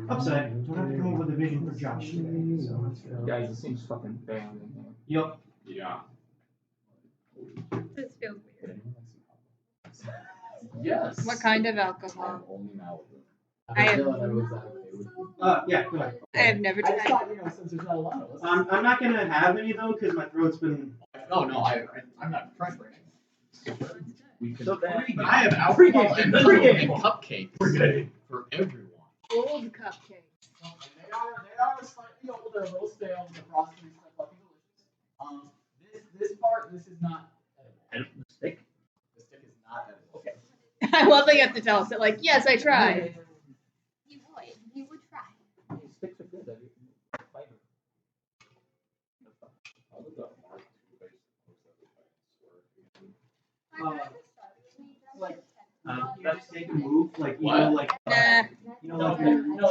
Upside, don't have to come up with a vision for Josh today. So let's go. Guys, it seems fucking bad in here. Yup. Yeah. This feels weird. Yes. What kind of alcohol? Only Malibu. I have, Yeah, go ahead. I have never I just tried. thought, since there's not a lot of us. I'm not gonna have any though, because my throat's been. Oh no, I'm not trying for anything. We can. So then, I have alcohol and cupcakes for everyone. Old cupcakes. They are slightly older, a little stale, the frosting and stuff, fucking delicious. This is not edible. The stick is not edible. Okay. I love that you have to tell us that, like, yes, I tried. You would try. Sticks are good. Fiber. That steak and move, like you What? know, like Nah. you know, like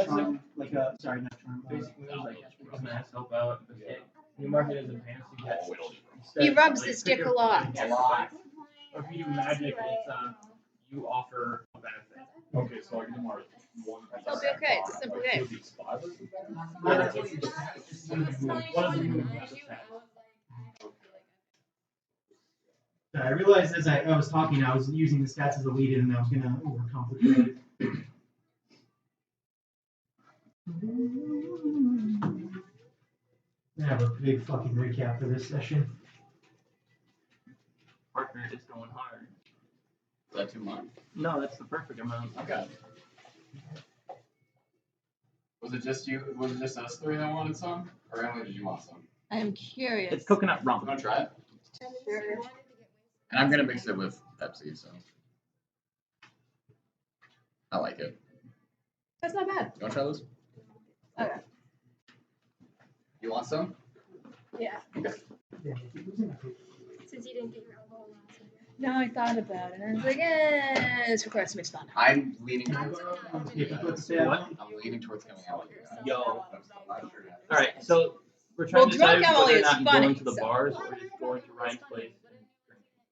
a charm, like a sorry, not charm. Basically, like help out. You mark it as advanced. You get. He rubs his dick a lot. If you do magic, it's you offer a benefit. Okay, so I can do more. It'll be okay. It's a simple game. I realized as I was talking, I was using the stats as a lead-in, and I was gonna overcomplicate it. I have a big fucking recap for this session. Partner is going hard. Is that too much? No, that's the perfect amount. Okay. Was it just you? Was it just us three that wanted some? Or Emily, did you want some? I am curious. It's coconut You rum. want to try it? Sure. And I'm gonna mix it with Pepsi, so I like it. That's not bad. You want to try this? Okay. You want some? Yeah. Okay. Since you didn't get your alcohol last year. No, I thought about it. I was like, this requires too much fun. I'm leaning. What? I'm leaning towards coming out. Yo. I'm not sure yet. All right, so we're trying to Well, decide drunk whether Emily or is not funny, going to the so- bars or just going to Ryan's place.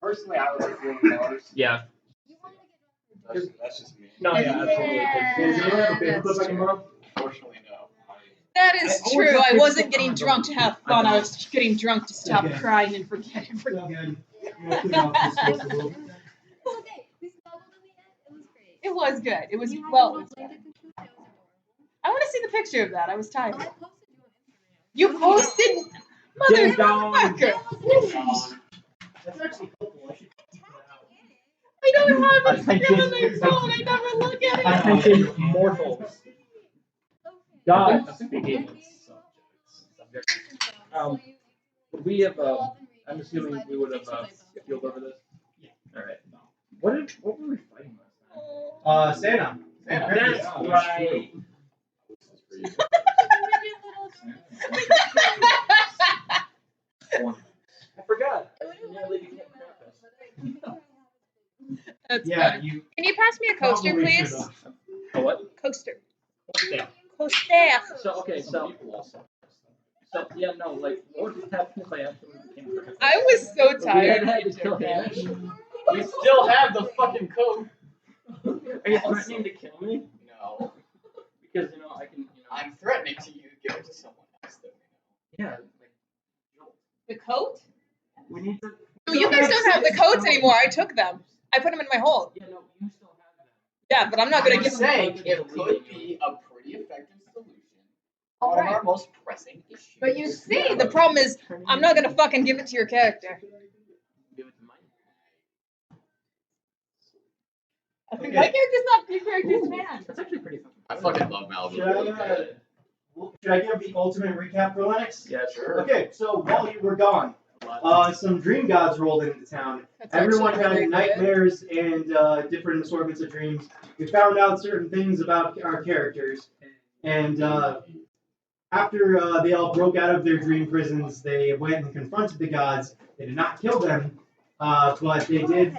Personally, I would like doing bars. Yeah. You wanted to get That's just me. No, yeah, absolutely. Yeah, do you have a paper clip I can borrow? Fortunately, no. That is I always true. got I people wasn't to getting comment drunk to have fun. I was getting drunk to stop Okay. crying and forget everything. So good. I'm gonna clean off this space a little bit. okay. We snuggled in the end. It was great. It was good. It was, You had well, a it was little good. blanket cushion, it was adorable. I want to see the picture of that. I was Oh, tired. I posted You posted? Ding dong. Motherfucker. That's actually helpful. I should keep that out. I don't have Attention. Instagram on my phone. I never look at it. Attention, mortals. God speaking. We have. I'm assuming we would have skilled over this. Yeah. All right. What were we fighting last time? Santa. That's right. I forgot. Nearly became Krampus. That's Yeah, funny. you. Can you pass me a coaster, probably please? should've. A what? Coaster. Yeah. Coaster. So okay, so yeah, no, like what would happen if I actually became Krampus? I was so We tired. had to kill Hamish. We still have the fucking coat. Are you threatening to kill me? No. Because I can, I'm threatening to give it to someone else that we know. Yeah, The coat? we need to. No, you guys don't have the coats anymore. I took them. I put them in my hold. Yeah, no, you still have them. Yeah, but I'm not gonna I'm give just them. saying it could be a pretty effective solution. One of our most pressing issues. But you see, the problem is, I'm not gonna fucking give it to your character. Give it to mine. My character's not your character's man. That's actually pretty fun. I fucking love Malibu. Should I give the ultimate recap for Lennox? Yeah, sure. Okay, so while you were gone, some dream gods rolled into town. That's Everyone actually had really good. nightmares and different assortments of dreams. We found out certain things about our characters, and after they all broke out of their dream prisons, they went and confronted the gods. They did not kill them, but they did.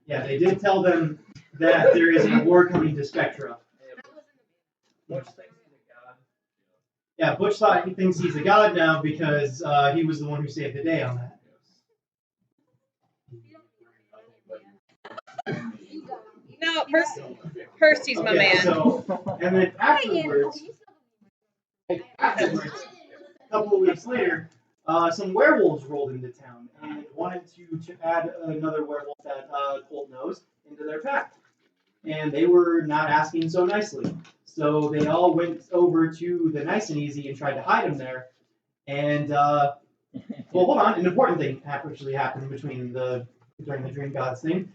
Yeah, they did tell them that there is an award coming to Spectra. Yeah, Butch thought he thinks he's a god now because he was the one who saved the day on that. No, Percy's my Okay, man. so, and then afterwards, a couple of weeks later, some werewolves rolled into town and wanted to add another werewolf that Colt knows into their pack. And they were not asking so nicely. So they all went over to the Nice and Easy and tried to hide him there. And, well, hold on, an important thing actually happened during the Dream Gods thing.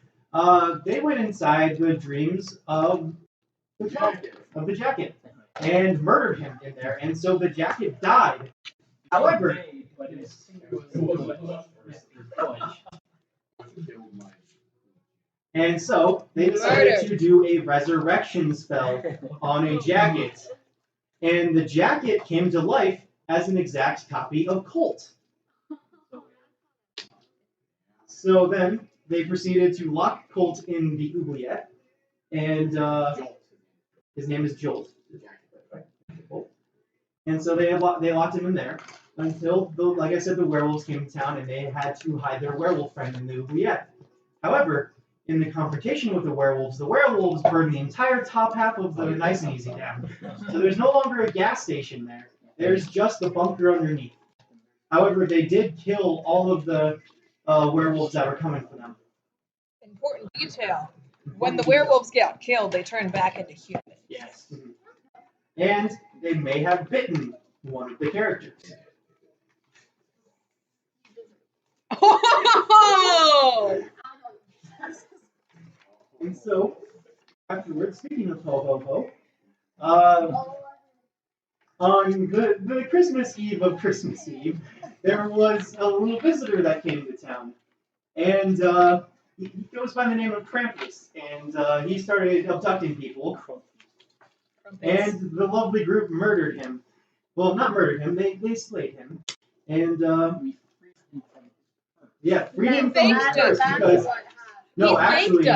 They went inside the dreams of the jacket and murdered him in there. And so the jacket died. However, and so they decided to do a resurrection spell on a jacket. And the jacket came to life as an exact copy of Colt. So then they proceeded to lock Colt in the oubliette, and his name is Jolt. And so they locked him in there until, like I said, the werewolves came to town and they had to hide their werewolf friend in the oubliette. However, in the confrontation with the werewolves burned the entire top half of the Nice and Easy down. So there's no longer a gas station there. There's just the bunker underneath. However, they did kill all of the werewolves that were coming for them. Important detail. When the werewolves got killed, they turned back into humans. Yes. And they may have bitten one of the characters. Oh! And so, afterwards, speaking of ho ho ho, on the Christmas Eve of Christmas Eve, there was a little visitor that came to town. And he goes by the name of Krampus. And he started abducting people. And the lovely group murdered him. Well, not murdered him, they slayed him. And, yeah, freed him from his curse because... No, actually...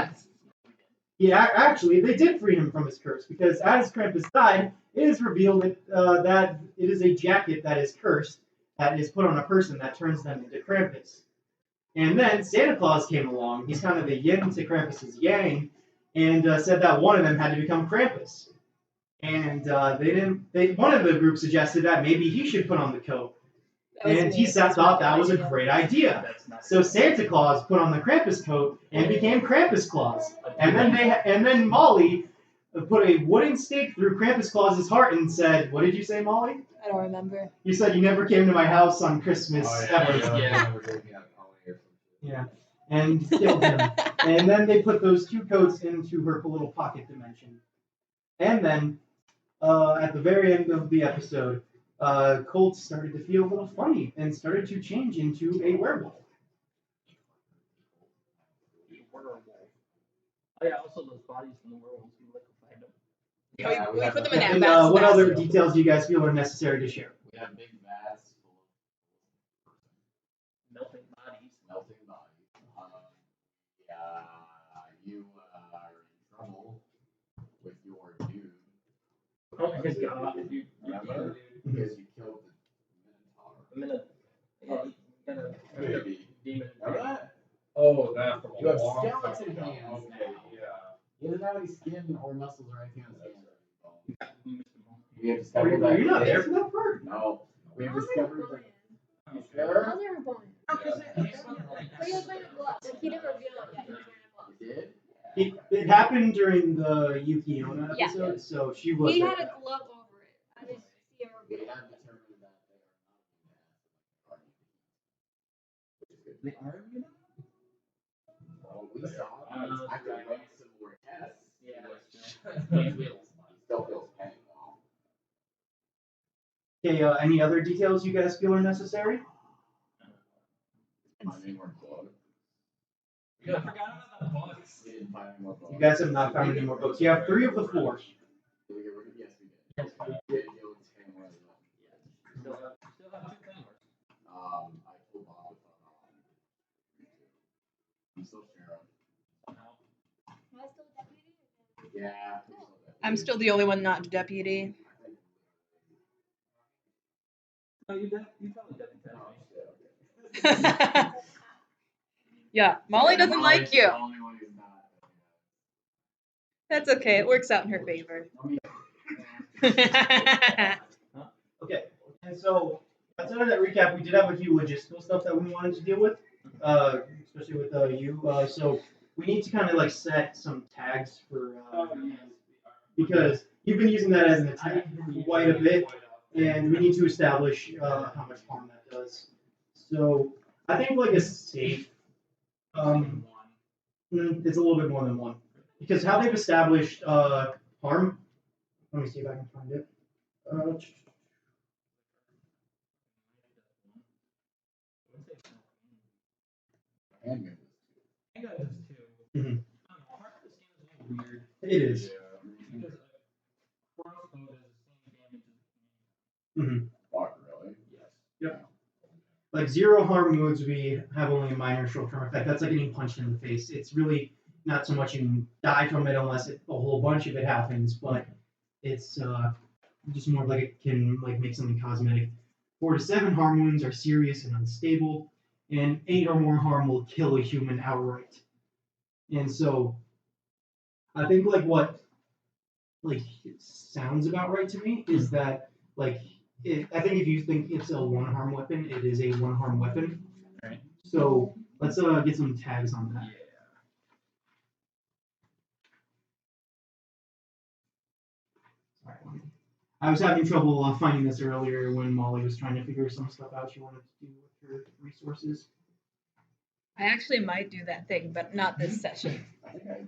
Yeah, actually, they did free him from his curse because as Krampus died, it is revealed that it is a jacket that is cursed, that is put on a person that turns them into Krampus. And then Santa Claus came along. He's kind of the yin to Krampus's yang, and said that one of them had to become Krampus. And one of the group suggested that maybe he should put on the coat. And he thought that was a great idea. So Santa Claus put on the Krampus coat and became Krampus Claus. And then Molly put a wooden stake through Krampus Claus's heart and said, "What did you say, Molly?" I don't remember. You said you never came to my house on Christmas ever. Yeah. And killed him. And then they put those two coats into her little pocket dimension. And then, at the very end of the episode, Colt started to feel a little funny and started to change into a werewolf. Oh yeah, also those bodies from the werewolves, we liquefied them. Yeah, we put them in And that what other details do you guys feel are necessary to share? We have big vats full of Melting bodies. You are in trouble with your dude. Oh my god, dude. Remember? Because you killed the Minotaur. Yeah, you got a Maybe. demon. Remember that? Oh, that from You a have long skeleton time ago. hands Okay, now. yeah. He doesn't have any skin or muscles or anything on his hands. We have Are discovered that. you not there for that part? No. We have How's discovered it that. going? Sure? How's it going? But he was wearing a glove. Like, he didn't reveal it yet. He was wearing a glove. You did? It happened during the Yuki Onna Yeah. episode, so she was. He at had a that. glove over it. I didn't see him We reveal it. have determined that they are not immune. Well, we saw after running similar tests. Yeah. He still feels pain though. Okay, any other details you guys feel are necessary? Finding more blood. Yeah, I forgot about the books. We didn't find any more blood. You guys have not found any more books. You have 3 of the 4. Did we get rid of? Yes, we did. We did deal with his hammer as well. Still have 2 cameras. I told Bob I'm still sheriff. Am I still a deputy? Yeah. I'm still the only one not deputy. No, you probably didn't. Yeah, Molly doesn't like you. That's okay. It works out in her favor. Okay, and so outside of that recap, we did have a few logistical stuff that we wanted to deal with, especially with you. So we need to kind of like set some tags for because you've been using that as an attack quite a bit, and we need to establish how much harm that does. So I think like a safe, it's a little bit more than one because how they've established harm. Let me see if I can find it. Handgun. Handgun is too. Mhm. I don't know, Heart of the Steam is a little weird It is. because crossbow does the same damage as Mm-hmm. Fuck, really? yes. Yep. Like zero harm moves, we have only a minor short-term effect. That's like getting punched in the face. It's really not so much you die from it unless a whole bunch of it happens, but it's just more like it can like make something cosmetic. 4 to 7 harm wounds are serious and unstable, and 8 or more harm will kill a human outright. And so, I think like what like sounds about right to me is that like I think if you think it's a 1 harm weapon, it is a 1 harm weapon. Right. So let's get some tags on that. Sorry. I was having trouble finding this earlier when Molly was trying to figure some stuff out she wanted to do with her resources. I actually might do that thing, but not this session. I think I.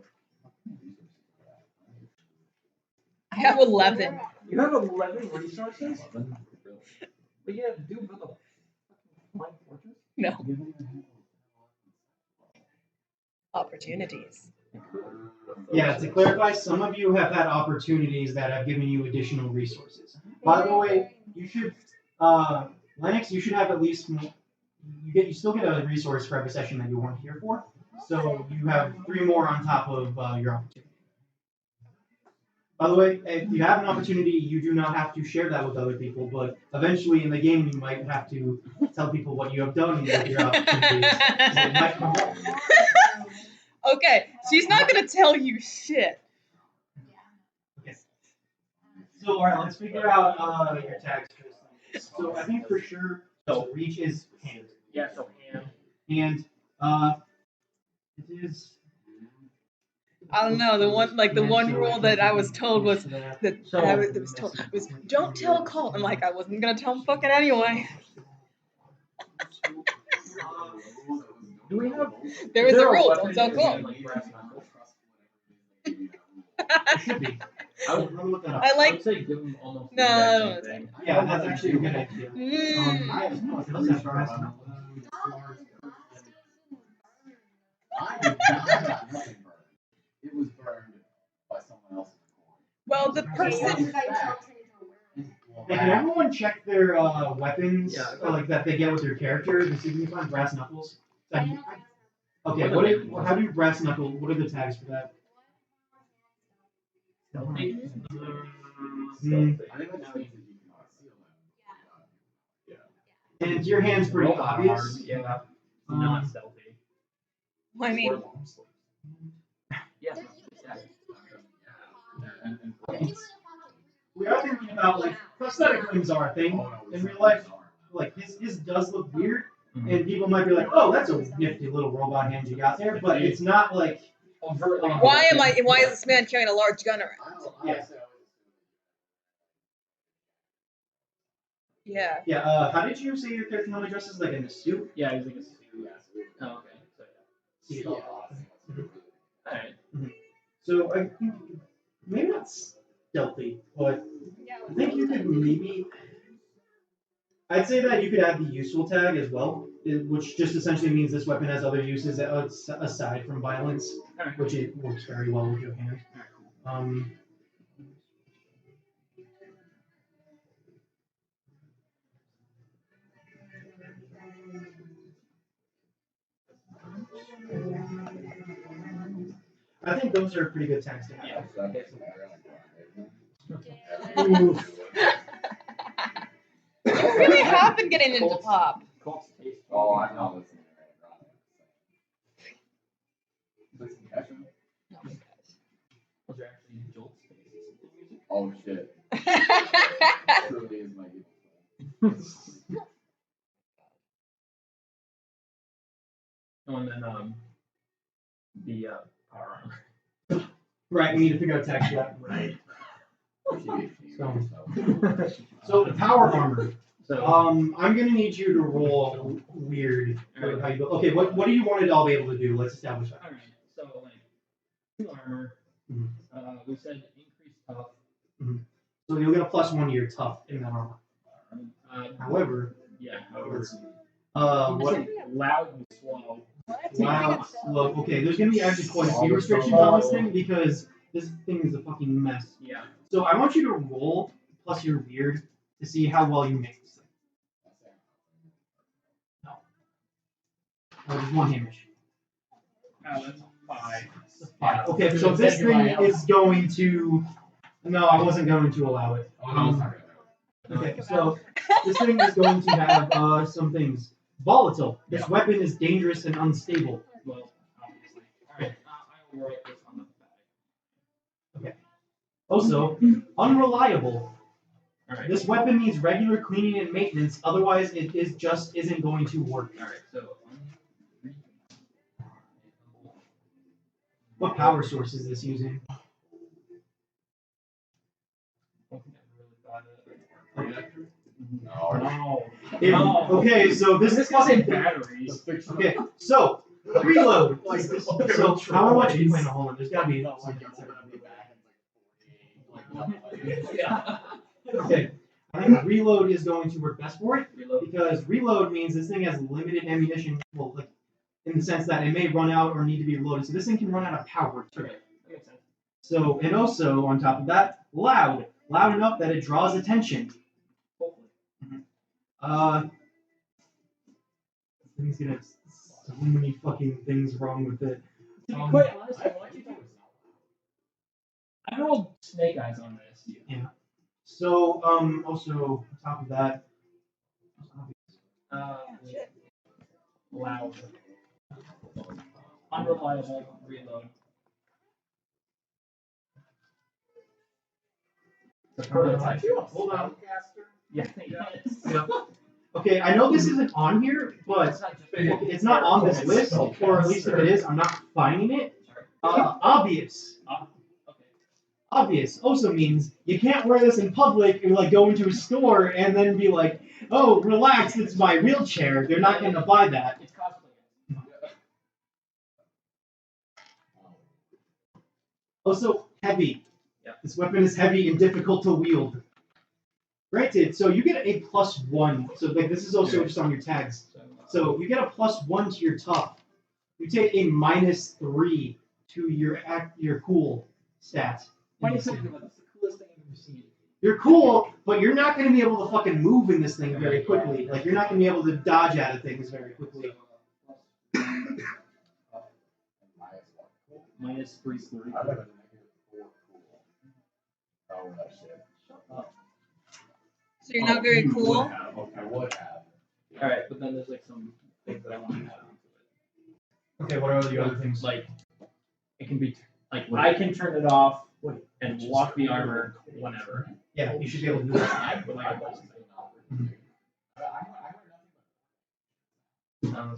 I have 11 You have 11 resources? But you have to do build a flying fortress? no opportunities. Yeah, to clarify, some of you have had opportunities that have given you additional resources. By the way, you should, Lennox, you should have at least, you still get a resource for every session that you weren't here for. So you have 3 more on top of your opportunity. By the way, if you have an opportunity, you do not have to share that with other people, but eventually in the game you might have to tell people what you have done with your opportunities. It might come up. Okay, she's not gonna tell you shit. Okay. So, alright, let's figure out your tags for this thing. So, I think for sure, so reach is hand. Yeah, so hand. And, it is. I don't know. The one rule that I was told was that So- I was told was don't tell Cole. I'm like I wasn't gonna tell him fucking anyway. Do we have? There is a there rule. weapon Don't tell that Cole. like brass knuckles? It should be. Let me look that up. I I like. would say give them almost No, the I exact don't same know. thing. Yeah, that's actually a good idea. I have no idea if brass knuckles. I got nothing burned. It was burned by someone else's coin. Well, the person. Hey, can everyone check their weapons, Yeah. like that they get with their character, to see if we can find brass knuckles? Okay, how do you brass knuckle? What are the tags for that? Stealthy? Mm. I think that just means that you can seal them. And your hand's pretty Robot obvious. arm, yeah. Not stealthy. I mean, Yeah. We are thinking about like prosthetic limbs are a thing in real life. Like his does look weird, and people might be like, "Oh, that's a nifty little robot hand you got there," but it's not like. why is this man carrying a large gun around? Yeah. Yeah. How did you say your character normally dresses? Like in a suit? Yeah, he's like a suit. Oh, okay. So yeah. Alright. So I think maybe not stealthy, but I think you could maybe. I'd say that you could add the useful tag as well, which just essentially means this weapon has other uses aside from violence, Alright. which it works very well with your hand. I think those are pretty good tags to have. Oof. You really have been getting into pop. Colt's taste. Oh, I know this. ones are actually jolts based. Oh shit. Truly is my And then the power armor. Right, we need to figure out text that. Right. So the power armor. So I'm gonna need you to roll weird. Alright. How you go. Okay, what do you want it all be able to do? Let's establish that. alright, so like 2 armor. Mhm. We said increase tough. So you'll get a +1 to your tough in that armor. However, Yeah, however. what Loud and slow. loud, slow. Okay, there's gonna be actually quite a few restrictions on this thing because this thing is a fucking mess. Yeah. So I want you to roll plus your weird to see how well you make this thing. Just one hamish. That's 5. Five. Okay, so this thing is going to. No, I wasn't going to allow it. Okay, so this thing is going to have some things. Volatile. This Yeah. weapon is dangerous and unstable. Well, obviously. Alright, I will write this on the back. Also, unreliable. Alright. This weapon needs regular cleaning and maintenance, otherwise it isn't going to work. Alright, so What power source is this using? No. No. Okay, so this This guy's in batteries. Okay, so reload. Like this. So how much? Wait, no, hold on. There's gotta be. Yeah. Okay, I think reload is going to work best for it Reload. because reload means this thing has limited ammunition. Well, like in the sense that it may run out or need to be reloaded. So this thing can run out of power too. Okay, that makes sense. So and also on top of that, loud enough that it draws attention. Hopefully. This thing's gonna have so many fucking things wrong with it. To be quite honest, I want you to. I rolled snake eyes on this. So also on top of that. Loud. Unreliable. Reload. The prototype. Hold on. Yeah. Yeah. Okay, I know this isn't on here, but it's not on this list, or at least if it is, I'm not finding it. Obvious. Okay. Obvious also means you can't wear this in public and like go into a store and then be like, oh, relax, it's my wheelchair. They're not gonna buy that. It's cosplay. Also, heavy. Yeah. This weapon is heavy and difficult to wield. Granted, so you get a +1. So like this is also just on your tags. So you get a +1 to your tough. You take a -3 to your cool stats. Why do you say that? That's the coolest thing I've ever seen. You're cool, but you're not going to be able to fucking move in this thing very quickly. Like you're not going to be able to dodge out of things very quickly. -3. I would have -4 cool. Oh, that shit. Shut up. So you're not very You cool. would have. Okay, I would have. Alright, but then there's like some things that I want to add onto it. Okay, what are the other things? Like, it can be, like, I can turn it off and lock the armor whenever. Yeah, you should be able to do that. But like, that's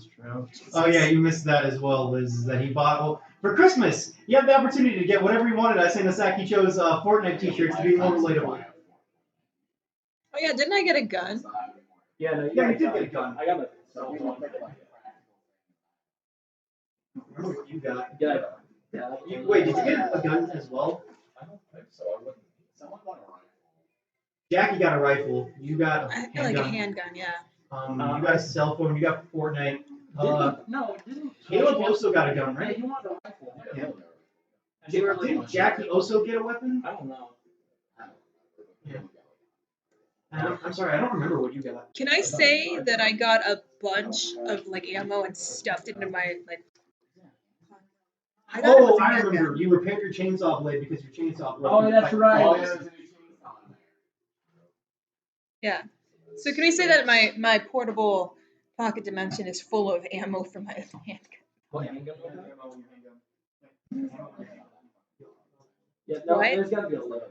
true. Oh yeah, you missed that as well, Liz. Is that he bought for Christmas? He had the opportunity to get whatever he wanted. I sang Saki chose Fortnite T-shirts to be more relatable. Oh yeah, didn't I get a gun? Yeah, no, Yeah, you did get a gun. I got a cell phone. Remember what you got? Yeah. Wait, did you get a gun as well? I don't think so. I wouldn't. Someone got a rifle. Jackie got a rifle. You got a I feel like a handgun. handgun, yeah. You got a cell phone. You got Fortnite. No, it didn't. Caleb also got a gun, Yeah, right? he wanted a rifle. Yeah. Didn't Jackie also get a weapon? I don't know. I'm sorry, I don't remember what you got. Can I say that I got a bunch of like ammo and stuffed it into my like? I got it Oh, with a I handgun. remember. You repaired your chainsaw blade because your chainsaw broke. Oh, that's right. Oh, yeah, there's a new chainsaw in there. Yeah. So can we say that my portable pocket dimension is full of ammo for my handgun? What handgun? Yeah, no, What? there's gotta be a limit.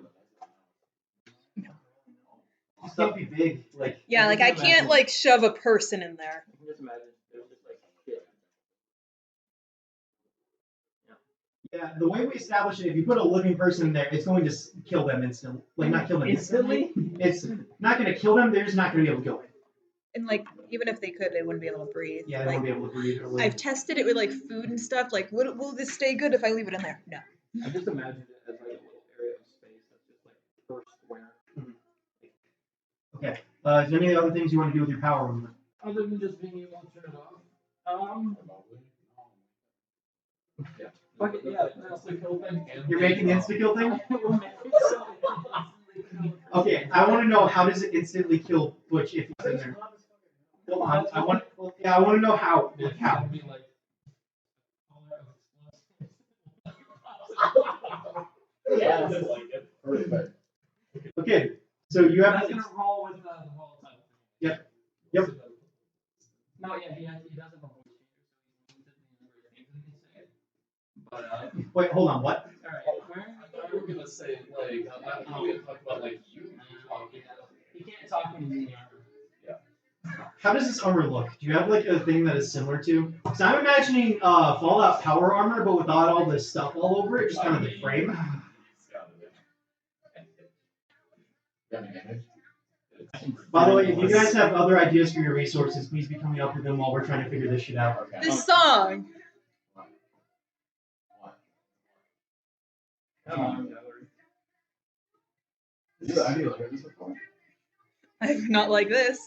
Just can't be big. Like Yeah, like I can't like shove a person in there. I can just imagine there's just like shit. Yeah, the way we establish it, if you put a living person in there, it's going to kill them instantly. Like not kill them instantly. It's not going to kill them. They're just not going to be able to go in. And like even if they could, they wouldn't be able to breathe. Yeah, they like, won't be able to breathe or live. I've tested it with like food and stuff. Like, will this stay good if I leave it in there? No. I just imagined it as like a little area of space that's just like per square. Okay. Is there any other things you want to do with your power movement? Other than just being able to turn it off. Yeah. Fuck it, yeah, that's the kill thing. You're making the insta kill thing? We'll make it so it instantly kills. Okay, I want to know how does it instantly kill Butch if he's in there? Well, I want to know how. Like how. Yeah, I like it. Perfect. Okay, so you have. That's gonna roll with the volatile. Yep. No, yeah, he does have a voice changer, so he's limited in the number of things that he can say. But Wait, hold on. What? alright, where? I thought we were gonna say like I thought we were gonna talk about like you talking. He can't talk when he's in the armor. How does this armor look? Do you have like a thing that is similar to? So I'm imagining Fallout power armor, but without all this stuff all over it, just kind of the frame. By the way, if you guys have other ideas for your resources, please be coming up with them while we're trying to figure this shit out. This song. Come on. Have you heard this before? Not like this.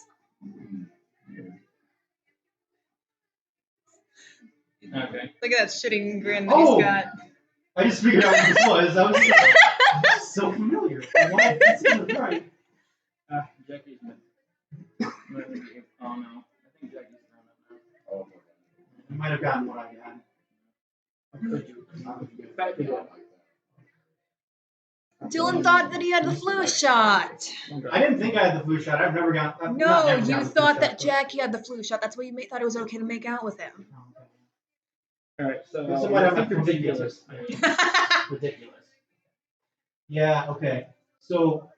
Okay. Look at that shitting grin that Oh! he's got. I just figured out what this was. I was so familiar. Why? This isn't right. Jackie's been. Oh no. I think Jackie's thrown up now. Oh, You might have gotten what I got. Back to it. Dylan thought that he had the flu shot. I didn't think I had the flu shot. I've never got. I've No, not never you gotten the flu thought shot, that but- Jackie had the flu shot. That's why you thought it was okay to make out with him. Oh, okay. Alright, so This might have I think been ridiculous. Ridiculous. Yeah. Okay. So,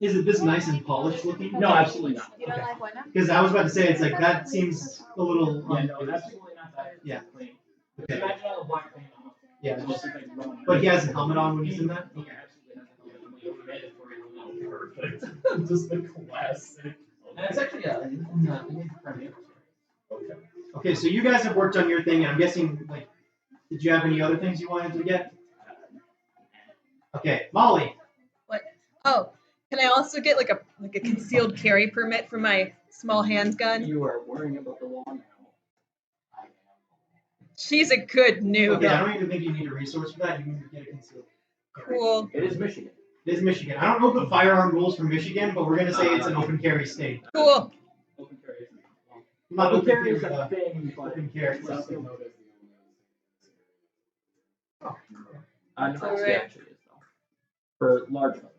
is it this nice and polished looking? No, absolutely not. You don't like what now? Because I was about to say it's like that seems a little. Yeah, no, that's absolutely not that Yeah. clean. Okay. Imagine all the black paint on it. Yeah. It just looks like rolling. But he has a helmet on when he's in that. Yeah, absolutely has a helmet. We made it for you. Perfect. Just the classic. That's actually Premiere. Okay. Okay, so you guys have worked on your thing, and I'm guessing like, did you have any other things you wanted to get? Okay, Molly. Oh, can I also get like a concealed carry permit for my small handgun? You are worrying about the law now. She's a good noob. Okay, I don't even think you need a resource for that. You can get a concealed. Cool. It is Michigan. It is Michigan. I don't know the firearm rules for Michigan, but we're gonna say it's an open carry state. Cool. Open carry is Not open open carry carry, is a thing, but open carry. it's not- Nebraska Alright. actually is though. For large rifles.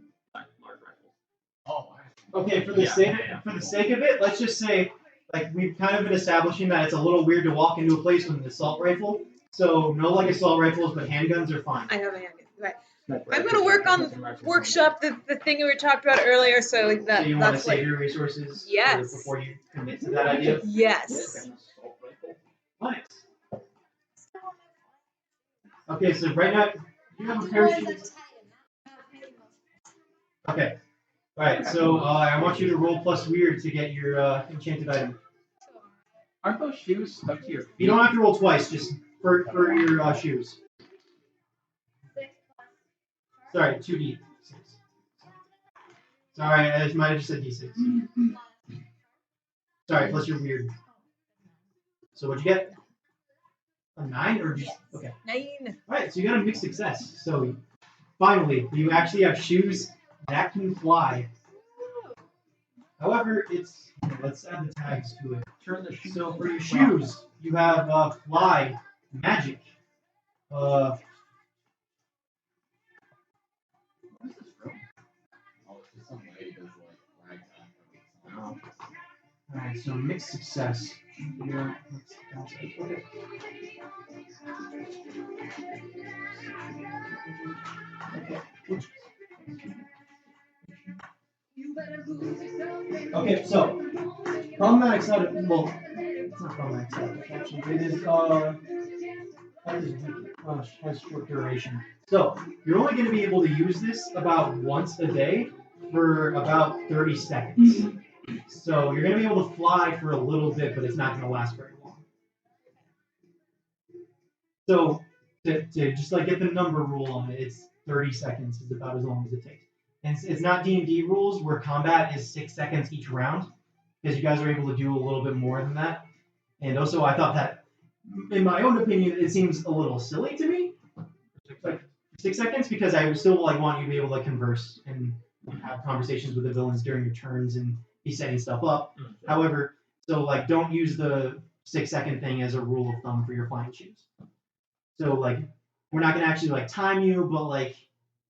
Oh, Okay, for the sake of it, let's just say like we've kind of been establishing that it's a little weird to walk into a place with an assault rifle. So no like assault rifles, but handguns are fine. I have a handgun. Right. Sniper I'm rifles, gonna work on sniper rifles. workshop the thing we talked about earlier. So So you want to that's save like your resources Yes. before you commit to that idea? yes. An assault rifle. Nice. Okay, so right now you have a pair of shoes. Okay. All right. So I want you to roll plus weird to get your enchanted item. Aren't those shoes stuck to your feet? You don't have to roll twice, just for your shoes. Sorry, 2d6. Sorry, I might have just said d6. Sorry, plus your weird. So what'd you get? A 9 or just okay? 9. All right, so you got a mixed success. So finally, you actually have shoes that can fly. However, it's let's add the tags to it. Turn the shoes. So for your shoes, you have fly magic. Where's this from? Oh, it's just some lady who's like ragtime. Alright, so mixed success. Yeah, that's it. Okay. Okay, so problematic side of well, it's not problematic side effect actually. It is has short duration. So you're only going to be able to use this about once a day for about 30 seconds. So you're going to be able to fly for a little bit, but it's not going to last very long. So to just like get the number rule on it, it's 30 seconds is about as long as it takes. And it's not D&D rules where combat is 6 seconds each round, because you guys are able to do a little bit more than that. And also, I thought that, in my own opinion, it seems a little silly to me, like 6 seconds, because I would still like want you to be able to converse and have conversations with the villains during your turns and be setting stuff up. However, so like don't use the 6 second thing as a rule of thumb for your flying shoes. So like we're not gonna actually like time you, but like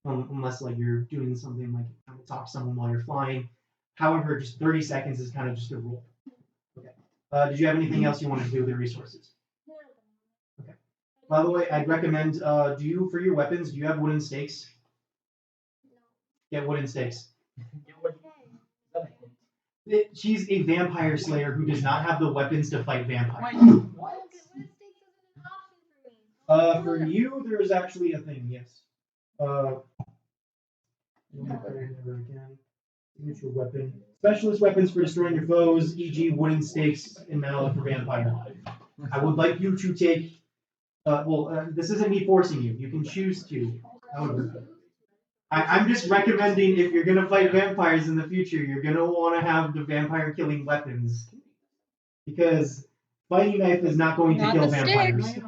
unless like you're doing something like trying to talk to someone while you're flying. However, just 30 seconds is kind of just a rule. Okay. Did you have anything else you wanted to do with the resources? Okay. By the way, I'd recommend, do you, for your weapons, do you have wooden stakes? Get wooden stakes. She's a vampire slayer who does not have the weapons to fight vampires. For you, there's actually a thing, yes. Never again. Signature weapon. Specialist weapons for destroying your foes, e.g. wooden stakes and mallet for vampire. I would like you to take, this isn't me forcing you. You can choose to. However, I'm just recommending if you're going to fight vampires in the future, you're going to want to have the vampire killing weapons. Because fighting knife is not going to Not kill the vampires. stick.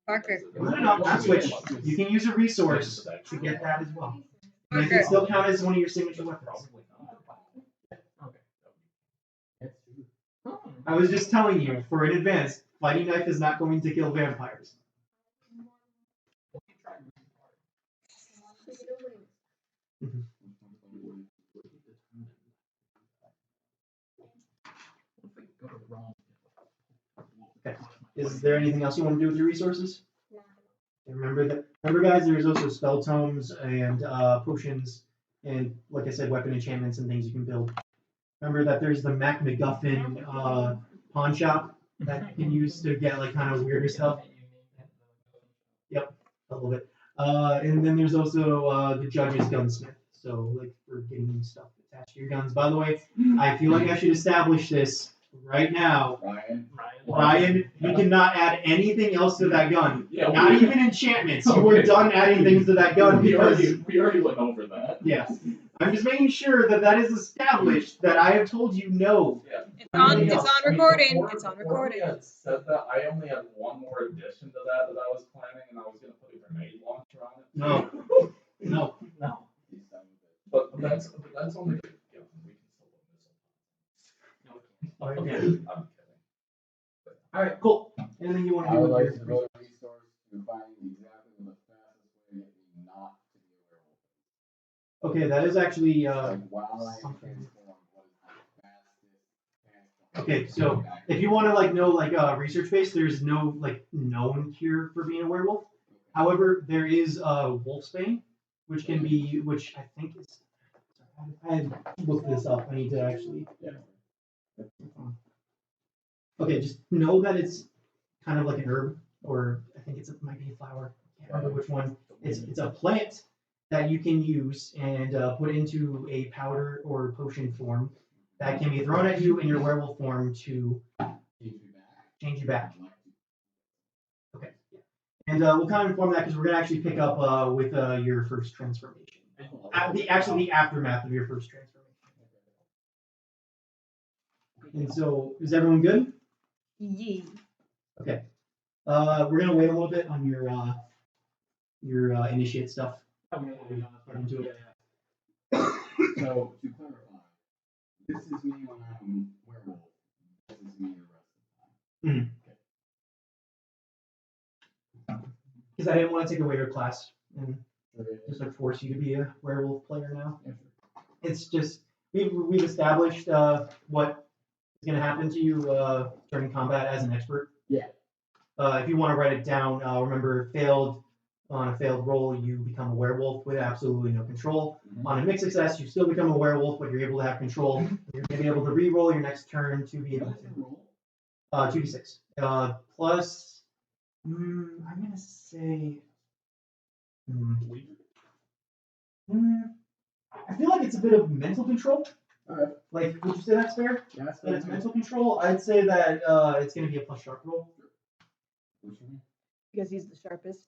Parker. No, not switch. You can use a resource to get that as well. And it can still count as one of your signature weapons. I was just telling you, for in advance, fighting knife is not going to kill vampires. Okay. Is there anything else you want to do with your resources? Remember guys, there's also spell tomes and potions and, like I said, weapon enchantments and things you can build. Remember that there's the Mac McGuffin pawn shop that you can use to get like kind of weirder stuff. Yep, a little bit. And then there's also the judge's gunsmith. So like for getting stuff attached to your guns. By the way, I feel like I should establish this right now. Ryan, you cannot add anything else to that gun. Yeah, not even enchantments. You were done adding things to that gun we because already went over that. yes. I'm just making sure that that is established. That I have told you no. Yeah. It's on I mean, recording. before- It's on before we recording. had said that, I only had one more addition to that I was planning, and I was gonna put a grenade launcher on it. No. No. But that's only. Yeah, we can still put missile. Alright, I'm yeah. kidding. Alright, cool. Anything you want I to do would with like your to devote a resource to finding exactly the fastest way to get me not to be a werewolf. Okay, that is actually Like while I am something. transformed, what is the fastest? Okay, so if you want to like know like research based, there's no like known cure for being a werewolf. However, there is wolfsbane, which can be, which I think is. I looked this up. I need to actually. Okay, just know that it's kind of like an herb, or I think it might be a flower. I can't remember which one. It's a plant that you can use and put into a powder or potion form that can be thrown at you in your werewolf form to change you back. Okay. And we'll kind of inform that because we're gonna actually pick up with your first transformation. The aftermath of your first transformation. And so, is everyone good? Yeah. Okay. We're gonna wait a little bit on your initiate stuff. Get into it. So to clarify, this is me when I'm werewolf. This is me the rest of the time. Because I didn't want to take away your class and just like force you to be a werewolf player now. It's just we've established what is going to happen to you during combat as an expert. Yeah. If you want to write it down, remember failed On a failed roll, you become a werewolf with absolutely no control. On a mixed success, you still become a werewolf, but you're able to have control. You're going to be able to re-roll your next turn to be able to. roll? 2d6. Plus, I'm going to say. I feel like it's a bit of mental control. Alright. Like, would you say that's fair? Yeah, that's That it's fine. mental control? I'd say that it's going to be a plus sharp roll. Which one? Because he's the sharpest.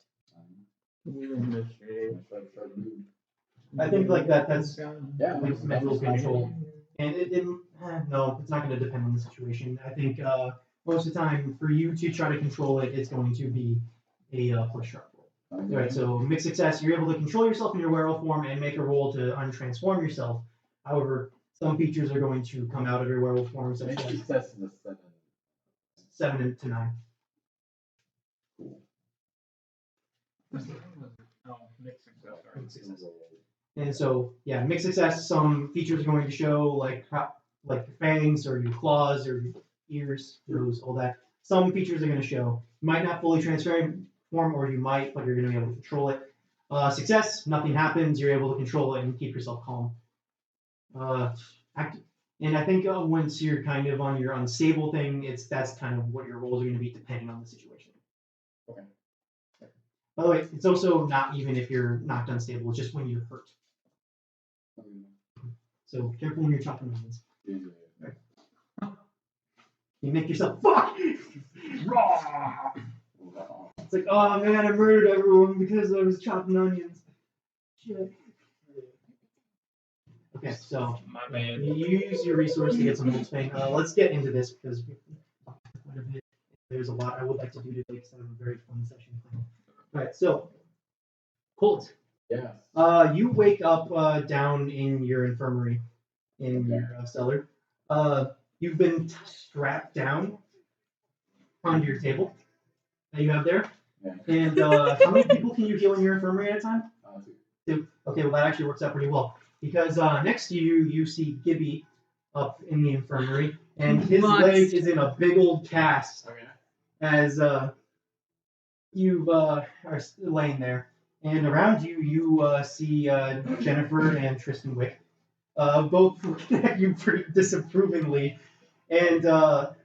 I think like that's Yeah, like mental control. And no, it's not going to depend on the situation. I think most of the time, for you to try to control it, it's going to be a plus sharp roll. Right, so mixed success, you're able to control yourself in your werewolf form and make a roll to untransform yourself. However, some features are going to come out of your werewolf form, such Make as success is a 7. 7 to 9. Mixed success. And so, yeah, mixed success, some features are going to show like your fangs or your claws or your ears, nose, all that. Some features are going to show. You might not fully transform, or you might, but you're going to be able to control it. Success, nothing happens. You're able to control it and keep yourself calm. And I think once you're kind of on your unstable thing, that's kind of what your rolls are going to be depending on the situation. Okay. By the way, it's also not even if you're knocked unstable, it's just when you're hurt. So careful when you're chopping onions. You make yourself fuck. Raw. It's like, oh man, I murdered everyone because I was chopping onions. Shit. Okay, so My man. you use your resource to get some wolfsbane. Let's get into this because we talked quite a bit. There's a lot I would like to do today because I have a very fun session planned. All right, so Colt. Yes. You wake up down in your infirmary in your cellar. You've been strapped down onto your table that you have there. Yeah. And how many people can you heal in your infirmary at a time? 2. 2. Okay, well that actually works out pretty well because next to you, you see Gibby up in the infirmary, and his leg is in a big old cast as you are laying there. And around you, you see Jennifer and Tristan Wick, both looking at you pretty disapprovingly. And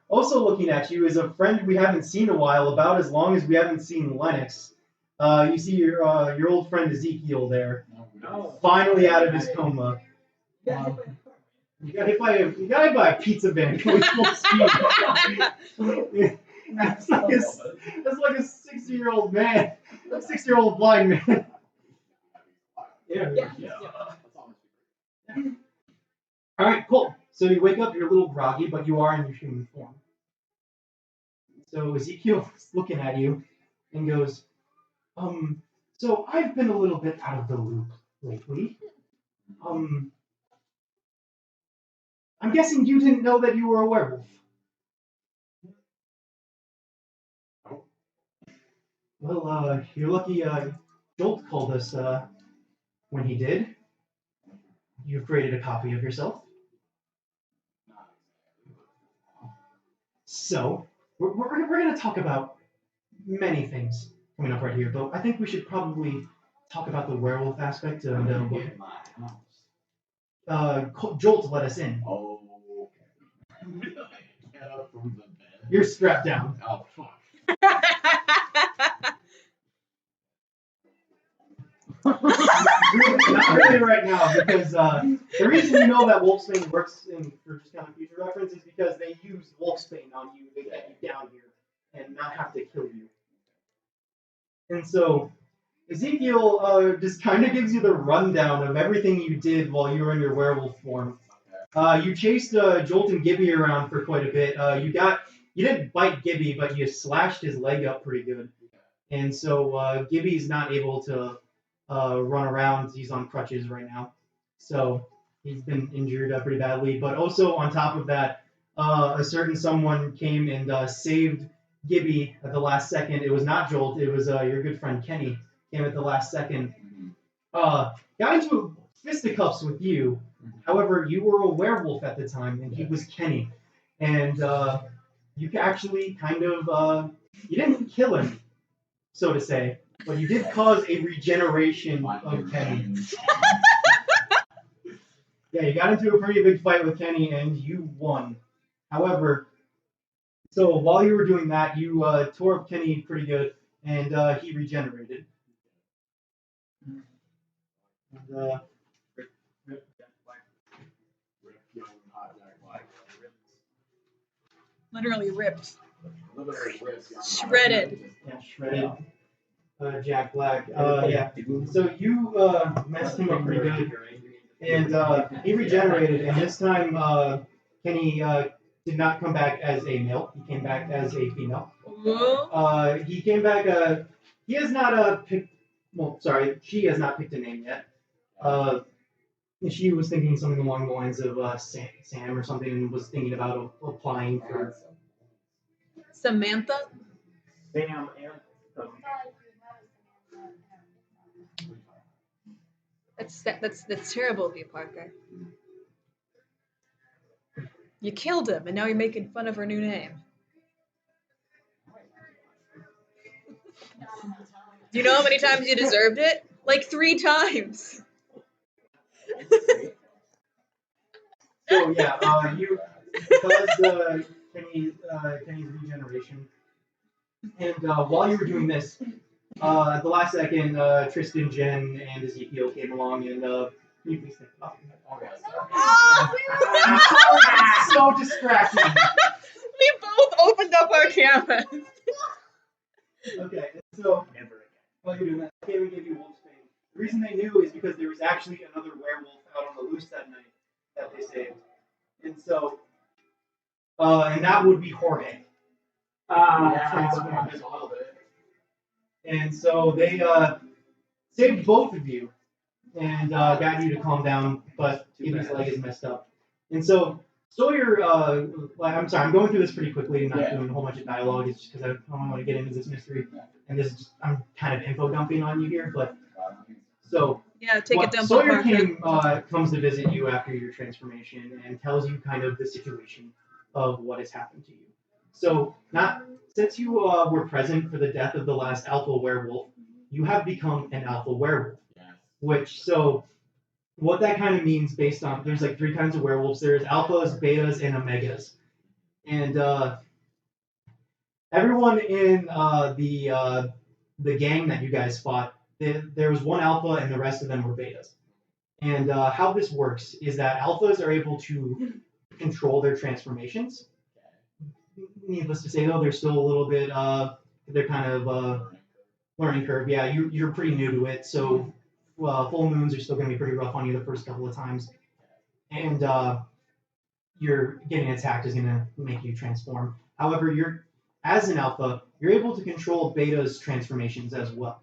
also looking at you is a friend we haven't seen in a while, about as long as we haven't seen Lennox. You see your old friend Ezekiel there, finally out of his coma. You got hit by a pizza van going full speed. That's like a 60-year-old man, a 60-year-old blind man. Yeah. All right, cool. So you wake up, you're a little groggy, but you are in your human form. So Ezekiel's looking at you and goes, so I've been a little bit out of the loop lately. I'm guessing you didn't know that you were a werewolf. Well, you're lucky Jolt called us when he did. You've created a copy of yourself. So, we're going to talk about many things coming up right here, but I think we should probably talk about the werewolf aspect. And Jolt let us in. Oh, okay. Get up from the bed. You're strapped down. Oh, fuck. Not really right now, because the reason you know that Wolfsbane works for just kind of future reference is because they use Wolfsbane on you to get you down here and not have to kill you. And so Ezekiel just kind of gives you the rundown of everything you did while you were in your werewolf form. You chased Jolt and Gibby around for quite a bit. You didn't bite Gibby, but you slashed his leg up pretty good. And so Gibby's not able to run around. He's on crutches right now. So he's been injured pretty badly. But also on top of that, a certain someone came and saved Gibby at the last second. It was not Jolt. It was your good friend Kenny came at the last second. Got into fisticuffs with you. However, you were a werewolf at the time, and he was Kenny. And you actually kind of, you didn't kill him, so to say. But you did cause a regeneration My of Kenny. revenge. Yeah, you got into a pretty big fight with Kenny and you won. However, so while you were doing that, you tore up Kenny pretty good, and he regenerated. And, Rip young hot Jack Black. Literally ripped. Literally rip young hot Shredded. Jack. yeah, shredded Jack Black. Yeah. So you messed him up pretty good, and he regenerated. And this time, Kenny did not come back as a male. He came back as a female. Whoa. He came back. He has not picked. Well, sorry, she has not picked a name yet. She was thinking something along the lines of Sam or something, and was thinking about applying for. Samantha? Sam and That's terrible of you, Parker. You killed him, and now you're making fun of her new name. Do you know how many times you deserved it? Like 3 times. So yeah, you caused Kenny's regeneration, and while you were doing this, at the last second, Tristan, Jen, and Ezekiel came along, and can you please take it off? It's so distracting. We both opened up our cameras. Okay, so while you're doing that, okay, we gave you Wolfsbane. The reason they knew is because there was actually another werewolf out on the loose that night that they saved, and so, and that would be Jorge. Transformed as well. And so they saved both of you and got you to calm down, but Gibby's leg is messed up. And so Sawyer, I'm sorry, I'm going through this pretty quickly and not doing a whole bunch of dialogue. It's just because I don't want to get into this mystery. And this is just, I'm kind of info dumping on you here, but so Yeah, take a dump on Sawyer Parker. comes to visit you after your transformation and tells you kind of the situation of what has happened to you. So since you were present for the death of the last alpha werewolf, you have become an alpha werewolf. What that kind of means based on, there's like 3 kinds of werewolves. There's alphas, betas, and omegas. And everyone in the gang that you guys fought, there was 1 alpha and the rest of them were betas. And how this works is that alphas are able to control their transformations. Needless to say, though, they're still a little bit, they're kind of learning curve. Yeah, you're pretty new to it, so full moons are still going to be pretty rough on you the first couple of times. And you're getting attacked is going to make you transform. However, as an alpha, you're able to control beta's transformations as well.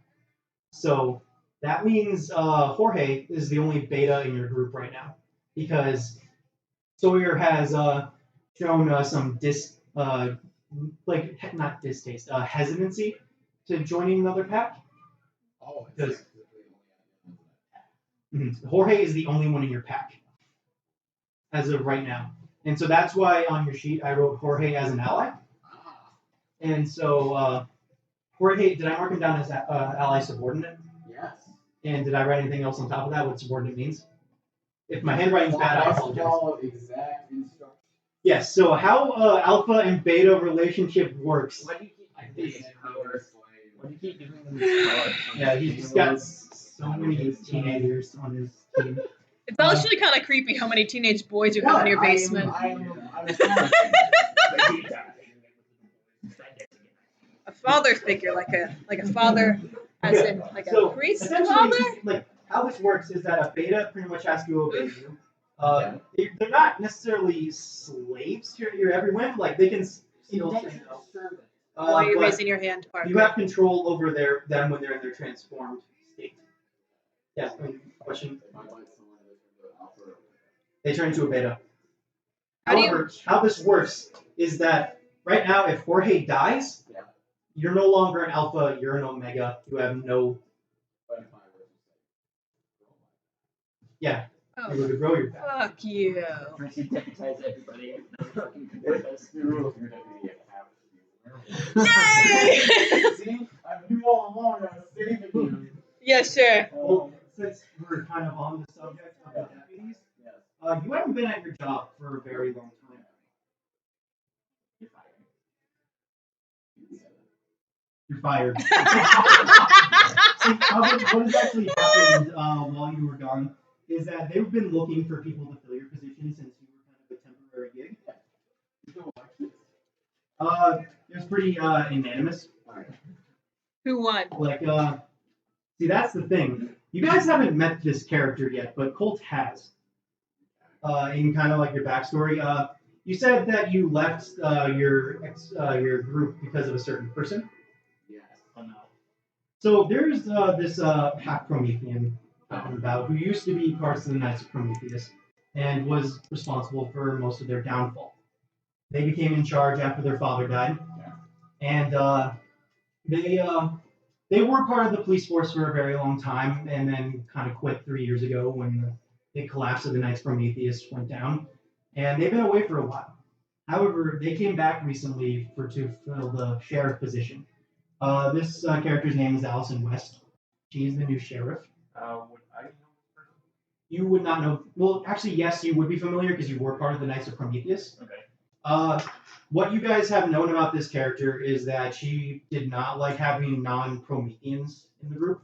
So that means Jorge is the only beta in your group right now, because Sawyer has shown some not distaste, hesitancy to joining another pack. Oh, Because Jorge is the only one in your pack as of right now, and so that's why on your sheet I wrote Jorge as an ally. And so Jorge, did I mark him down as ally subordinate? Yes. And did I write anything else on top of that? What subordinate means? If my handwriting's bad, I apologize. Follow exact instructions. Yes. So how alpha and beta relationship works? Why do you keep giving them this power? Yeah, he's just got so many teenagers on his team. It's actually kind of creepy how many teenage boys you have in your basement. A father figure, like a father, as in like a priest father. Like how this works is that a beta pretty much has to obey you. They're not necessarily slaves to your every whim. Like they can still say no. Why are you raising your hand, Parker? You have control over them when they're in their transformed state. Yes. Question. They turn into a beta. However, how this works is that right now, if Jorge dies, you're no longer an alpha, you're an omega. You have no. Yeah. Oh, You would grow your back. fuck you. I should deputize everybody. Yay! See, I knew all along I was saving you. Yeah, sure. Well, since we're kind of on the subject of the deputies, Yes. you haven't been at your job for a very long time. You're You're fired. See, what has actually happened while you were gone is that they've been looking for people to fill your position since you were kind of a temporary gig. It was pretty unanimous. Who won? Like, see, that's the thing. You guys haven't met this character yet, but Colt has. In kind of like your backstory, you said that you left your group because of a certain person. Yes. Oh no. So there's this half Promethean about who used to be part of the Knights of Prometheus and was responsible for most of their downfall. They became in charge after their father died, and they were part of the police force for a very long time, and then kind of quit 3 years ago when the big collapse of the Knights of Prometheus went down, and they've been away for a while. However, they came back recently to fill the sheriff position. This character's name is Allison West. She is the new sheriff. Would I know this person? You would not know. Well, actually, yes, you would be familiar because you were part of the Knights of Prometheus. Okay. What you guys have known about this character is that she did not like having non-Prometheans in the group.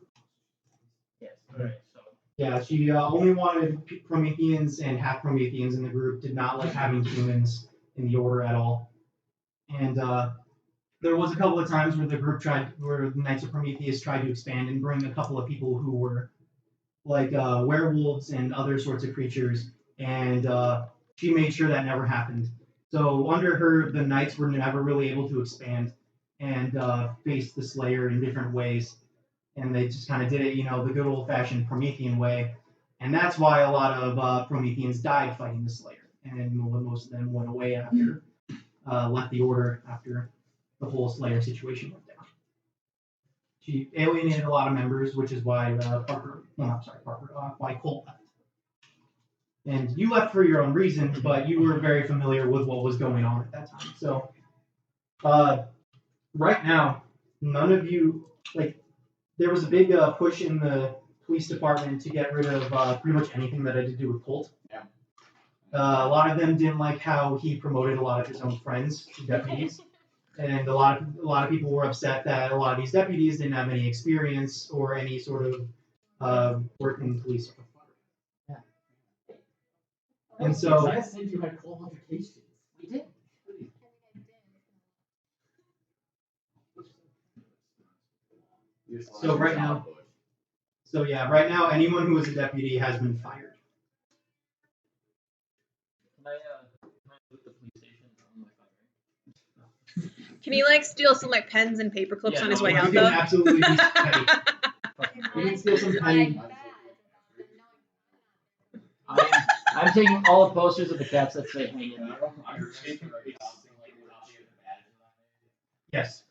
Yes. Alright. So. Yeah, she only wanted Prometheans and half Prometheans in the group. Did not like having humans in the order at all. And there was a couple of times where where the Knights of Prometheus tried to expand and bring a couple of people who were like werewolves and other sorts of creatures, and she made sure that never happened. So under her, the Knights were never really able to expand and face the Slayer in different ways, and they just kind of did it, the good old-fashioned Promethean way, and that's why a lot of Prometheans died fighting the Slayer, and most of them went away after left the Order after the whole Slayer situation went down. She alienated a lot of members, which is why why Colt left. And you left for your own reasons, but you were very familiar with what was going on at that time. So, right now, none of you, there was a big push in the police department to get rid of pretty much anything that had to do with Colt. Yeah. A lot of them didn't like how he promoted a lot of his own friends to deputies. And a lot of people were upset that a lot of these deputies didn't have any experience or any sort of work in the police. Yeah. And so, I said you had qualifications. We did. So right now, anyone who is a deputy has been fired. Can I look the police station on my phone? Can he steal some pens and paper clips on his way You out can though? absolutely be petty. You can steal some petty. I'm taking all the posters of the cats that say hang in there. Yes.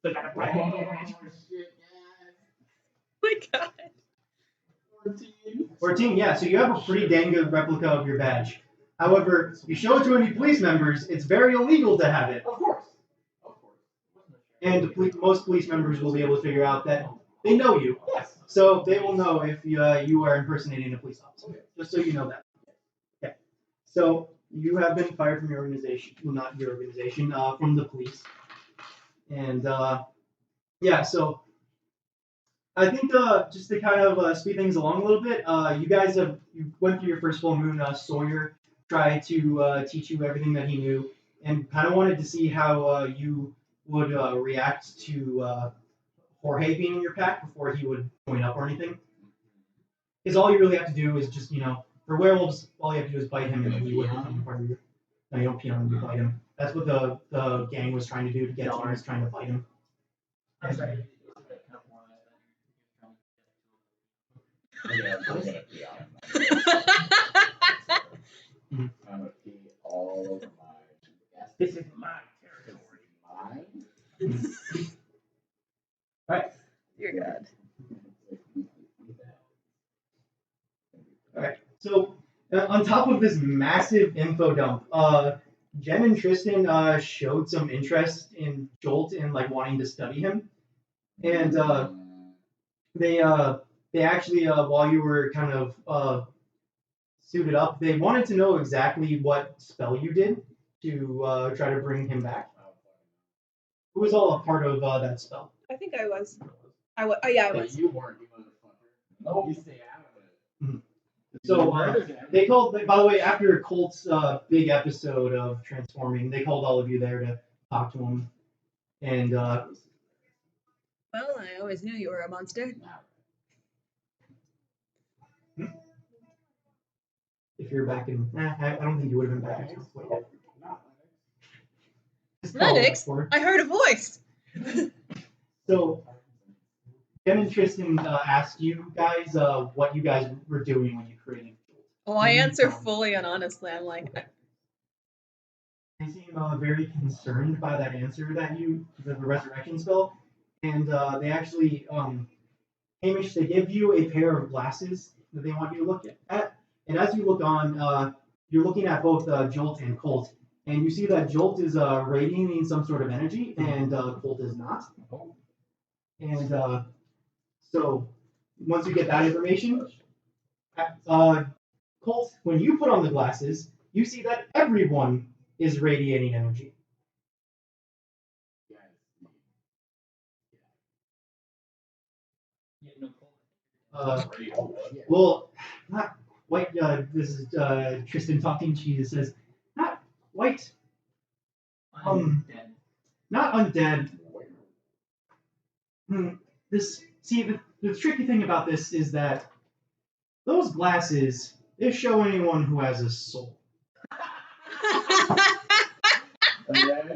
Oh shit, My God. 14, yeah, so you have a pretty dang good replica of your badge. However, you show it to any police members, it's very illegal to have it. Of course. And most police members will be able to figure out that they know you. Yes. So they will know if you are impersonating a police officer. Just so you know that. Okay. So you have been fired from your organization. Well, not your organization, from the police. And yeah, so I think just to kind of speed things along a little bit, you went through your first full moon. Sawyer tried to teach you everything that he knew, and kind of wanted to see how you would react to Jorge being in your pack before he would join up or anything. Because all you really have to do is just, for werewolves, all you have to do is bite him, and he would become part of you. No, you don't pee on him, you bite him. That's what the gang was trying to do to get to him, was trying to bite him. I'm sorry. Yeah, I'm gonna pee on I'm gonna pee all over my. This is my territory. Mine? Alright. Dear God. Alright. So on top of this massive info dump, Jen and Tristan showed some interest in Jolt and like wanting to study him, and they actually while you were kind of suited up, they wanted to know exactly what spell you did to try to bring him back. Who was all a part of that spell? I think I was. Oh yeah, I was. You weren't, you motherfucker. No. You stay out of it. So they called. By the way, after Colt's big episode of transforming, they called all of you there to talk to him, and Well, I always knew you were a monster. if you're back in, I don't think you would have been back in quite yet. Just call Lennox, for it. I heard a voice. So, Jen and Tristan asked you guys what you guys were doing when you created Jolt. Oh, I answer fully and honestly. I'm like, They seem very concerned by that answer that the resurrection spell, and they actually, Hamish, they give you a pair of glasses that they want you to look at. And as you look on, you're looking at both Jolt and Colt, and you see that Jolt is radiating some sort of energy, and Colt is not. And so once you get that information, Colt, when you put on the glasses, you see that everyone is radiating energy. Yeah, no, Well, not quite. This is Tristan talking. She says, not quite. dead. Not undead. The tricky thing about this is that those glasses, they show anyone who has a soul.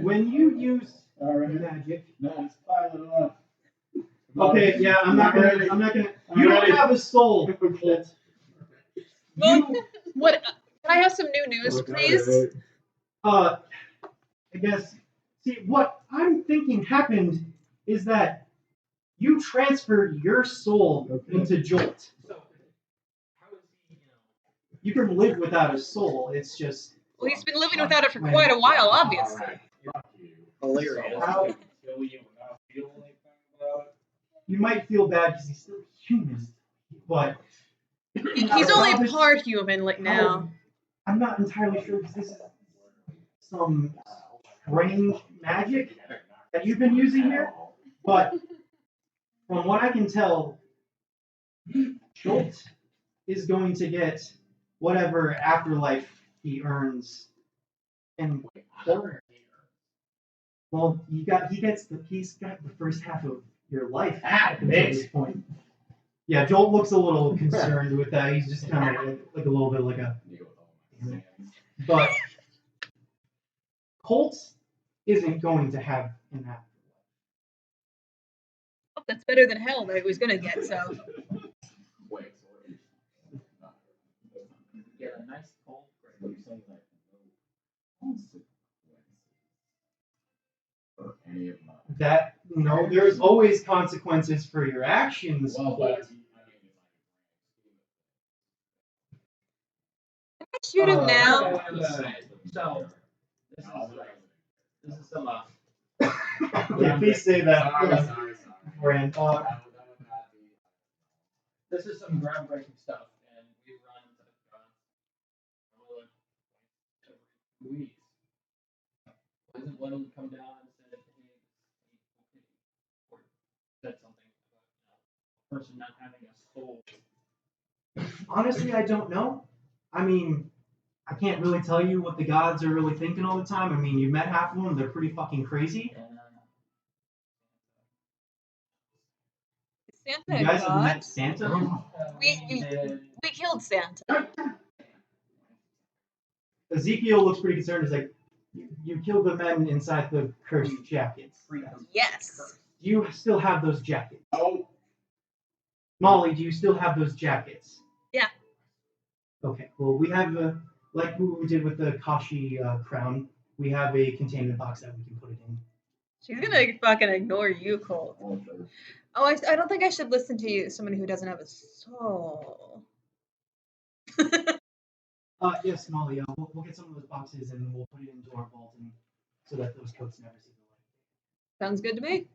When you use magic. No, just pile it up. Okay, yeah, I'm not gonna. You don't have a soul, Colt. well, what? Can I have some new news, please? I guess. See, what I'm thinking happened is that you transferred your soul into Jolt. So, how is he? You can live without a soul. It's just. Well, he's been living without it for quite a while, obviously. Hilarious. How- You might feel bad because he's still human, but He's only part human, like now. I'm not entirely sure because this is some strange magic that you've been using here. But from what I can tell, Jolt is going to get whatever afterlife he earns. And well, he's got the first half of your life at this point. Yeah, Jolt looks a little concerned with that. He's just kind of like a little bit like a. But Colt isn't going to have an afterlife. Oh, that's better than hell that he was gonna get. So. Get a nice cold What you're saying is like no consequences for any of my. That no, there's always consequences for your actions. Well, Colt. but Can I shoot him now? So, this is some Yeah, please say that. Sorry. Brand. this is some groundbreaking stuff, and we run every weeks. Isn't one of them come down and said, hey, or said something about a person not having a soul? Honestly, I don't know. I mean, I can't really tell you what the gods are really thinking all the time. I mean, you met half of them; they're pretty fucking crazy. Is Santa You a guys have god? met Santa. We killed Santa. Ezekiel looks pretty concerned. He's like, you killed the men inside the cursed jackets. Yes. Do you still have those jackets? Oh, Molly, do you still have those jackets? Yeah. Okay. Well, we have like we did with the Kashi crown. We have a containment box that we can put it in. She's gonna fucking ignore you, Colt. Oh, I don't think I should listen to you, somebody who doesn't have a soul. Yes, Molly. We'll get some of those boxes and we'll put it into our vault, and so that those coats never see the light. Sounds good to me.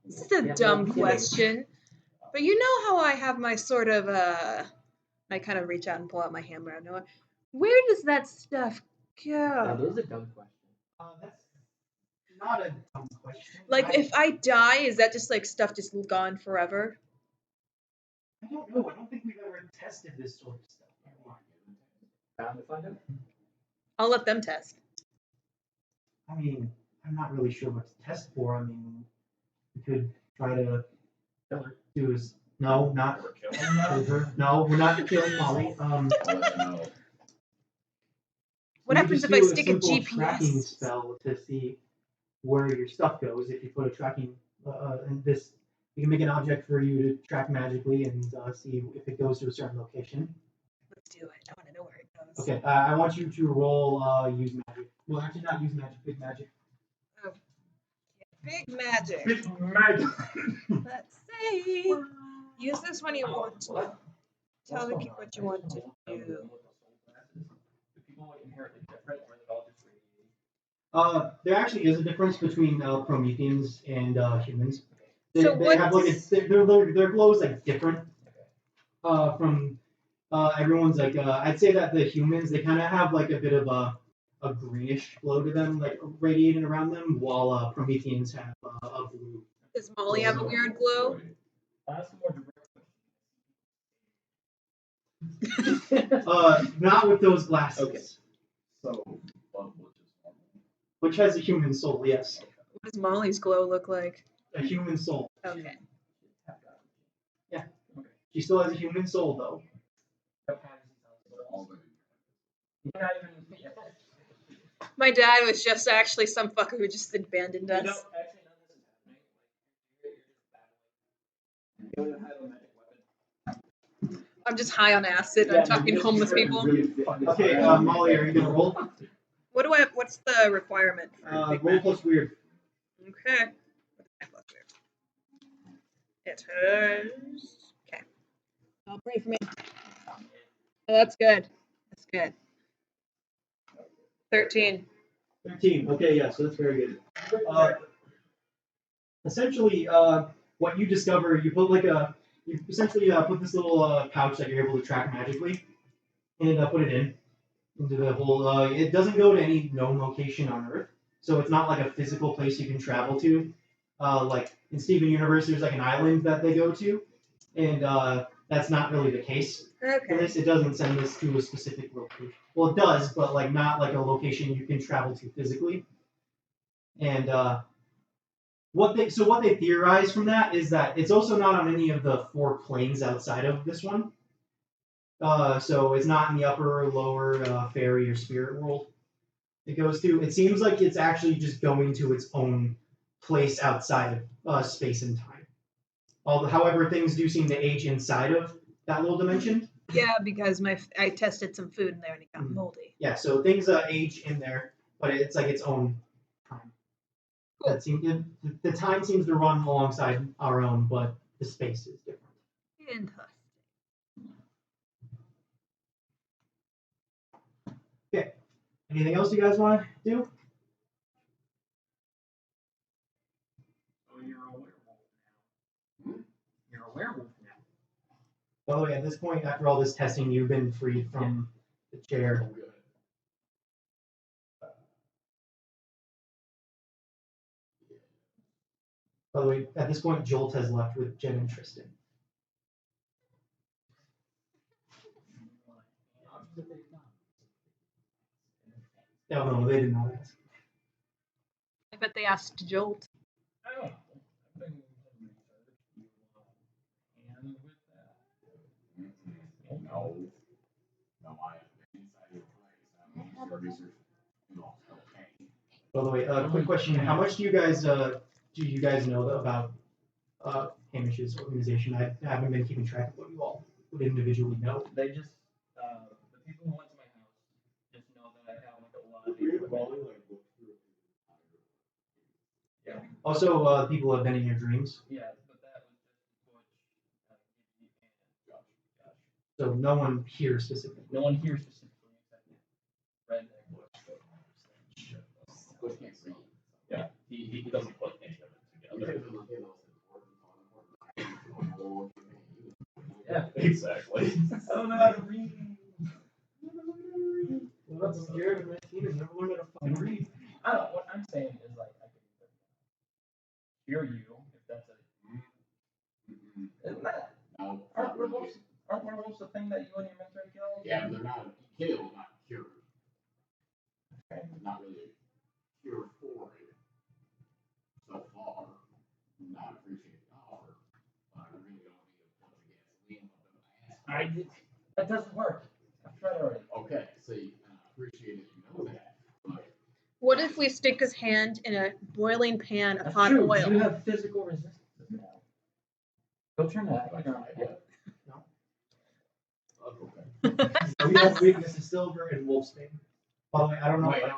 This is a Yeah, dumb well, question, but you know how I have my sort of I kind of reach out and pull out my hammer out of nowhere. Where does that stuff That go? is a dumb question. That's not a dumb question. Like, if I die, is that just like stuff just gone forever? I don't know. I don't think we've ever tested this sort of stuff. Time to find out. I'll let them test. I mean, I'm not really sure what to test for. I mean, we could try to do is no, not Never kill him. kill her. No, we're not killing Molly. I'll let you know. What we could happens just if I do stick a simple tracking GPS? spell to see where your stuff goes? If you put a tracking in this, you can make an object for you to track magically and see if it goes to a certain location. Let's do it. I want to know where it goes. Okay, I want you to roll use magic. Well, actually, not use magic. Big magic. Oh. Big magic. Big magic. Let's see. Use this when you want to. Tell the people what you want to do. Do people like inherently different, or is it all just radiating? There actually is a difference between Prometheans and humans. They, So they have like what's- their glow is like different from everyone's. Like I'd say that the humans, they kind of have like a bit of a greenish glow to them, like radiating around them, while Prometheans have a blue. Does Molly have a weird glow? Ask a more direct Not with those glasses. Okay. So, but which is normal. Which has a human soul, yes. What does Molly's glow look like? A human soul. Okay. She still has a human soul, though. All the Not even. Yeah. My dad was just actually some fucker who just abandoned You us. know, actually, none of this is happening. Like, you're just battling. You don't have a magic weapon. I'm just high on acid. I'm talking to homeless people. Okay, Molly, are you gonna roll? What's the requirement for big Roll magic? plus weird. Okay. What is my plus weird? It is. Okay. Oh, pray for me. Oh, that's good. That's good. 13. 13. Okay, yeah, so that's very good. Essentially, what you discover, you put like you essentially put this little pouch that you're able to track magically, and put it into the whole. It doesn't go to any known location on Earth, so it's not like a physical place you can travel to. Like in Steven Universe, there's like an island that they go to, and that's not really the case. For Okay. this, it doesn't send this to a specific location. Well, it does, but like not like a location you can travel to physically. And what they theorize from that is that it's also not on any of the 4 planes outside of this one. So it's not in the upper or lower fairy or spirit world it goes to. It seems like it's actually just going to its own place outside of space and time. However, things do seem to age inside of that little dimension. Yeah, because I tested some food in there and it got moldy. Yeah, so things age in there, but it's like its own time. Cool. The time seems to run alongside our own, but the space is different. Interesting. Okay. Anything else you guys want to do? Oh, you're a werewolf now. You're a werewolf now. By the way, at this point, after all this testing, you've been freed from the chair. good. By the way, at this point, Jolt has left with Jen and Tristan. No, they did not ask. I bet they asked Jolt. I don't know. I've been doing research. You hand with that? No. No, I have been inside your place. I'm your research. No, okay. By the way, quick question: how much do you guys know about Hamish's organization? I haven't been keeping track of what you all would individually know. They just, the people who went to my house just know that I have like a lot of equipment. Yeah. Also, people have been in your dreams. Yeah, but that was just Butch, Gibby, and Josh. So no one here specifically. No one here specifically. Redneck Bush. Bush can't read. Yeah, he doesn't put any of it together. Yeah. Exactly. I don't know how to read. Well, that's Jared and 19 and never learned how to fucking read. I don't know. What I'm saying is like I could hear you if that's a. Isn't that? No. Aren't werewolves the thing that you and your mentor killed? Yeah, but they're not killed, not cured. Okay. Not really a cure for it. So far. Not appreciate the offer. But I really don't need a bunch of gasoline up in my ass. That doesn't work. I've tried already. Okay, see, I appreciate that you know that. But What if we stick his hand in a boiling pan of That's hot true. oil? You have physical resistance now. Go turn that. I tried it. No. Okay. We have weakness to silver and wolfsbane. By the way, I don't know. Wait, no.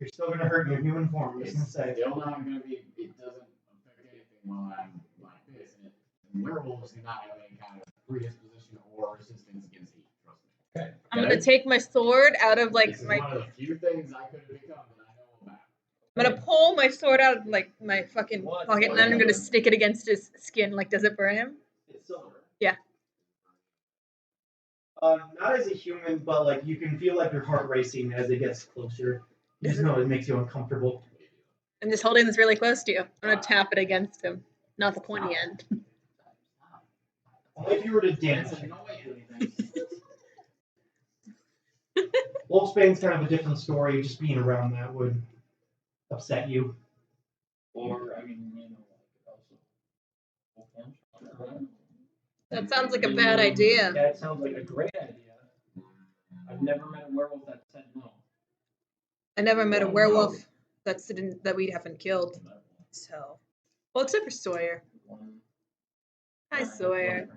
You're still gonna hurt in your human form. I'm just gonna It's say. still not gonna be, it doesn't affect anything while I'm like this. And werewolves do not have any kind of predisposition or resistance against heat, trust me. Okay. I'm gonna take my sword out of like This is my. one of the few things I could have become that I know about. I'm gonna pull my sword out of like my fucking pocket, and then I'm gonna stick it against his skin. Like, does it burn him? It's silver. Yeah. Not as a human, but like you can feel like your heart racing as it gets closer. You just know it makes you uncomfortable. I'm just holding this really close to you. I'm gonna tap it against him, not the pointy end. Only if you were to dance. It's annoying. Wolfsbane's kind of a different story. Just being around that would upset you. Or I mean, you know, like also. That sounds like a bad idea. That sounds like a great idea. I've never met a werewolf that said no. I never met a werewolf that we haven't killed. So, well, except for Sawyer. Hi, Sawyer.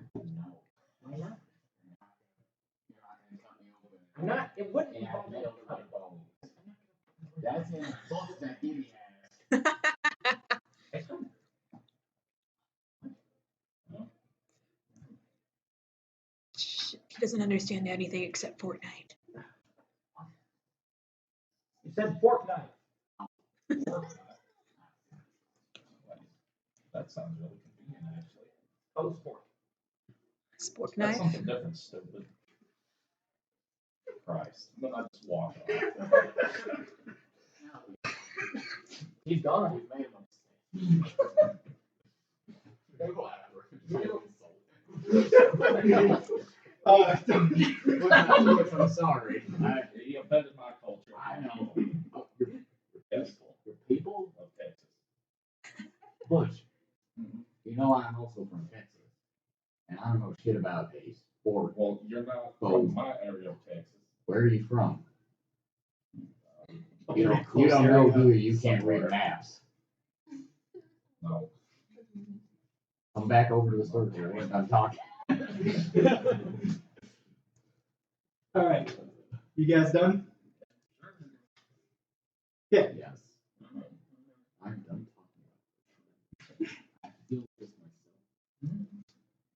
I'm not. It wouldn't be hard. That's an insult that he has. He doesn't understand anything except Fortnite. You said fork knife. That sounds really convenient, actually. Oh, fork. Spork That's knife. something different, stupid. Christ. Then I just walk off. He's gone. We've made a mistake. I'm sorry. He offended my culture. I know. Your People of Texas. Bush. You know I'm also from Texas. And I don't know shit about these. Or Well, you're not from my area of Texas. where are you from? You don't know who you can't read maps. No. Come back over to the circle when I'm talking. All right. You guys done? Yeah. Yes. I'm done talking. I feel this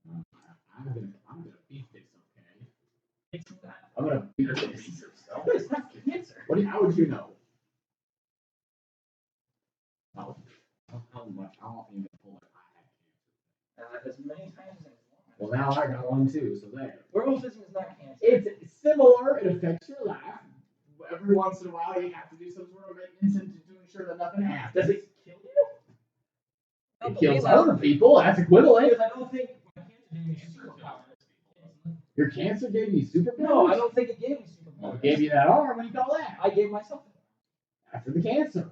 myself. I'm gonna beat this, okay? It's not. I'm gonna beat You're gonna this. beat yourself. It's not cancer. How would you know? How much? How often you gonna pull it? I have cancer. As many times as I want. Well, now I got one too, so there. Werewolfism is not cancer. It's similar. It affects your life. Every once in a while, you have to do some sort of maintenance to ensure that nothing happens. Does it kill you? It kills other people. That's equivalent. Because I don't think my cancer gave me superpowers. Your cancer gave you superpowers? No, I don't think it gave me Well, superpowers. it gave you that arm. What do you call that? I gave myself that. After the cancer.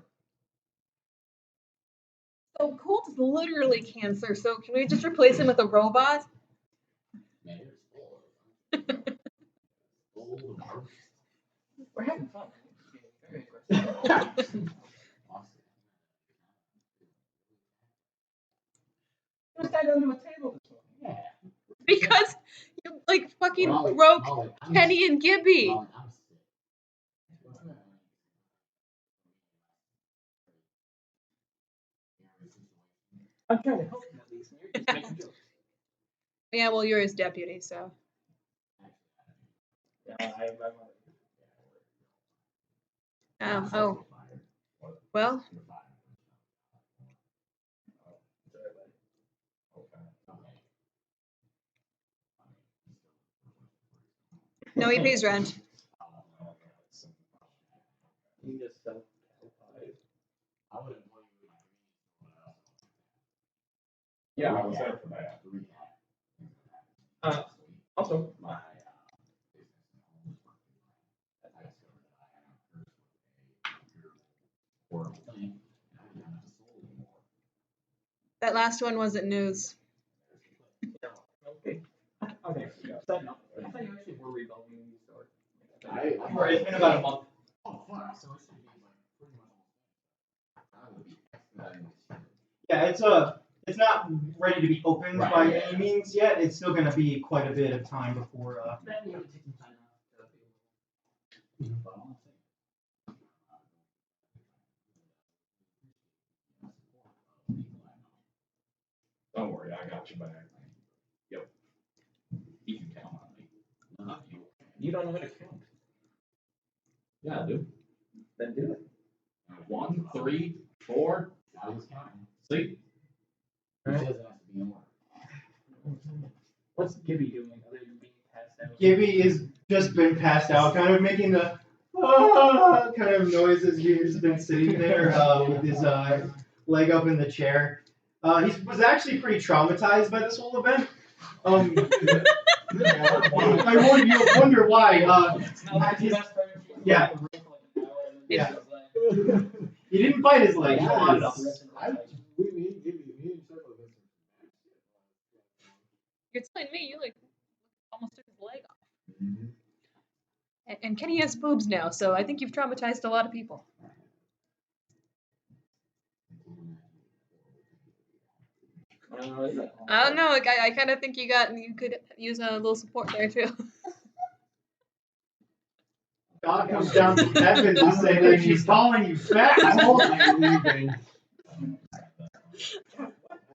So Colt is literally cancer. So can we just replace him with a robot? Man, you're full of We're having fun. Very aggressive. It was tied under a table this morning. Yeah. Because you like fucking Molly, broke Molly, I'm Kenny and Gibby. Molly, I'm sick. I'm trying to help you at least, and you're just making jokes. Yeah, well, you're his deputy, so. Oh. Well, no, he pays rent. Yeah, I was there for that. Also, That last one wasn't news. Okay. Okay. Side note, I thought you actually were rebuilding the store. It's been about a month. Oh, fuck, so it should be like pretty much. That would be expediting this year. Yeah, it's not ready to be opened Right, by yeah. any means yet. It's still gonna be quite a bit of time before. That needed to take some time off. Don't worry, I got you back. Yep. You can count on me. Not you. You don't know how to count. Yeah, I do. Then do it. 1, 3, 4. I was counting. See? It just has to be in order. What's Gibby doing other than being passed out? Gibby has just been passed out, kind of making the kind of noises. He's been sitting there with his leg up in the chair. He was actually pretty traumatized by this whole event. You wonder why. Yeah. Yeah. He didn't bite his leg. He clawed it up. You're telling me you like almost took his leg off. And Kenny has boobs now, so I think you've traumatized a lot of people. I don't know. I kind of think you could use a little support there too. God comes down from heaven to say that she's calling you fat. I'm leaving.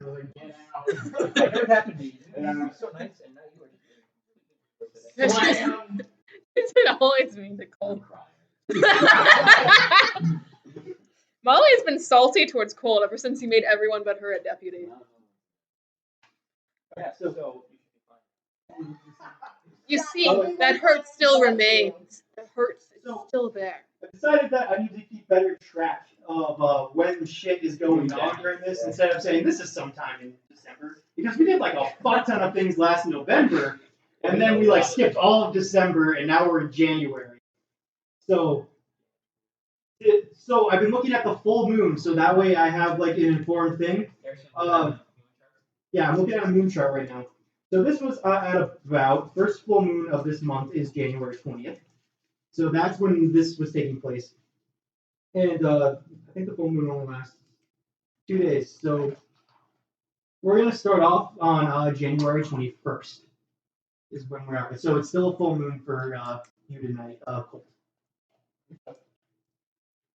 What happened to you? You were so nice, and now you are just. It's always mean to Cole. Molly's been salty towards Cole ever since he made everyone but her a deputy. Yeah, so You see, that hurt still remains. The hurt is still there. I decided that I need to keep better track of when shit is going on during this instead of saying this is sometime in December. Because we did like a fuck ton of things last November, and then we like skipped all of December, and now we're in January. So I've been looking at the full moon, so that way I have like an informed thing. Yeah, I'm looking at a moon chart right now. So this was at about first full moon of this month is January 20th. So that's when this was taking place. And I think the full moon only lasts 2 days. So we're going to start off on January 21st is when we're at. So it's still a full moon for you tonight, Colt.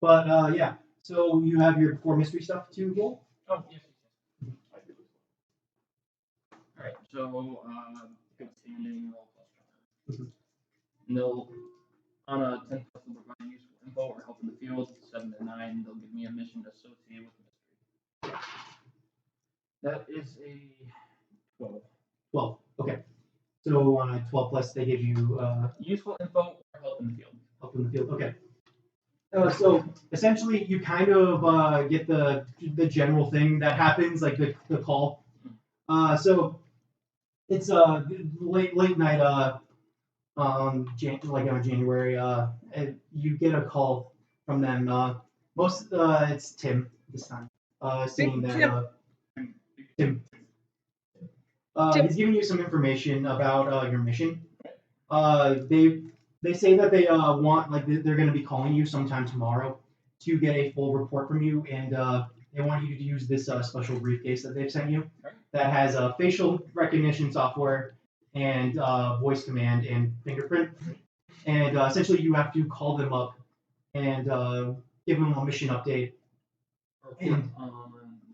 But yeah, so you have your before mystery stuff too, Cole? Oh, yes. Alright, so, good standing, roll plus charm. And they'll, on a 10 plus, they'll provide useful info or help in the field. 7 to 9, they'll give me a mission associated with the mystery. That is a 12. 12, okay. So on a 12 plus, they give you Useful info or help in the field. help in the field, okay. So essentially, you kind of get the general thing that happens, like the call. So it's late night like on January. And you get a call from them. It's Tim this time. Saying that Tim. He's giving you some information about your mission. They say that they want they're going to be calling you sometime tomorrow to get a full report from you, and they want you to use this special briefcase that they've sent you that has facial recognition software and voice command and fingerprint. And essentially, you have to call them up and give them a mission update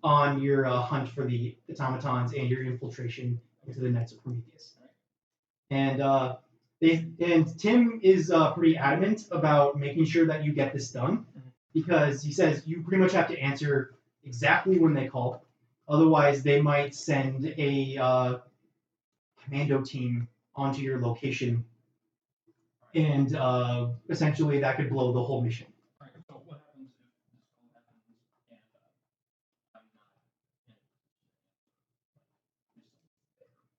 on your hunt for the automatons and your infiltration into the nets of Prometheus. And Tim is pretty adamant about making sure that you get this done, because he says you pretty much have to answer exactly when they call. Otherwise, they might send a commando team onto your location, and essentially that could blow the whole mission. Alright, so what happens if this call happens and I'm not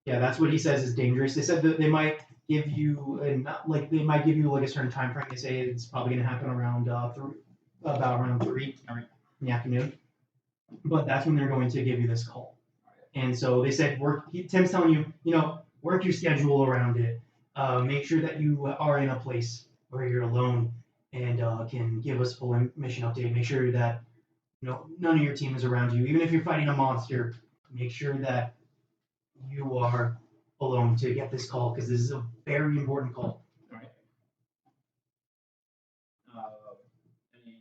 Yeah, that's what he says is dangerous. They said that they might give you a certain time frame. They say it's probably going to happen around around 3 in the afternoon. But that's when they're going to give you this call. And so they said Tim's telling you, work your schedule around it. Make sure that you are in a place where you're alone and can give us full mission update. Make sure that none of your team is around you. Even if you're fighting a monster, make sure that you are alone to get this call, because this is a very important call. Alright. Any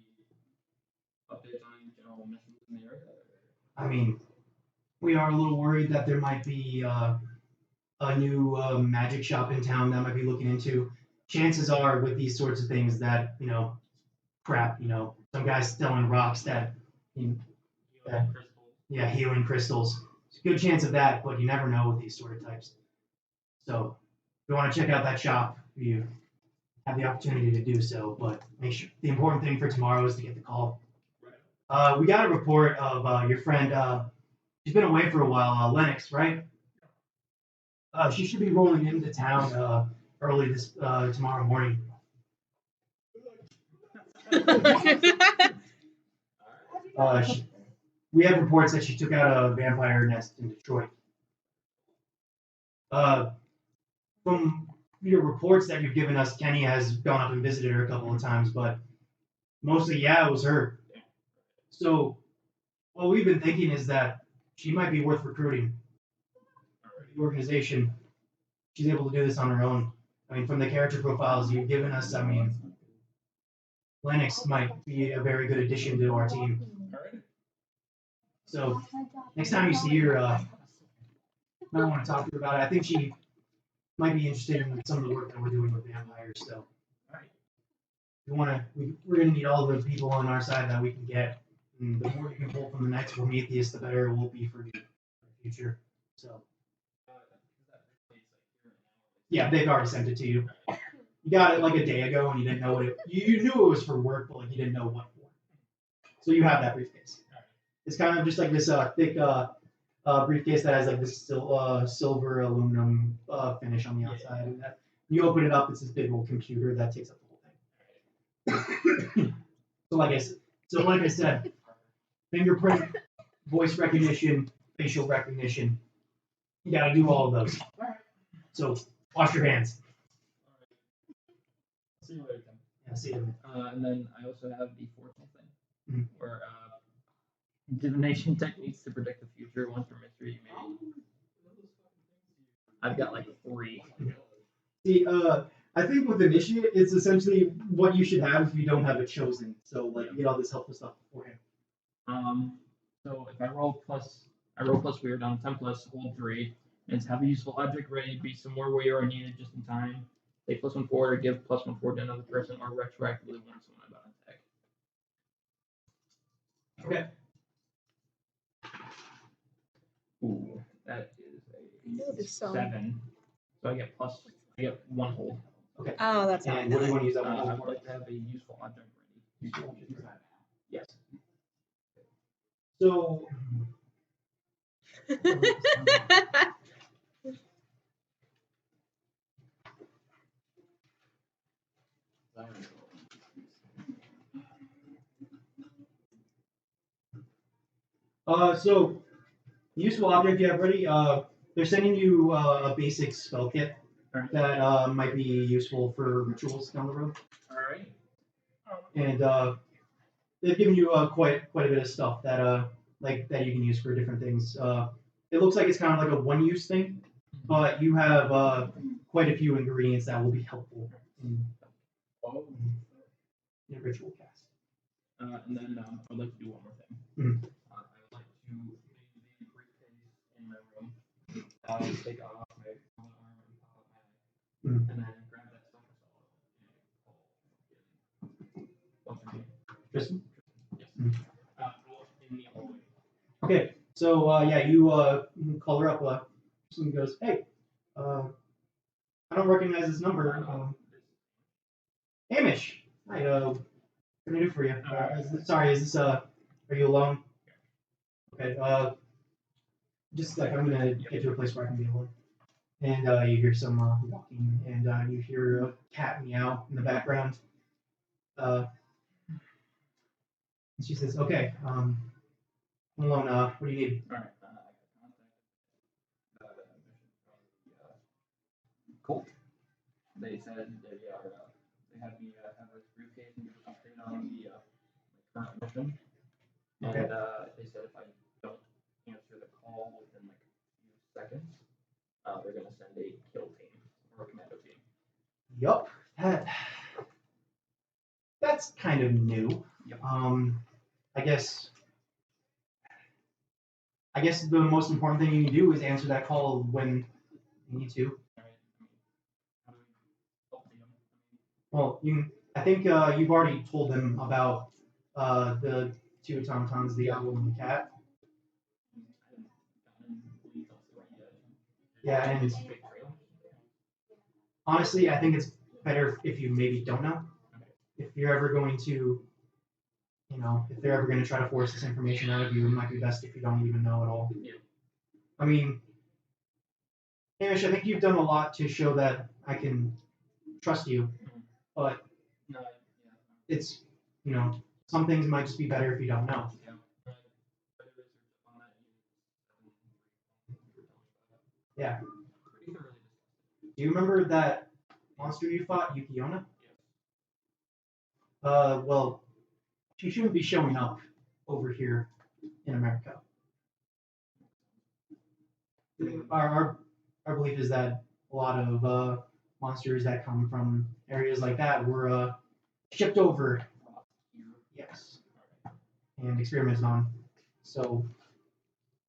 updates on general missions in the area? I mean, we are a little worried that there might be a new magic shop in town that might be looking into. Chances are, with these sorts of things, that crap, some guy's selling rocks that, healing crystals. There's a good chance of that, but you never know with these sort of types. So, if you want to check out that shop, you have the opportunity to do so. But make sure the important thing for tomorrow is to get the call. We got a report of your friend. She's been away for a while. Lennox, right? She should be rolling into town early tomorrow morning. We have reports that she took out a vampire nest in Detroit. From your reports that you've given us, Kenny has gone up and visited her a couple of times, but mostly, it was her. So, what we've been thinking is that she might be worth recruiting. The organization, she's able to do this on her own. I mean, from the character profiles you've given us, Lennox might be a very good addition to our team. So, next time you see her, I might want to talk to her about it. I think she might be interested in some of the work that we're doing with vampires. So, we're going to need all the people on our side that we can get. And the more you can pull from the Knights of Prometheus, the better it will be for the future. So, yeah, they've already sent it to you. You got it like a day ago, and you didn't know you knew it was for work, but you didn't know what for. So you have that briefcase. It's kind of just like this thick briefcase that has like this silver aluminum finish on the outside, and that you open it up, it's this big old computer that takes up the whole thing. So like I said, fingerprint, voice recognition, facial recognition. You got to do all of those. So wash your hands. See you later, Tim. Yeah, see you. And then I also have the fortune thing, Mhm. where divination techniques to predict the future. One for mystery, maybe. I've got like 3. See, I think with initiate, it's essentially what you should have if you don't have it chosen. So like you get all this helpful stuff beforehand. So if I roll plus weird on 10 plus, hold 3, and have a useful object ready, be somewhere where you are needed just in time. Take +1 forward or give +1 forward to another person, or retroactively warn someone about an attack. Okay. Ooh, that is a 7. So I get 1 hold. Okay. Oh, that's And not what do you good. want to use that I one would for? like to have a useful object ready. Yes. So. So useful object you have ready. They're sending you a basic spell kit that might be useful for rituals down the road. All right. And they've given you quite a bit of stuff that that you can use for different things. It looks like it's kind of like a one-use thing, but you have quite a few ingredients that will be helpful in your ritual cast. And then I would like to do one more thing. Mhm. I would like to maybe briefcase in my room. Take Okay, so yeah, you call her up. Person goes, hey, I don't recognize this number. Hamish, hi. What can I do for you? Sorry, is this are you alone? Okay. Just like I'm gonna get to a place where I can be alone. And you hear some walking, and you hear a cat meow in the background. And she says, "Okay, I'm alone. What do you need?" All right. I got contact. Colt. They said they had me have this briefcase and give an update on the my current mission. And Okay. they said if I don't answer the call within like a few seconds, they're gonna send a kill team or a commando team. Yup. That's kind of new. Yep. I guess the most important thing you can do is answer that call when you need to. All right. I mean, how do we help them? Well, I think you've already told them about the two automatons, the owl and the cat. Yeah, and honestly, I think it's better if you maybe don't know. If you're ever going to, if they're ever going to try to force this information out of you, it might be best if you don't even know at all. Yeah. I mean, Hamish, I think you've done a lot to show that I can trust you, but No, yeah. it's, some things might just be better if you don't know. Yeah. Better research on that. Yeah. Pretty thoroughly discussed. Do you remember that monster you fought, Yukiona? Yes. Well, she shouldn't be showing up over here in America. Our belief is that a lot of monsters that come from areas like that were shipped over. Yes. And experimented on. So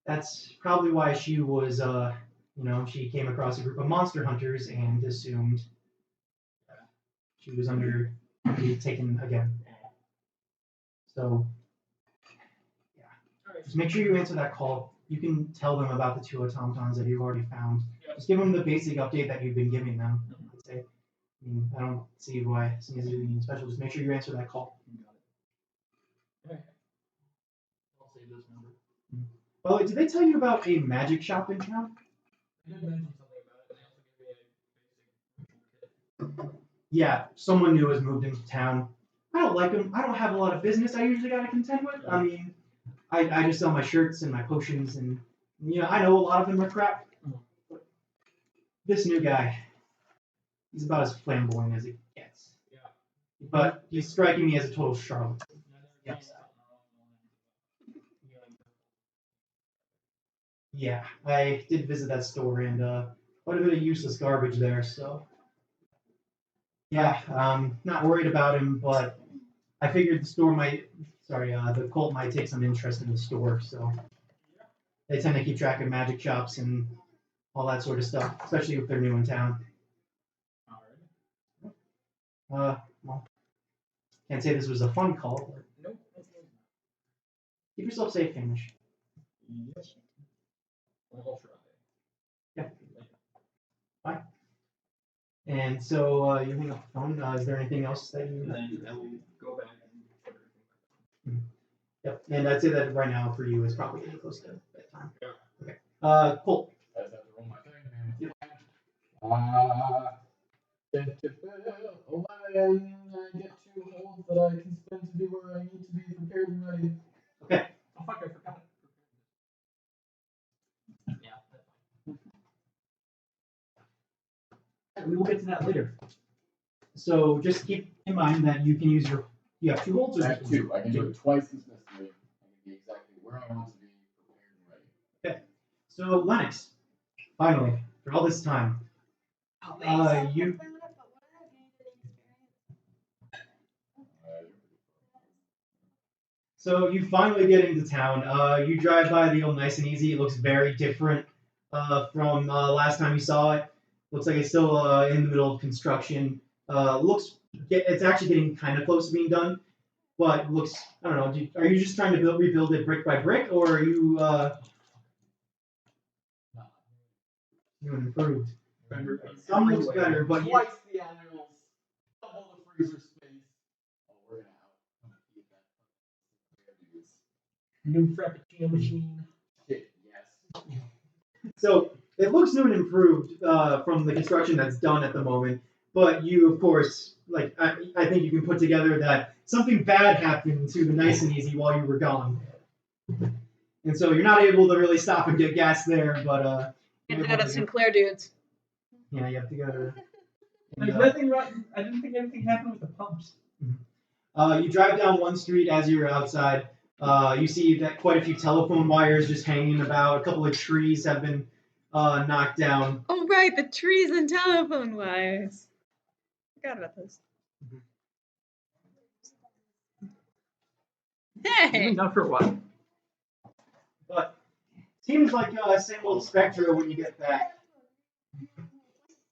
that's probably why she was, she came across a group of monster hunters and assumed she was taken again. So, yeah. Just make sure you answer that call. You can tell them about the two automatons that you've already found. Just give them the basic update that you've been giving them. I'd say. I don't see why it needs to be anything special. Just make sure you answer that call. Got it. Okay. I'll save this number. By the way, did they tell you about a magic shop in town? I did mention something about it, and they also gave me a basic kit. Yeah, someone new has moved into town. I don't like them. I don't have a lot of business I usually got to contend with. I mean, I just sell my shirts and my potions, and I know a lot of them are crap. But this new guy, he's about as flamboyant as it gets. Yeah. But he's striking me as a total charlatan. Yes. Yeah, I did visit that store and quite a bit of useless garbage there. So yeah, not worried about him, but I figured the cult might take some interest in the store, so they tend to keep track of magic shops and all that sort of stuff, especially if they're new in town. Alright. Well, can't say this was a fun call, but Nope. keep yourself safe, Hamish. Yes. I'll try. Yeah. Bye. And so you hang up the phone. Is there anything else that you? And then I will go back and put everything back. Yep. And I'd say that right now for you is probably getting close to bedtime. Yeah. Okay. Cool. I just have to roll my thing, man. Yep. 11. I get 2 holds that I can spend to do where I need to be prepared and ready. Okay. Oh fuck! I forgot it. Yeah. That's fine. We will get to that later. So just keep in mind that you can use you have 2 holds or I have just 2. I can do it twice as necessary. I can be exactly where I want to be prepared and ready. Okay. So Lennox, finally, for all this time, you. So you finally get into town. You drive by the old Nice and Easy. It looks very different from last time you saw it. Looks like it's still in the middle of construction. It's actually getting kind of close to being done. but looks, I don't know, are you just trying to rebuild it brick by brick, or are you improved? Some looks better, but you, Twice the animals, double the freezer space. Oh, we're gonna keep that. New Frappuccino machine. Shit, yes. so it looks new and improved from the construction that's done at the moment. But you, of course, like I think you can put together that something bad happened to the Nice and Easy while you were gone, and so you're not able to really stop and get gas there. But You you're have to go able to Sinclair dudes. yeah, you have to go. There's nothing wrong. I didn't think anything happened with the pumps. You drive down one street as you're outside. You see that quite a few telephone wires just hanging about. A couple of trees have been knocked down. Oh right, the trees and telephone wires. Forgot about those. Hey. Not for a while. But seems like same old Spectra when you get back.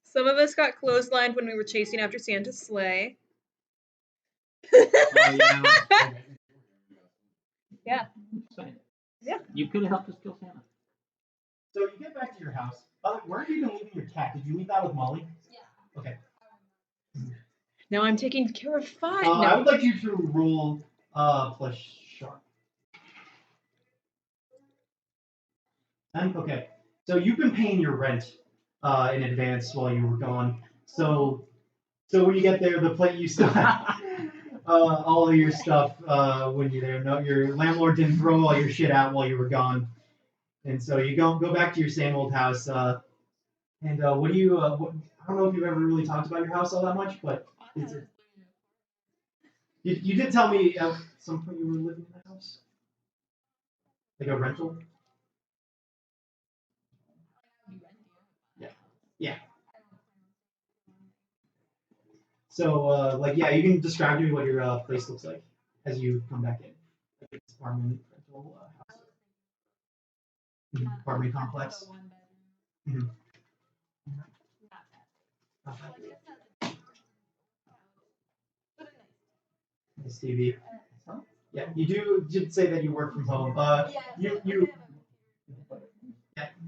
Some of us got clotheslined when we were chasing after Santa's sleigh. Yeah. Yeah. You could have helped us kill Santa. So you get back to your house. Where have you been leaving your cat? Did you leave that with Molly? Yeah. Okay. Now I'm taking care of 5. I would like you to roll plus sharp. Okay. So you've been paying your rent in advance while you were gone. So when you get there, the plate you still have all of your stuff when you're there. No, your landlord didn't throw all your shit out while you were gone, and so you go back to your same old house. And what do you? I don't know if you've ever really talked about your house all that much, but you did tell me at some point you were living in a house, like a rental. Yeah. So, you can describe to me what your place looks like as you come back in. Like it's apartment, rental, house. Apartment complex. Mhm. Nice TV. Yeah, you did say that you work from home.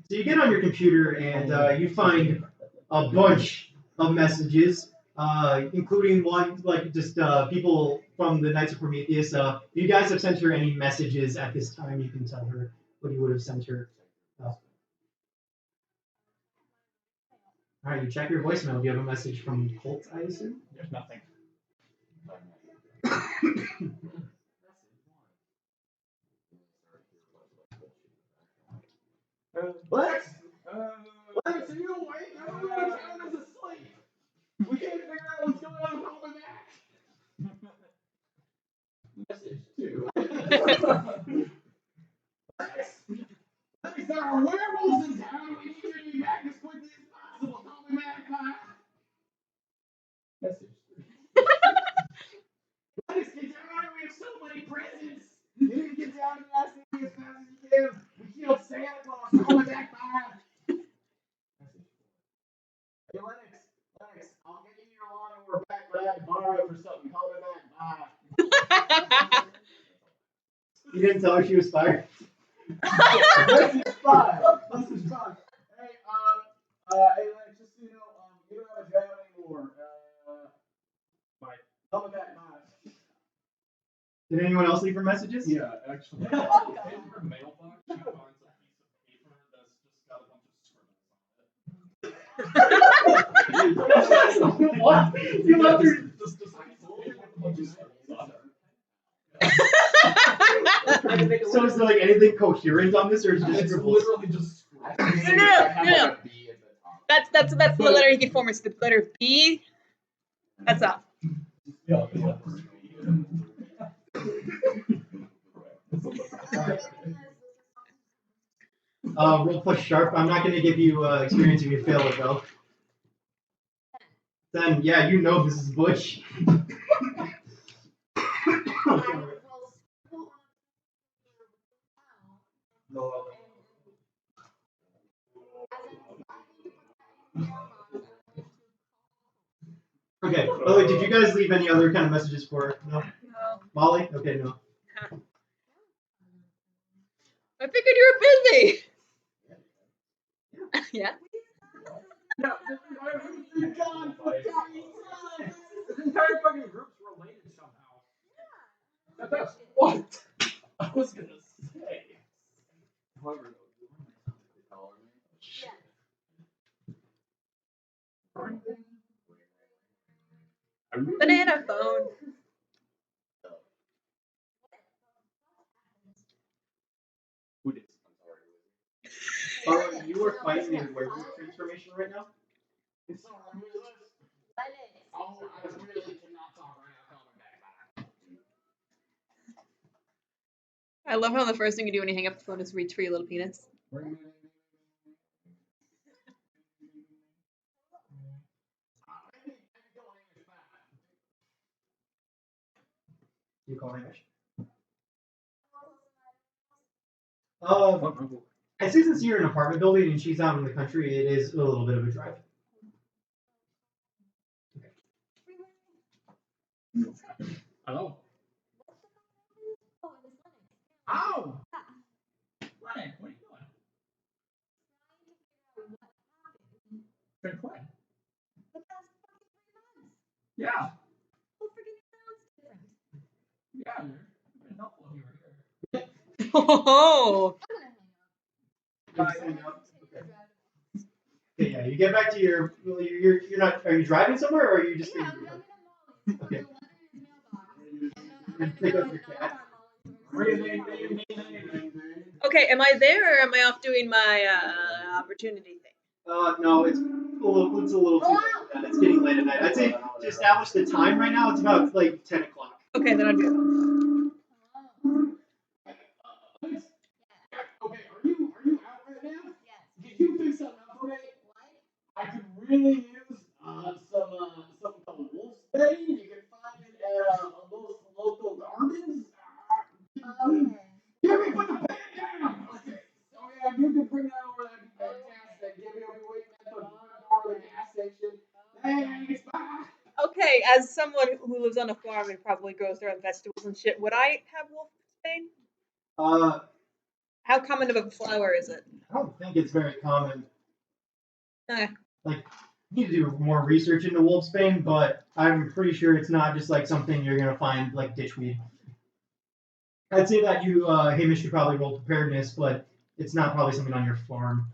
So you get on your computer and you find a bunch of messages, including one like just people from the Knights of Prometheus. If you guys have sent her any messages at this time, you can tell her what you would have sent her. All right, you check your voicemail. Do you have a message from Colt, I assume? There's nothing. Lex, are you awake? Everyone in town is asleep. We can't figure out what's going on with Home and Mac. Message too. Lex, there are werewolves in town. We need you to be back as quickly as possible. Home and Mac, message. Lex, get down here. We have so many presents. You need to get down to the last thing as fast as you can. We killed Santa Claus. Home and Mac, Hey, Lennox, I'll get you your lawnmower back, but I have to borrow it for something. Call me back. Bye. You didn't tell her she was fired. Message 5. Hey, hey, Lennox, just so you know, you don't have a job anymore. Bye. Call me back. Bye. Did anyone else leave her messages? Yeah, actually. Oh, In God. her mailbox, she finds a piece of paper that's just got a bunch of scribbles on it. What? You left her. Just like with a bunch of scribbles on it. So is there like anything coherent on this, or is it just It's scribbles? literally just scribbles. No. That's the letter he can form. It's the letter B. That's up. Yeah. Roll plus sharp. I'm not going to give you experience if you fail it though. Then yeah, you know this is Bush. Okay. By the way, did you guys leave any other kind of messages for her? No. Molly? Okay, no. I figured you were busy. Yeah. No, this is gone for 3 times. This entire fucking group's related somehow. That's what I was gonna say. However, Banana phone. Who did? You are fighting a werewolf transformation right now? It's so ridiculous. Oh, I really cannot talk right now. Call me back. I love how the first thing you do when you hang up the phone is reach for your little penis. You call Hamish? I see since you're in an apartment building and she's out in the country, it is a little bit of a drive. Hello. Oh! Lennox, what are you doing? Been what? Yeah. Yeah, it'd been helpful if you were here. Oh. Okay, yeah, you get back to you're not, are you driving somewhere or are you just Yeah, thinking? I'm Okay. gonna Pick up your cat. Okay, am I there or am I off doing my opportunity thing? No, it's a little too late for that. It's getting late at night. I'd say to establish the time right now, it's about like 10 o'clock. Okay, then I'd do Okay, are you out right now? Yes. Could you fix something up for me? What? I could really use something called wolfsbane. You can find it at most local gardens. Okay. Give me put the pen down. Okay. So yeah, if you could bring that over, that'd be fantastic. Give me a wait at the door of the gas station. Thanks. Bye. Okay, as someone who lives on a farm and probably grows their own vegetables and shit, would I have wolfsbane? How common of a flower is it? I don't think it's very common. Okay. Like, you need to do more research into wolfsbane, but I'm pretty sure it's not just like something you're gonna find like ditchweed. I'd say that you, Hamish, should probably roll preparedness, but it's not probably something on your farm.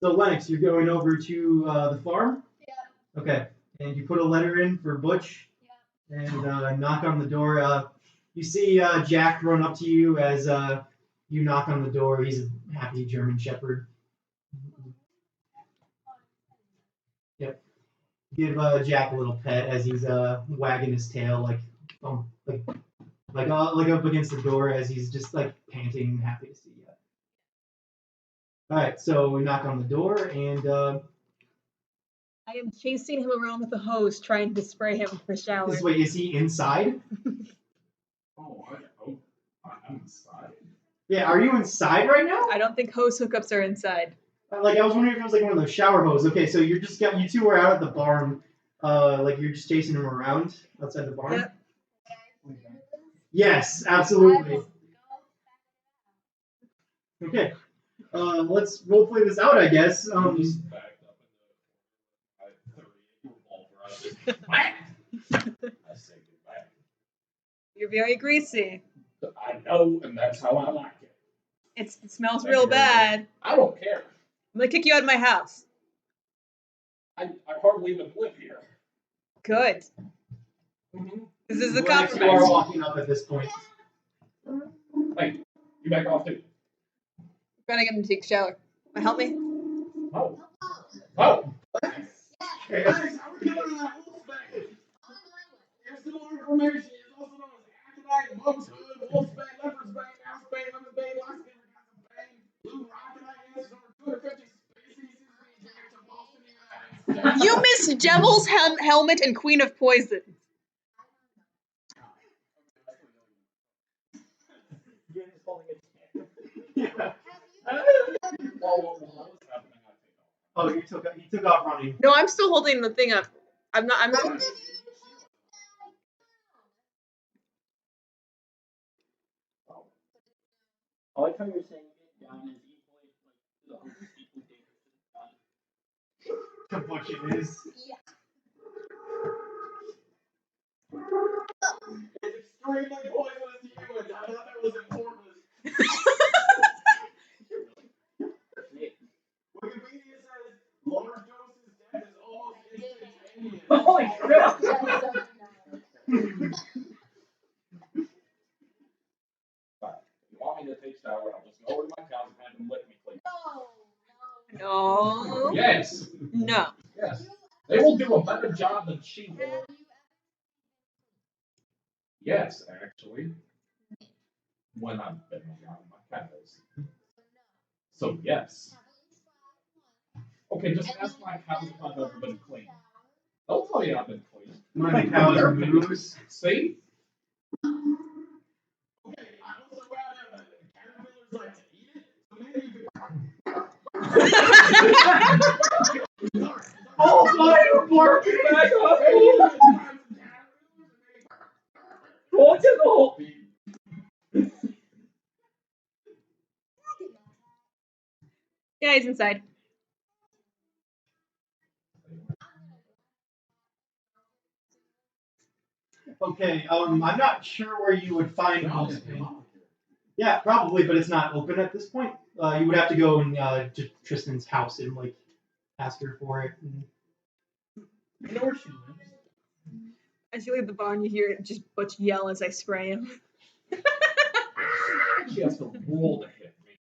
So Lennox, you're going over to the farm? Yeah. Okay, and you put a letter in for Butch. Yeah. And knock on the door. You see Jack run up to you as you knock on the door. He's a happy German Shepherd. Yep. Give Jack a little pet as he's wagging his tail like up against the door as he's just like panting, happy to see you. All right, so we knock on the door and I am chasing him around with a hose, trying to spray him for shower. wait, is he inside? I'm inside. Yeah, are you inside right now? I don't think hose hookups are inside. Like I was wondering if it was like one of those shower hoses. Okay, so you two are out at the barn. Like you're just chasing him around outside the barn. Yep. Yes, absolutely. Okay. Let's roleplay this out, I guess. Backed up in the 38 revolver. I say goodbye. You're very greasy. I know, and that's how I like it. It smells real bad. I don't care. I'm gonna kick you out of my house. I hardly even live here. Good. Mm-hmm. This is a Lennox, you are compromise. walking up at this point. Hey, you back off too. I'm trying to get him to take a shower. Want to help me? Oh. Oh. Hey, Thanks. I was giving that wolfsbane. Here's some more information. It's also known as aconite, monk's hood, wolfsbane, leopard's bane, mousebane, lemon bane, oxybane, bane, blue rockinite, and over 250 species endemic to Boston, United States. You missed Devil's Helmet and Queen of Poison. Yeah. What was happening? Oh, he took off running. No, I'm still holding the thing up. I'm not. I like how you're saying it down as equally, like, the host is equally dangerous to the Which it is. It's extremely poisonous to humans. I thought that was important. Wikipedia says large doses death is almost instantaneous. Holy crap! You want me to take shower? I'll just go over to my cows and have them lick me clean. No. Yes. No. Yes. They will do a better job than she will. Yes, actually. When I've been around my cows. So yes. Okay, just ask my cows if I've ever been clean. They'll tell you I've been clean. My cows are moose. See? Okay, I also found out that caterpillars like to eat it, so maybe you could. Oh, fire, barking! Maybe you could find some caterpillars and maybe. Go to the hole! Yeah, he's inside. Okay, I'm not sure where you would find Wolfsbane. Yeah, probably, but it's not open at this point. You would have to go and to Tristan's house and like ask her for it. And... I know where she lives. As you leave the barn, you hear just Butch yell as I spray him. She has to roll to hit me.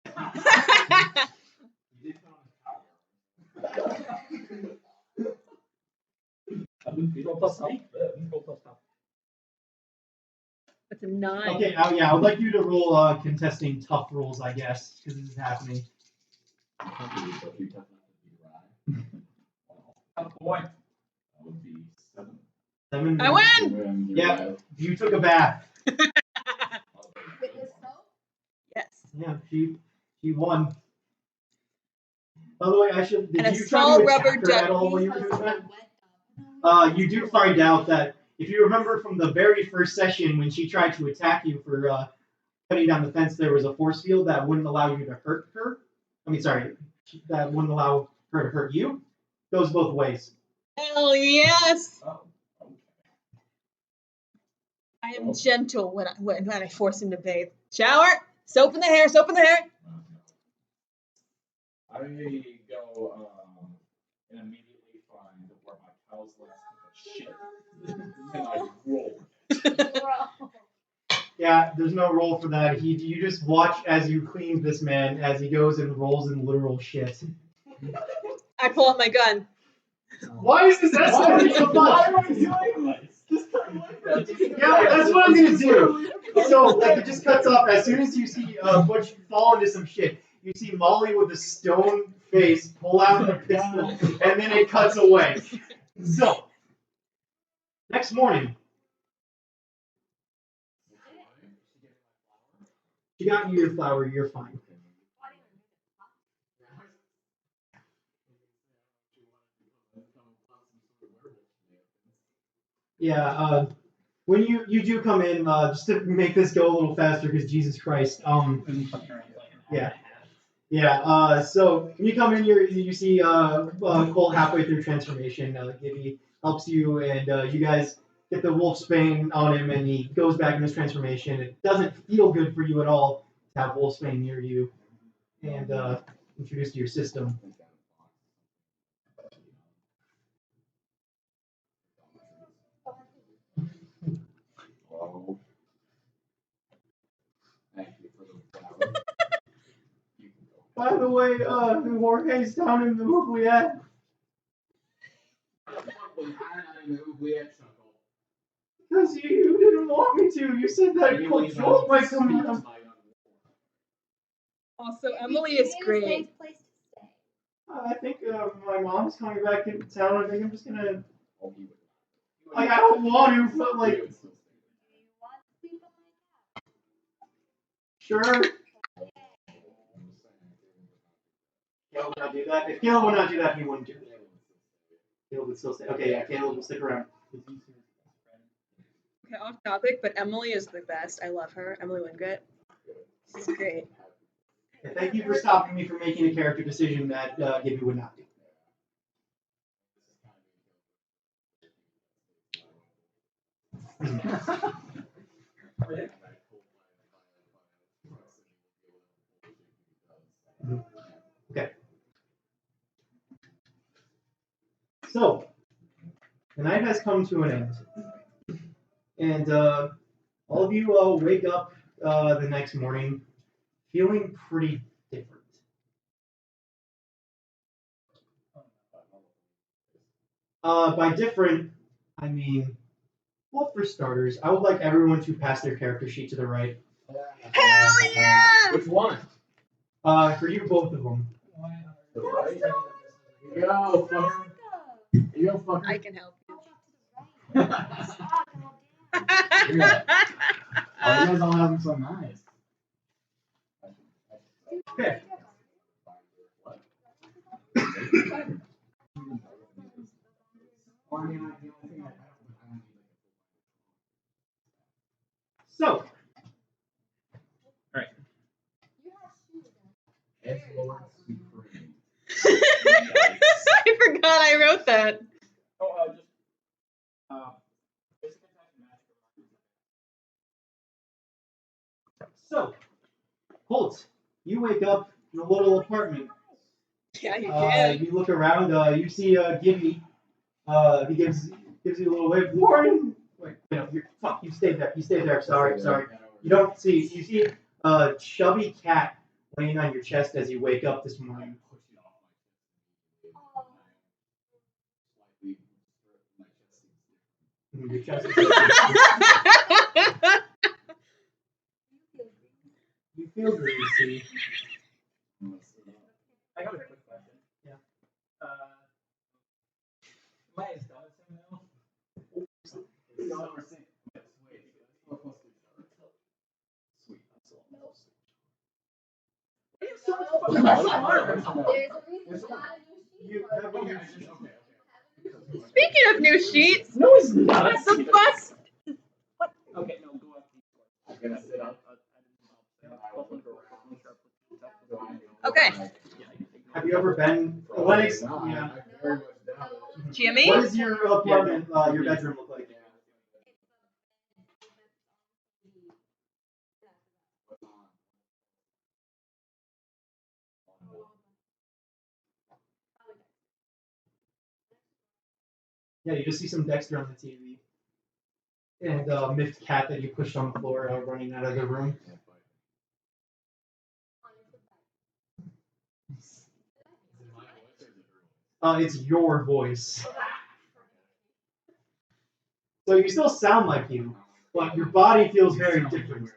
Go plus sneak. Go plus top. That's a 9. Okay, yeah, I would like you to roll contesting tough rolls, I guess, because this is happening. Tough boy. That would be 7. 7. I win! Yeah, you took a bath. Yes. Yeah, she won. By the way, I should. Did And a you try small to rubber attack her at duck. all when you were doing that? You do find out that if you remember from the very first session when she tried to attack you for cutting down the fence, there was a force field that wouldn't allow you to hurt her. I mean, sorry, that wouldn't allow her to hurt you. Goes both ways. Hell yes! Oh, okay. I am gentle when I force him to bathe. Shower, soap in the hair, soap in the hair. I go and immediately find where my cows last took a shit. And I roll. Yeah, there's no roll for that. You just watch as you clean this man as he goes and rolls in literal shit. I pull out my gun. Why is this escalating so much? Yeah, that's what I'm gonna do. So, like, it just cuts off as soon as you see Butch fall into some shit. You see Molly with a stone face pull out her pistol, and then it cuts away. So, next morning, she got you your flower. You're fine. Yeah. When you do come in, just to make this go a little faster, because Jesus Christ. Yeah. Yeah. So when you come in, you see Cole halfway through transformation. Gibby helps you, and you guys get the Wolfsbane on him, and he goes back in his transformation. It doesn't feel good for you at all to have Wolfsbane near you, and introduced to your system. Oh. Thank you for the flower. You can go. By the way, Jorge's down in the MOW9. Because you didn't want me to. You said that Joel might come down. Also, Emily is great. I think my mom's coming back into town. I think I'm just gonna. Like, I don't want to, but like. Sure. Caleb would not do that. If Caleb would not do that, he wouldn't do it. Caleb would still stay. Okay, yeah, Caleb will stick around. Okay, off topic, but Emily is the best. I love her. Emily Wingret. She's great. And thank you for stopping me from making a character decision that Gibby would not do. Okay. So, the night has come to an end. And all of you wake up the next morning feeling pretty different. By different, I mean, well, for starters, I would like everyone to pass their character sheet to the right. Hell yeah! Which one? For you, both of them. The right? Yo, fucker. Yo, fucker. I can help you. Yeah. Oh, you guys all have them so nice. Okay. So, Alright. It's Lord Supreme. I forgot I wrote that. Oh, just basic attack and magic. so, Holt, you wake up in a little apartment. Yeah, you can. You look around. You see Gibby. He gives you a little wave. Warren. Wait, no, fuck. You stayed there. You stayed there. Sorry. You don't see. You see a chubby cat laying on your chest as you wake up this morning. Your chest is You feel greasy. I got a quick question. Yeah. Am I as dumb as him now? Sweet. There's a reason why You have Okay, your Speaking of new sheets, No, he's not. what the fuck? Okay, no, go up. I'm gonna sit up. Okay. Have you ever been Lennox? No, Yeah. I very much doubt it. Jimmy? What does your apartment, your bedroom look like? Yeah, you just see some Dexter on the TV. And a miffed cat that you pushed on the floor running out of the room. It's your voice. So you still sound like you, but your body feels very different.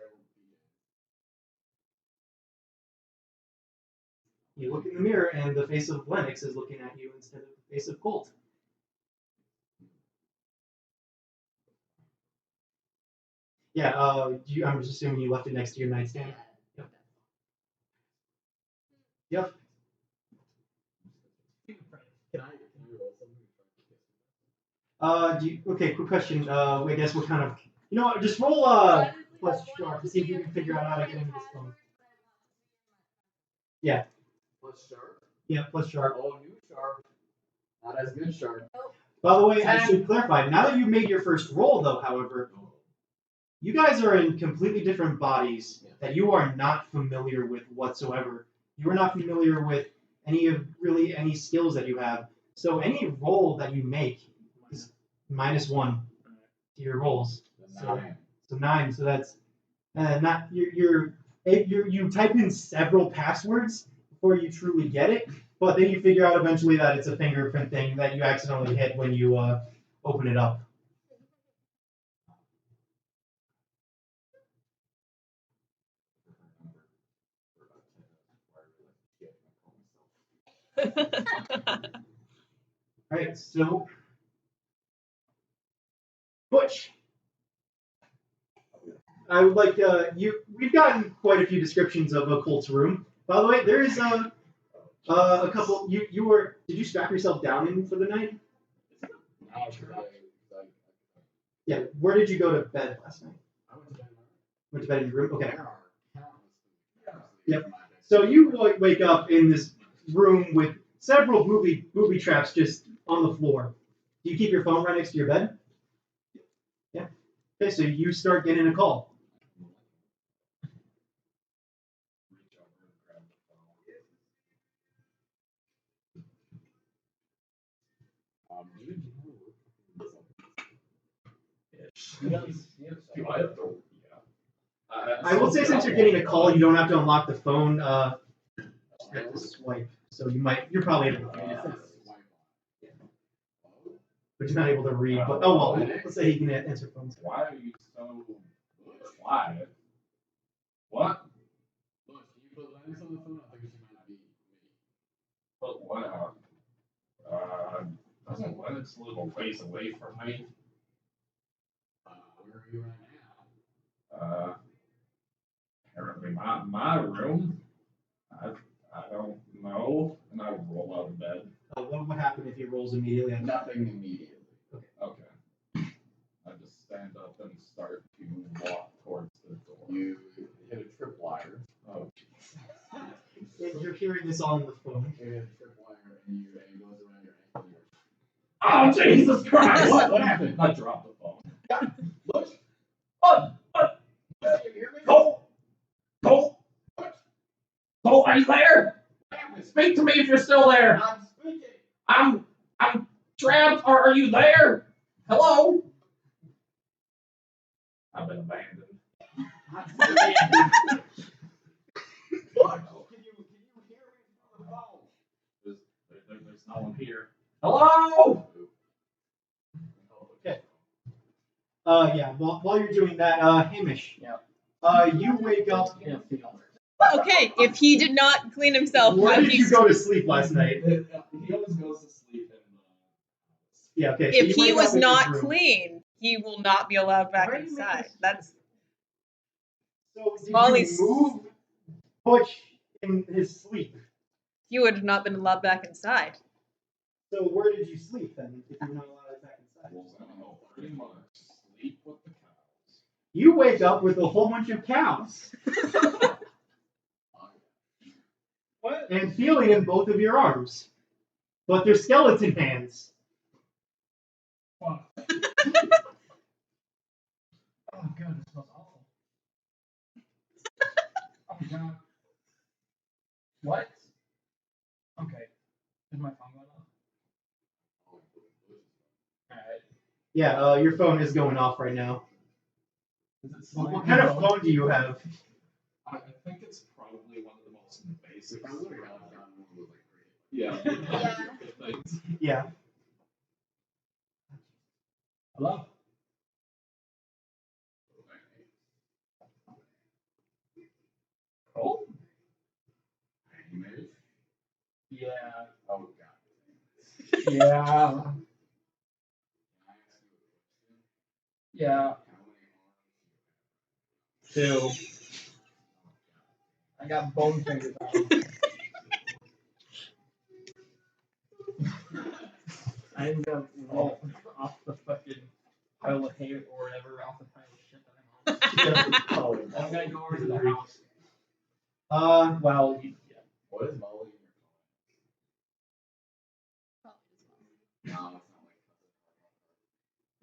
You look in the mirror and the face of Lennox is looking at you instead of the face of Colt. Yeah, I'm just assuming you left it next to your nightstand. Yep. Okay, quick question. I guess what kind of, you know what, just roll plus sharp to see if you can figure out how to get into this phone. Yeah. Plus sharp? Yeah, plus sharp. Oh, new sharp. Not as good sharp. By the way, I should clarify, now that you made your first roll though, however, you guys are in completely different bodies that you are not familiar with whatsoever. You are not familiar with really any skills that you have. So any roll that you make is -1 to your rolls. So 9. So that's not you type in several passwords before you truly get it, but then you figure out eventually that it's a fingerprint thing that you accidentally hit when you open it up. All right, so Butch, I would like we've gotten quite a few descriptions of a Colt's room. By the way, there is a couple. Did you strap yourself down in for the night? Yeah. Where did you go to bed last night? I went to bed. Went to bed in your room. Okay. Yep. So you wake up in this room with several booby traps just on the floor. Do you keep your phone right next to your bed? Yeah. Okay, so you start getting a call. Reach over and grab the phone. Do I have to? Yeah. I will say since you're getting a call, you don't have to unlock the phone. You have to swipe. So you're probably able to read it. But you're not able to read. But oh well, let's say he can answer phones. Why are you so quiet? What? Look, can you put Lennox on the phone? I think she might be me. Put what out? Doesn't Lennox live a ways away from me? Where are you right now? Apparently my room. I don't know. And I roll out of bed. What would happen if he rolls immediately? Nothing immediately. Okay. I just stand up and start to walk towards the door. You hit a tripwire. Oh, And you're hearing this all on the phone. You hit a tripwire and it goes around your ankle. oh Jesus Christ! What happened? I dropped the phone. Look. What? You hear me? Cole! Cole! Cole, are you there? Speak to me if you're still there. I'm speaking. I'm trapped. Are you there? Hello? I've been abandoned. I'm speaking. Look, can you hear me from the phone? There's no one here. Hello? Okay. Yeah. While you're doing that, Hamish. Yeah. You wake up. Yeah. Okay, if he did not clean himself, Where how did you he's- go to sleep last night? He always goes to sleep in Yeah. Okay. So if you he wake was up in not his room. clean, he will not be allowed back Why are you inside. making this- That's So did Molly's- you move Butch in his sleep? he would have not been allowed back inside. So where did you sleep then? If you're not allowed back inside. well, pretty much sleep with the cows. You wake up with a whole bunch of cows. What? And feeling in both of your arms. But they're skeleton hands. Fuck. Oh god, this smells awful. Oh my god. What? Okay. Is my phone going off? Alright. Yeah, your phone is going off right now. Is it What kind of phone do you have? I think it's probably one of the most basic. I literally got it on one of those, like, Yeah. Yeah. Things. Yeah. Hello? Cole? Hamish? Yeah. Oh, God. Yeah. Can I ask you a question? Yeah. How many arms 2. I got bone fingers on. I'm gonna roll off the fucking pile of hay or whatever, off the pile of shit that I'm on. I'm gonna go over to the house. Well, Yeah. What is Molly in your phone? No, it's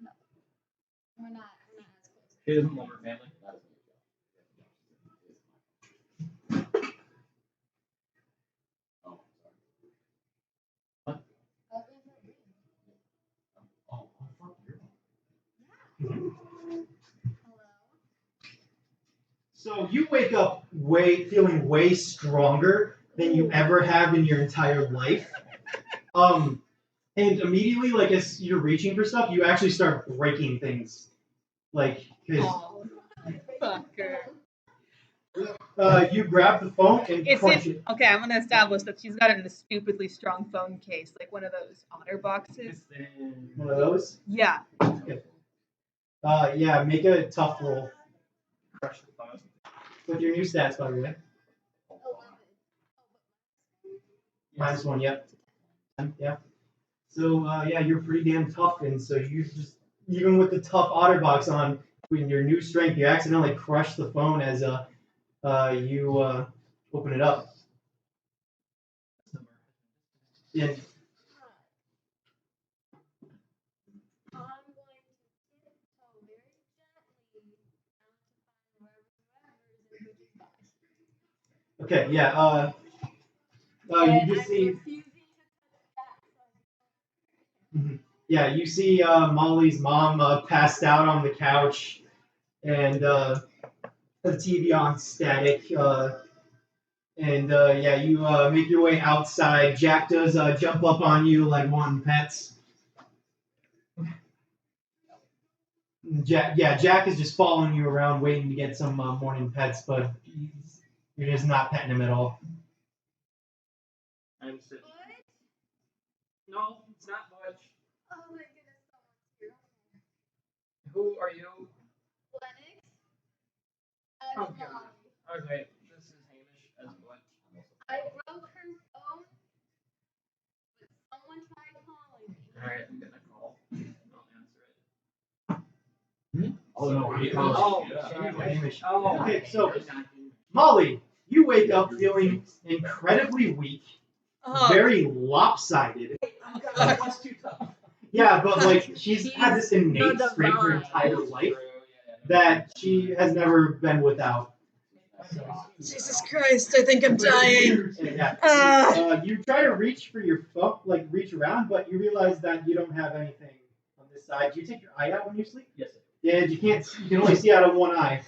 not like We're not as close. She doesn't love her family. that is Oh, sorry. I was going for a read. Oh, fuck, you're Hello. so you wake up feeling way stronger than you ever have in your entire life. And immediately, like as you're reaching for stuff, you actually start breaking things. Like, 'cause, Oh, fucker. you grab the phone and It's crunch in, it. okay, I'm gonna establish that she's got it in a stupidly strong phone case, like one of those otter boxes. It's in. One of those. Yeah. Yeah, make a tough roll. Crush the phone. With your new stats, by the way. 11. -1, yep. Yeah. So, yeah, you're pretty damn tough, and so you just, even with the tough OtterBox on, with your new strength, you accidentally crush the phone as you open it up. And I'm going to tiptoe very gently down to find whoever's in Butch's box. okay, yeah. And You just I'm see. refusing to touch that. Mhm. Yeah, you see Molly's mom passed out on the couch, and the TV on static. And yeah, you make your way outside. Jack does jump up on you like wanting pets. Jack is just following you around, waiting to get some morning pets, but you're just not petting him at all. I'm sitting. What? No, it's not Butch. Oh my goodness, someone's here. Who are you? Lennox? Okay. Molly. Okay, this is Hamish as Butch. I broke her phone, but someone tried calling me. Alright, I'm getting a call. I'll answer it. Oh no, Oh, yeah. sorry. Hamish. Oh, Okay, so it's not Hamish. Molly, you wake up feeling incredibly weak, very lopsided. That's too tough. Yeah, but like she's had this innate the strength her divine. entire life that she has never been without. Jesus Christ, I think I'm dying. Yeah. You try to reach for your phone, like reach around, but you realize that you don't have anything on this side. Do you take your eye out when you sleep? Yes. Yeah, you can't. You can only see out of one eye.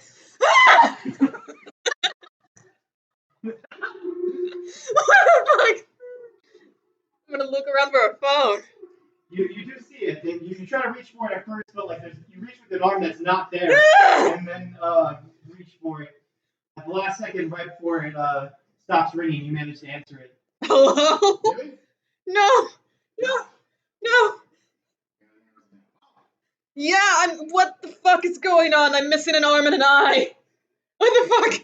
What the fuck? I'm gonna look around for a phone. You do see it, and you try to reach for it at first, but like you reach with an arm that's not there, and then reach for it. At the last second, right before it stops ringing, you manage to answer it. Hello? Really? No. Yeah, what the fuck is going on? I'm missing an arm and an eye. What the fuck?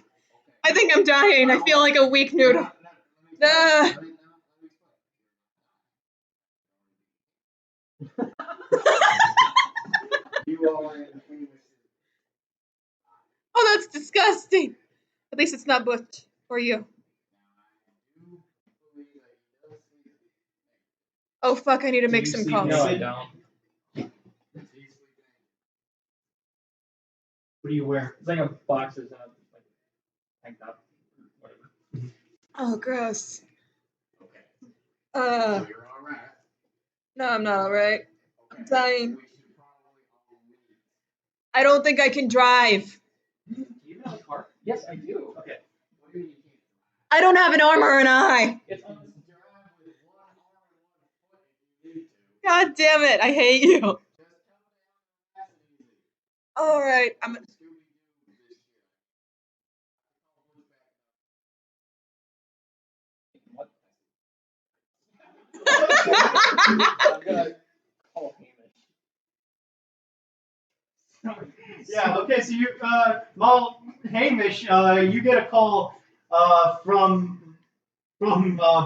I think I'm dying. I feel like a weak noodle. You are in Hamish. Oh, that's disgusting. At least it's not Butch or you. Oh fuck, I need to make you some see calls. No, I Sid? don't. What do you wear? It's like a boxes and a like tank top, whatever. Oh, gross. Okay. Uh, So you're all right. no, I'm not alright. Okay. I'm dying. We should probably all leave. I don't think I can drive. Do you have a car? Yes, I do. Okay. What do you mean you can't I don't have an arm or an eye. It's drive? on You can drive with one arm and one foot if you need to. God damn it, I hate you. Just come down fast and easy. Alright, I'm. Scooby-Doo this shit. what? I'm gonna call Hamish. Yeah. Okay. So you, Hamish, you get a call from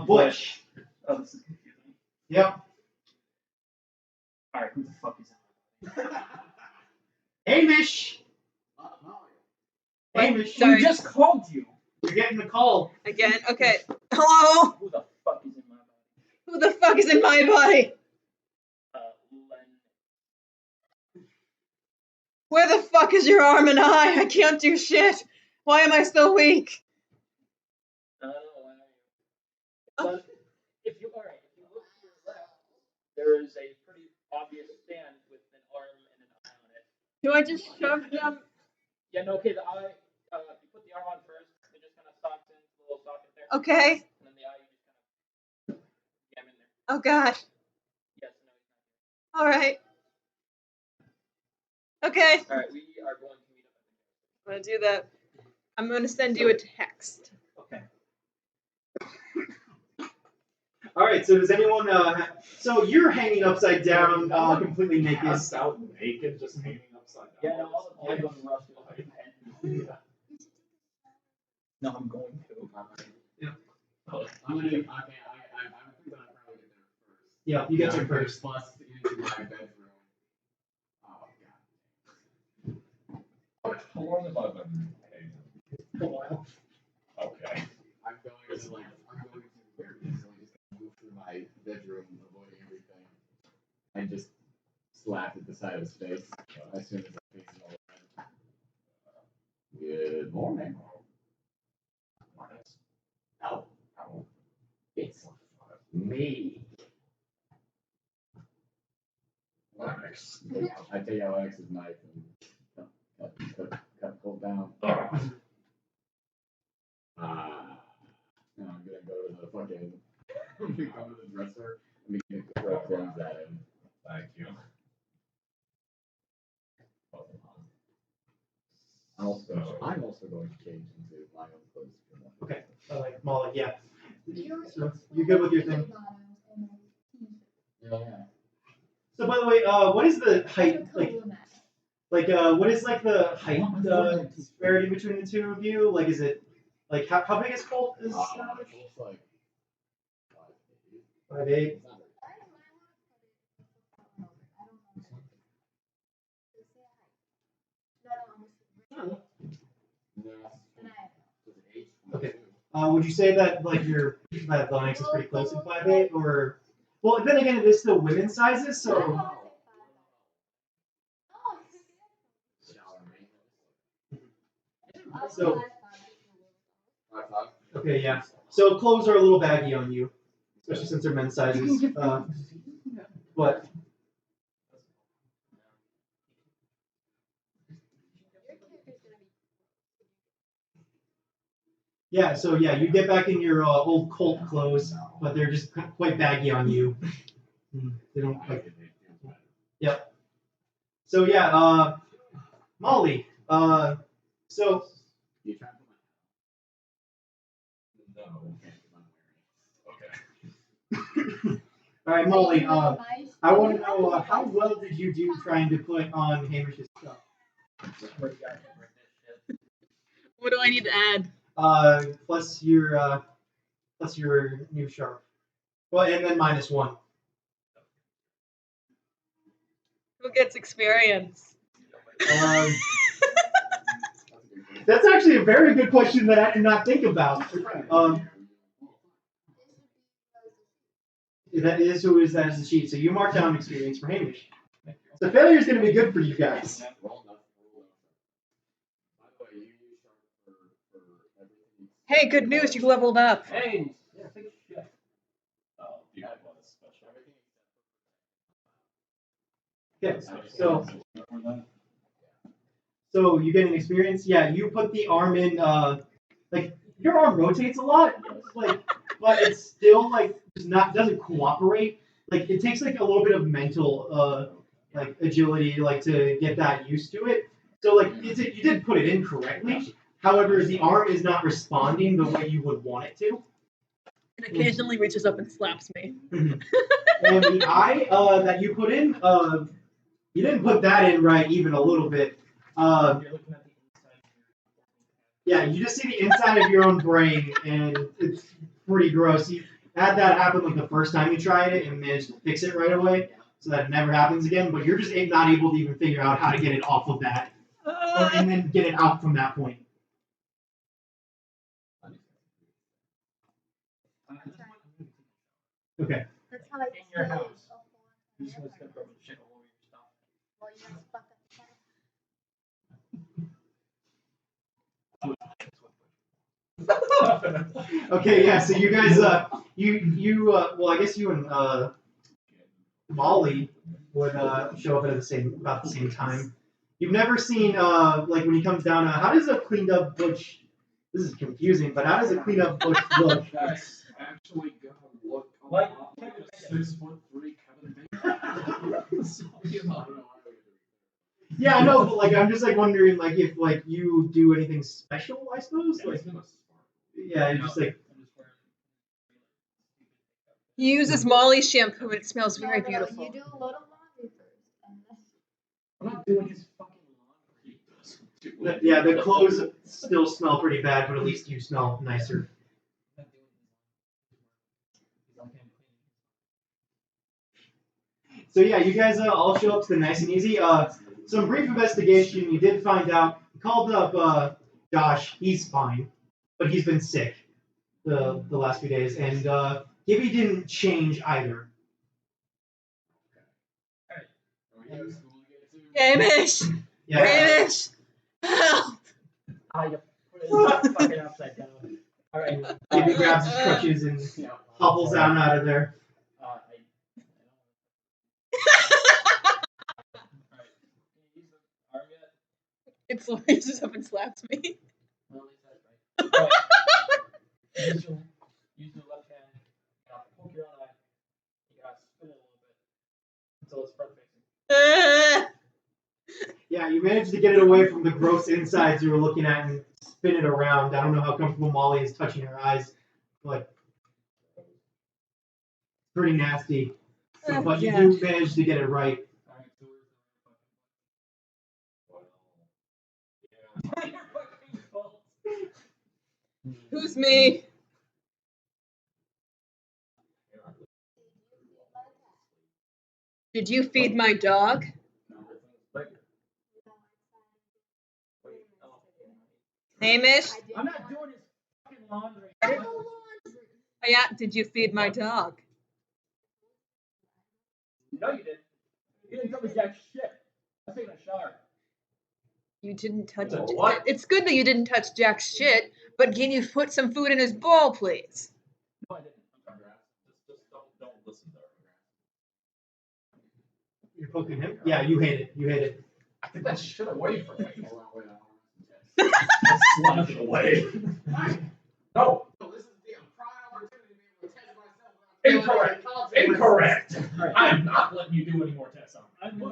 Butch. Oh, this is confusing. Yep. Alright, who the fuck is that? Hamish. Molly. Hamish. Sorry. Who just called you? You're getting a call. Again? Okay. Hello? Who the fuck is in my body? Who the fuck is in my body? Len. Where the fuck is your arm and eye? I can't do shit. Why am I so weak? I don't know, why are you? But if you look to your left, there is a pretty obvious stand with an arm and an eye on it. Do I just shove them? Yeah, no, okay, the eye, you put the arm on first, it just kind of stocks into the little socket there. Okay. And then the eye, you just kind of jam in there. Oh god. Yes, no, he's not Alright. Okay. here. Alright, we are going to meet up at the I'm gonna do that. I'm gonna send you a text. Okay. All right. So does anyone? So you're hanging upside down, completely naked. Passed out naked, just hanging upside down. Yeah, no, all the blood rushed to my head. Yeah. No, I'm going to. Yeah. I'm gonna. Okay, I think that I probably get there first. Yeah, you get there Okay, first. Plus into my bedroom. Oh god. How long have I been hanging? A while. Okay. I It's like I'm going to very easily just move through my bedroom, avoiding everything. I just slapped at the side of his face as soon as I faced it all around. Good morning. Oh, it's me. Lennox. I take out Lennox's knife and cut pull down. And I'm gonna go to the fucking. I'm gonna go to the dresser. I'm gonna throw clothes at him. Thank you. I'm also going to change into my own clothes. Okay. Like Molly, yeah. So you're good with your thing. Yeah. So by the way, what is the height what is like the height disparity between the two of you? Like, is it like how big is Colt? Is Colt's like 5'8". Okay. Would you say that like that Lennox is pretty close to 5'8", or well, then again, it is still women's sizes, so. So. Okay, yeah. So clothes are a little baggy on you, especially since they're men's sizes. But. Yeah, so yeah, you get back in your old Colt clothes, but they're just quite baggy on you. They don't like. Yep. So yeah, Molly. So. You trying to put my No. Okay. All right, Molly. I want to know how well did you do trying to put on Hamish's stuff? What do I need to add? Plus your new sharp. Well, and then -1. Who gets experience? That's actually a very good question that I did not think about. That is who is that as the cheat. So you mark down experience for Hamish. So failure is going to be good for you guys. Hey, good news! You leveled up. Hey, yeah, take a shit. Oh, the iPod is special. Yeah. So you get an experience. Yeah, you put the arm in. Like your arm rotates a lot. But it's still like doesn't cooperate. Like it takes like a little bit of mental like agility to get that used to it. So like you did put it in correctly. However, the arm is not responding the way you would want it to. It occasionally reaches up and slaps me. And the eye that you put in, you didn't put that in right even a little bit. Yeah, you just see the inside of your own brain, and it's pretty gross. You had that happen like the first time you tried it and managed to fix it right away, so that it never happens again. But you're just not able to even figure out how to get it off of that, and then get it out from that point. Okay. That's how I In your feel. house. You just want to rub shit all over your stuff. Well, you guys fuck up. Okay, yeah. So you guys, well, I guess you and Molly would show up at about the same time. You've never seen like when he comes down. How does a cleaned up butch? This is confusing, but how does a cleaned up butch look? That's actually gonna look a Like, lot like a 6'3" Kevin Bacon. Yeah, I know, but like I'm just like wondering like if like you do anything special, I suppose. Like, yeah, you're just like. He uses Molly's shampoo and it smells very beautiful. You do a lot of laundry first. And then... I'm not doing his fucking laundry. Yeah, the clothes still smell pretty bad, but at least you smell nicer. So yeah, you guys all show up to the Nice and Easy. Some brief investigation, you did find out. You called up Josh. He's fine, but he's been sick. the last few days, and Gibby didn't change either. We have school to get to. Hamish! Yeah. Hamish! Help! I put it fucking upside down. All right. Gibby grabs his crutches and hobbles down out of there. All right. Can you use the arm yet? It's raises up and slaps me. Well, at least that's right. All right. Use your left hand. Poke your own eye. You gotta spin it a little bit until it's front facing. Yeah, you managed to get it away from the gross insides you were looking at and spin it around. I don't know how comfortable Molly is touching her eyes, but pretty nasty. So, but you do manage to get it right. All right, so Who's me? Did you feed my dog? Hamish? I'm not doing his fucking laundry. Oh, yeah, did you feed my dog? No, you didn't. You didn't tell me jack shit. I'm taking a shower. You didn't touch it. What? It's good that you didn't touch Jack's shit, but can you put some food in his bowl, please? No, I didn't. Just don't listen to her. You're poking him? Yeah, you hate it. You hate it. I think that shit away from me. Hold on, wait, Slap it away. No. This is the prime opportunity to be able to test myself. Incorrect. I am not letting you do any more tests on me.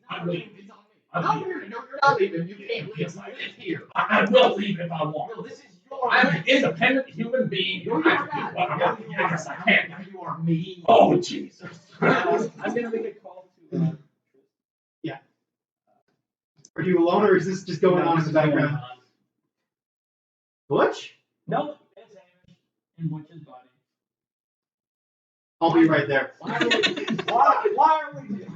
I'm leaving. It's on me. I'm No, leaving. you're not leaving. You can't leave. Yes, I I live am. here. I will leave if I want. No, this is your I'm an place. independent human being. No, I you're can do not. what I want. Yes, I can. Now you are me. Oh, Jesus. I'm gonna make a call to. Are you alone, or is this just going on in the background? Butch? No, it's Hamish in Butch's body. I'll be right there. Why are we here?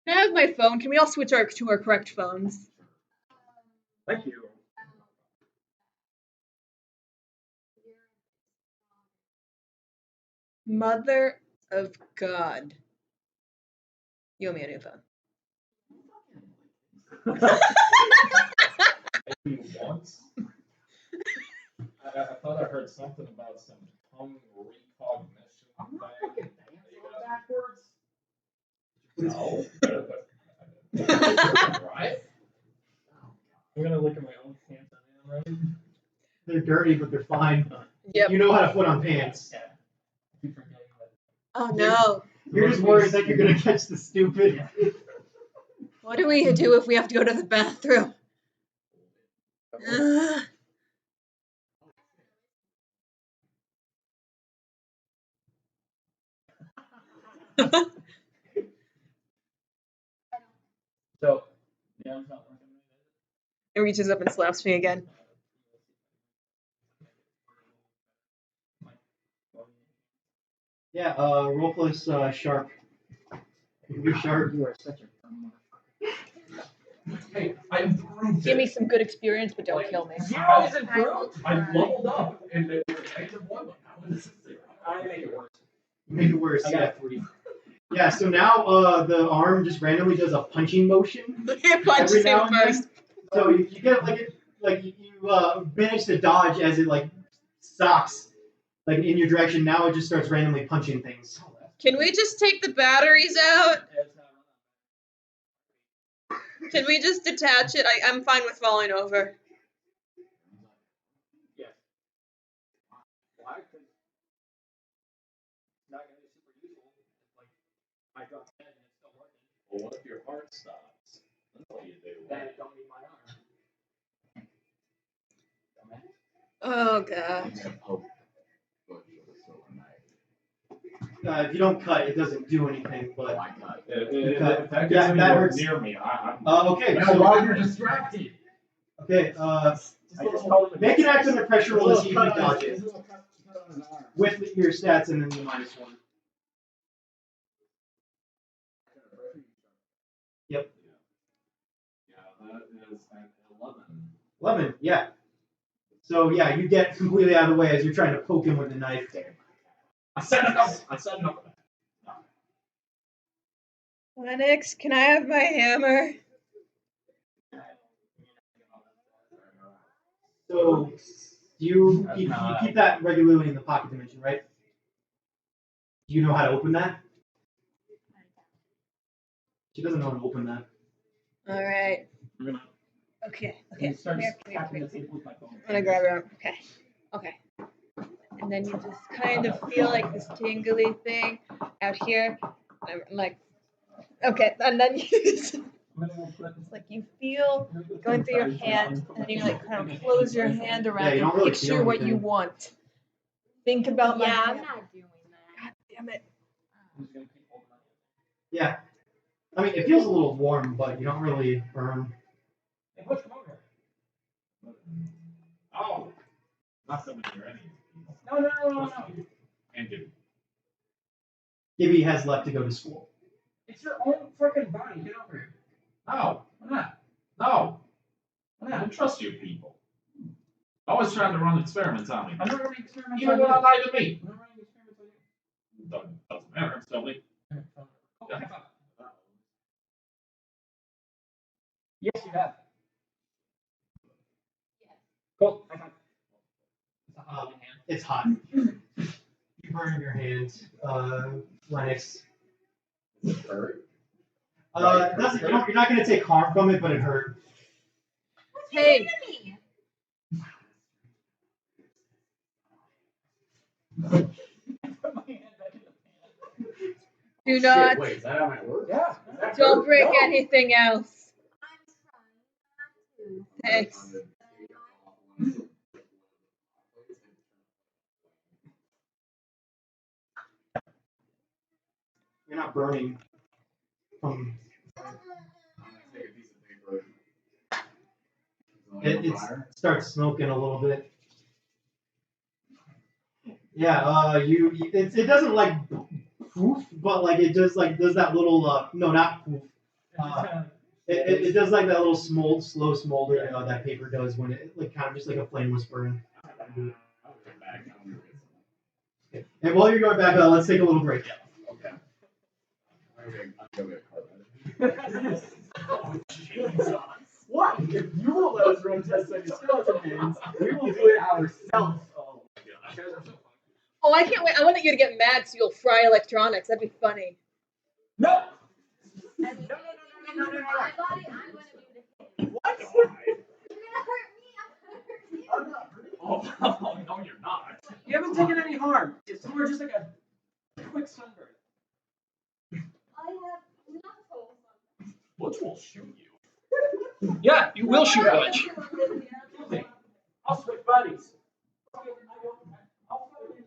Can I have my phone? Can we all switch to our correct phones? Thank you. Mother of God. You owe me a new phone. Maybe once. I thought I heard something about some tongue recognition I'm not thing. fucking dancing backwards. No. Right? I'm gonna look at my own pants on right? They're dirty, but they're fine. Yep. You know how to put on pants. Yeah. I keep forgetting that. Oh no. You're just worried that you're going to catch the stupid. What do we do if we have to go to the bathroom? Ugh. So, yeah, I'm not working. It reaches up and slaps me again. Yeah, roll plus sharp. You're sharp. You are such a dumb Hey, I improved Give me it. some good experience, but don't kill me. Zero is improved? I leveled up and it was negative one, but now it is 0. I make it worse. Make it worse, I yeah. got 3. Yeah, so now the arm just randomly does a punching motion. It punches Every now him and then. first. So you get you manage to dodge as it socks in your direction. Now it just starts randomly punching things. Can we just take the batteries out? Can we just detach it? I'm fine with falling over. Yeah. Why? Because it's not going to be super useful. Like, I dropped dead and it's still working. Well, what if your heart stops? That's all you do. Then I don't need my arm. Dumbass. Oh god. I'm gonna poke Butch with a silver knife. If you don't cut, it doesn't do anything. Oh, But I cut. If that gets Yeah, that anywhere hurts. near me, I'm. okay. Now, So while you're distracted. okay. I just called him Make an act under pressure roll to see if you Cut on dodge his- it cut on his arm. with your stats and then the -1. Yep. Yeah, that is an 11. 11. Yeah. So yeah, you get completely out of the way as you're trying to poke him with the knife. I said enough. I said enough of that. Lennox, can I have my hammer? So you keep that regularly in the pocket dimension, right? Do you know how to open that? She doesn't know how to open that. All right. I'm gonna Okay. I'm Okay. gonna start Come here, tapping come the table with my phone. I'm gonna grab her. Okay. Okay. And then you just kind of feel like this tingly thing out here. I'm like, okay. And then you just, it's like you feel going through your hand, and then you like kind of close your hand around Yeah, you and don't really picture feel what you anything. want. Think about my Yeah, I'm hand. not doing that. God damn it. I'm just gonna keep holding on. Yeah. I mean, it feels a little warm, but you don't really burn. Hey, Butch, come over here. Oh, not coming near any of these people. No. And dude, Gibby has left to go to school. It's your own freaking body. Get over here. no, Why not? no, Why I not? don't trust you people. Always trying to run experiments on me. I'm not running experiments Even on when you. I lie to me. I'm not running experiments on you. Doesn't matter. I'm still me. Oh, high five. Yes, you have. Cool. High five. It's a hot hand. It's hot. You burn your hand, Lennox. Does it hurt? It doesn't, you're not going to take harm from it, but it hurt. Hey. Put my hand back in the pan. Do Shit, not. wait, is that how it works? Yeah. Don't break No. anything else. I'm trying not to. Thanks. You're not burning from I'm gonna take a piece of paper. it starts smoking a little bit. Yeah, it doesn't like poof, but like it just like does that little no, not poof. It does like that little slow smolder that paper does when it like kind of just like a flame was burning. And while you're going back, let's take a little break. Okay. I'm gonna get a card. What? If you will let us run tests on your skeleton hands, we will do it ourselves. Oh my gosh. Oh, I can't wait. I want you to get mad so you'll fry electronics. That'd be funny. No! My body, I'm gonna do the hit. What? You're gonna hurt me. I'm gonna hurt you. Oh, no, you're not. You haven't taken any harm. It's more just like a quick sunburn. I have knuckles. Butch will shoot you. Yeah, you will shoot Butch. I'll switch bodies. I'll fucking-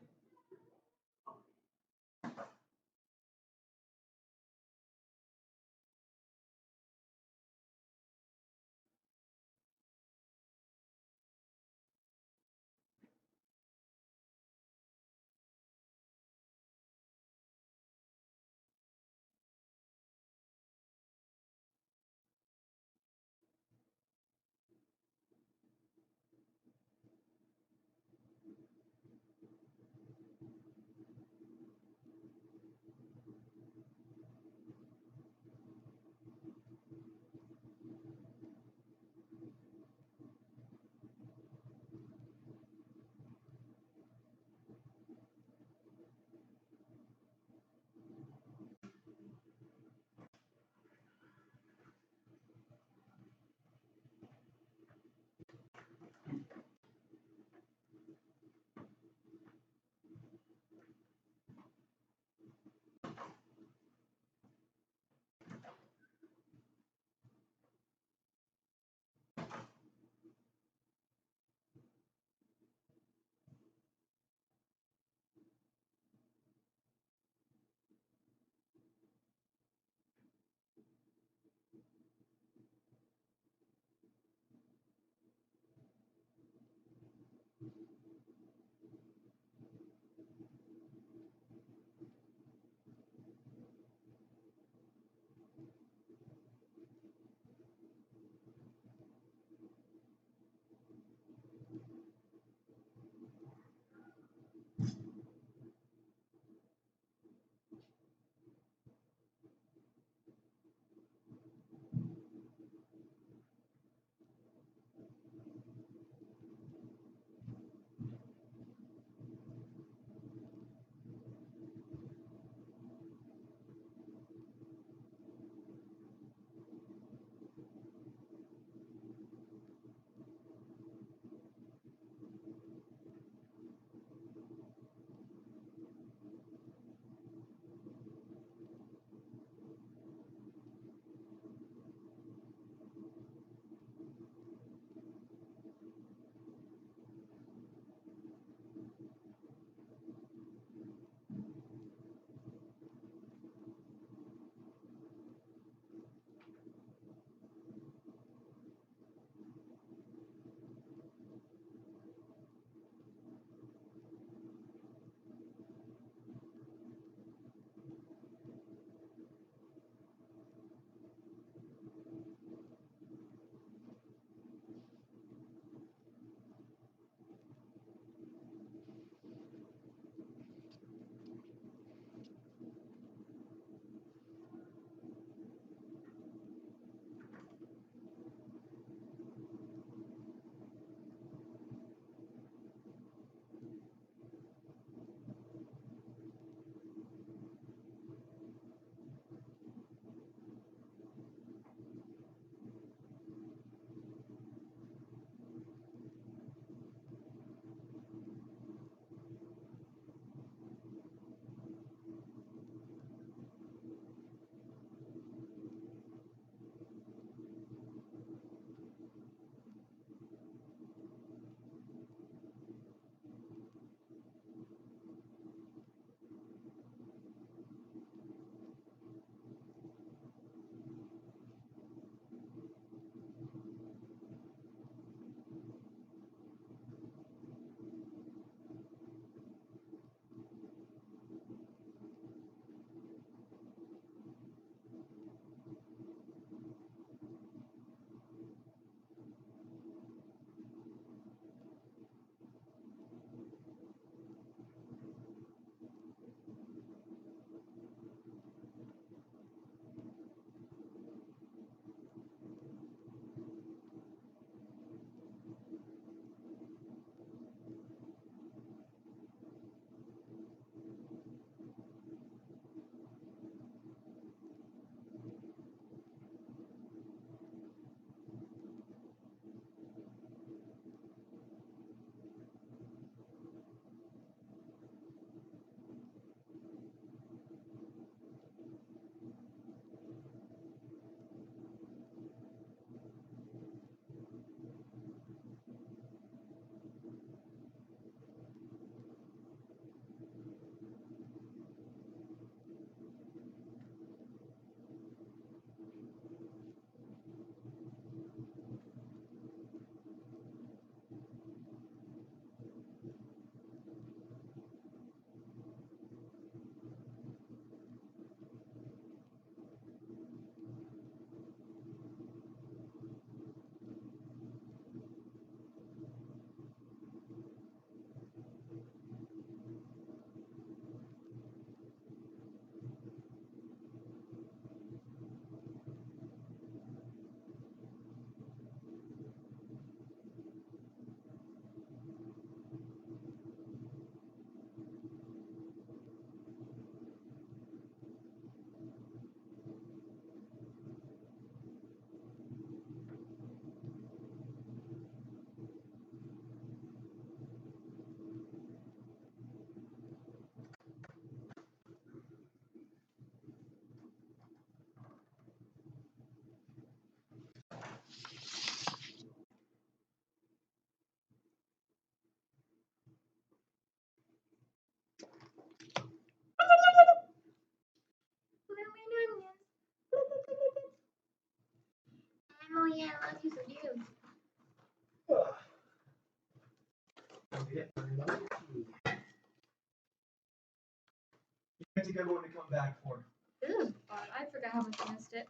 expecting everyone to come back for. This is fun. I forgot how much I missed it.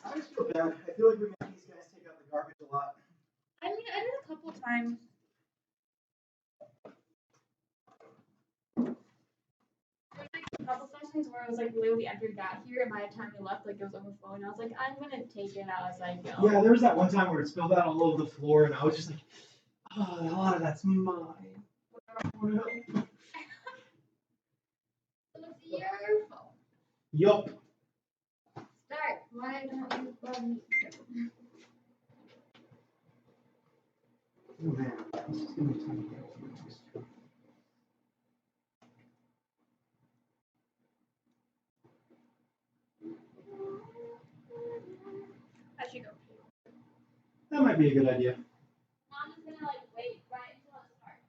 I just feel bad. I feel like we make these guys take out the garbage a lot. I mean, I did a couple times. There's like a couple sessions where it was like literally after we got here and by the time we left, like it was overflowing. I was like, I'm gonna take it out as I go. Yeah, there was that one time where it spilled out all over the floor, and I was just like, oh, a lot of that's mine. It was your fault. Yup. Start. Why don't you love me? Oh man, this is gonna be time. I should go. That might be a good idea. I'm just gonna like wait right until it starts.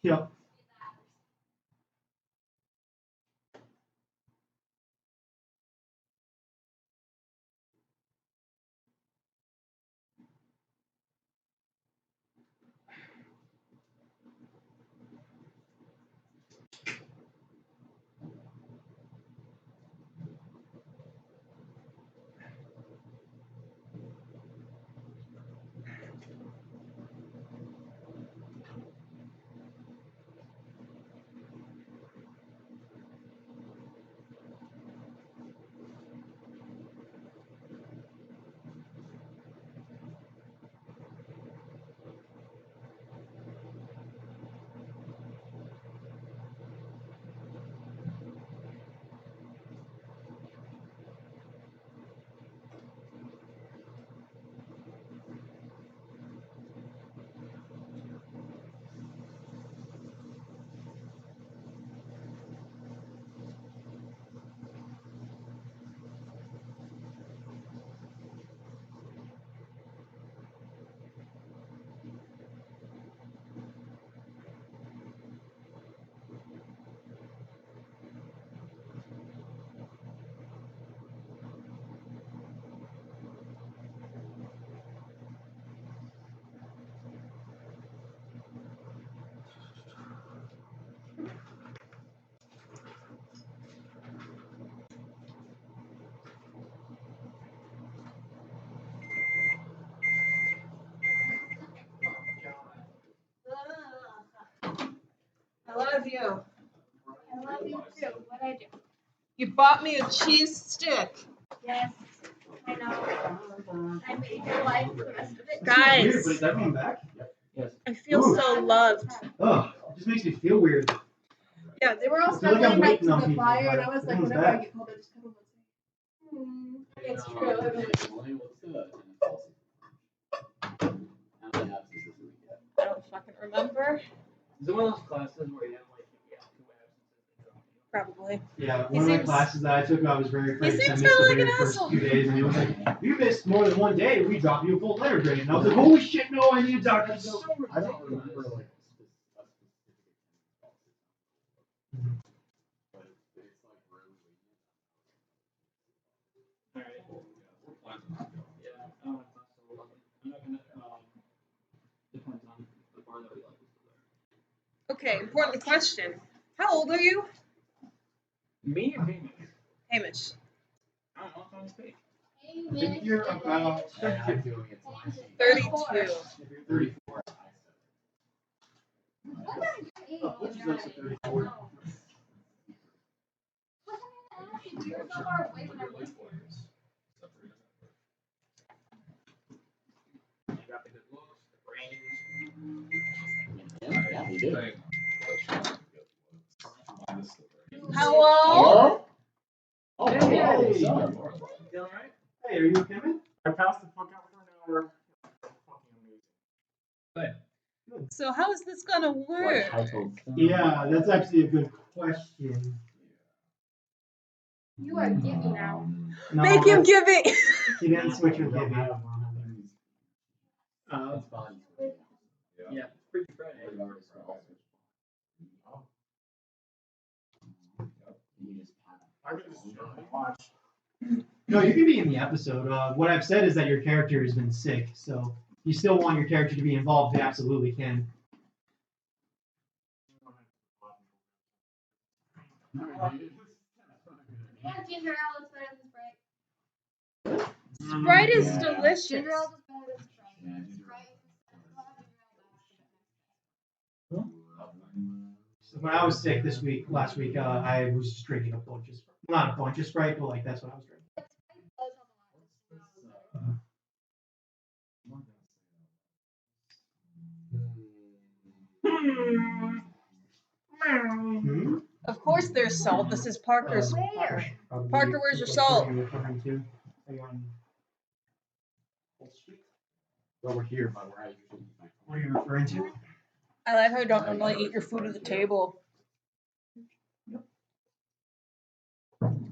Yep. I love you. I love you too. What'd I do? You bought me a cheese stick. Yes, I know. I made your life for the rest of it. Guys. Weird, but is everyone back? Yes. I feel Ooh. so loved. Oh, it just makes me feel weird. Yeah, They were all I feel like I'm snuggling next waiting to on the people, fire, and but I was like, everyone's whenever I back. get cold, I just cuddle and say, it's true. And I'm like, Emily, what's the attendance policy? How many absences do we get? I don't fucking remember. Is it one of those classes where you have like two absences and drop you? Probably. Yeah, He one of my seems- classes that I took, I was very afraid because I seems missed the kinda like very an first asshole. 2 days, and he was like, "You missed more than one day, we drop you a full letter grade." And I was like, "Holy shit, no! I need a doctor." So I don't remember like a specific attendance policy. But it's like really lenient. Alright. Yeah, I don't have class till 11. I'm not gonna, depends on the bar that we like. Okay, important question. How old are you? Me or Hamish? Hamish. I don't know, it's on his page. hey, I think you're about Hey, I'm doing it. 32. 34. What are you Oh, which is also 34. You're so far away from everyone. You got the good looks, the brains. Yeah, he did. Hello? Oh, Hey. wow, what's up? You alright? Hey, are you okay, man? I passed the fuck out for an hour. Fucking amazing. Good. So how is this gonna work? Yeah, that's actually a good question. You are Gibby now. No, Make him give it. He didn't switch with Gibby. Yeah, it's Freaky Friday. I could just chill and watch. No, you can be in the episode. What I've said is that your character has been sick, so if you still want your character to be involved, you absolutely can. Yeah, ginger ale is better than Sprite. Sprite is Yeah. delicious. Ginger ale is better than Sprite. Yeah, ginger Sprite ale. When I was sick last week, I was just drinking a bunch of Sprite. Not a bunch of Sprite, but like that's what I was drinking. But Sprite does have a lot Hmm? Of course there's salt. This is Parker's. Where? Parker, where's your salt? Are you referring to? Are you on Wall Street? Over here by where I usually eat my What are you referring to? I like how you don't normally eat your food at the table.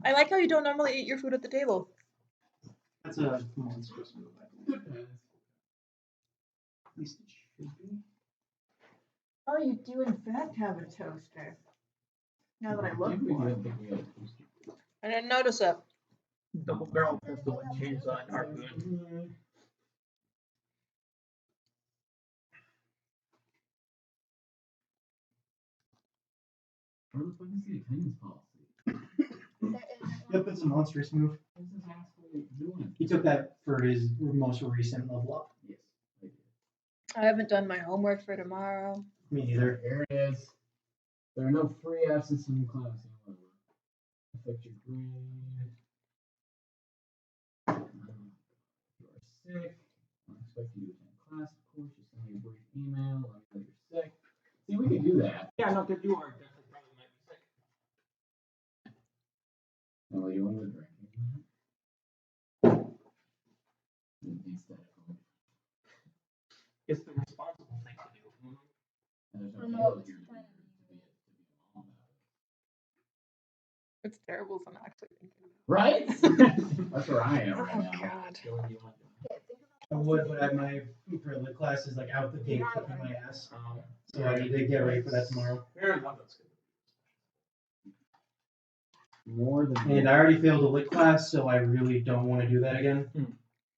I like how you don't normally eat your food at the table. That's a monstrous move. Depends. At least it should be. Oh, you do in fact have a toaster. Now that I look for it. I didn't notice it. Double barrel pistol and chainsaw and harpoon. Where the fuck is the attendance policy? Yep, that's a monstrous move. What's this asshole doing? He took that for his most recent level up. Yes, I did. I haven't done my homework for tomorrow. Me neither. Here it is. There are no free absences from class. However, affect your grade. You are sick. I expect you to attend class, of course. Just send me a brief email. Let me know you're sick. See, we can do that. Yeah, no, because you are definitely probably might be sick. Oh, you want to drink? Instead of It's the responsible thing to do. and there's no No, deal it's here to fine. be a mom about It's terrible, so I'm actually thinking about it. Right? That's where I am right Oh, now. God. Killing you like I would, but my for the class is like out the gate kicking my ass. that. So I need to get ready for that tomorrow. Fair enough, that's good. More than And I already failed a lit class, so I really don't want to do that again.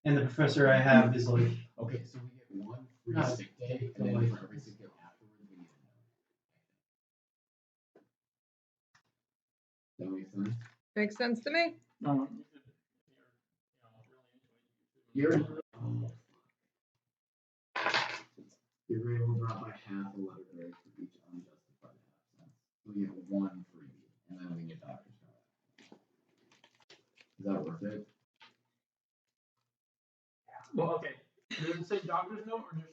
And the professor I have is like, okay, so we get one free No, sick day, and then for every sick day afterwards, we need to know. That makes sense. Makes sense to me. No, You're your grade will drop by half a letter grade for each unjustified absence. We get one free, and then we get doctor's note. Is that worth it? well, okay. Does it say doctor's note or just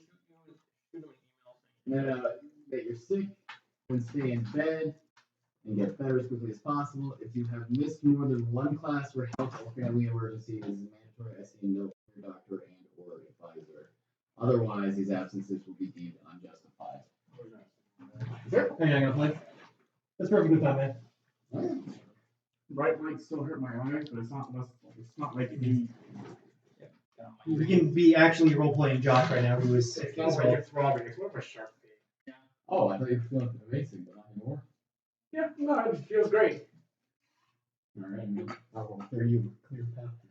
shoot them an email saying? No, that you're sick, then stay in bed and get better as quickly as possible. If you have missed more than one class for health or family emergency, this is mandatory. I see a note from your doctor and or advisor. Otherwise, these absences will be deemed unjustified. sure, I'm not gonna play. That's perfectly fine, man. Right might still hurt my eyes, but it's not like it needs. We can be actually role playing Josh right now, who is sick It's not as like well. you're throbbing, it's more of a sharp pain. Oh, I thought you were feeling amazing, but not anymore. Yeah, no, it feels great. All right, I will clear you clear path to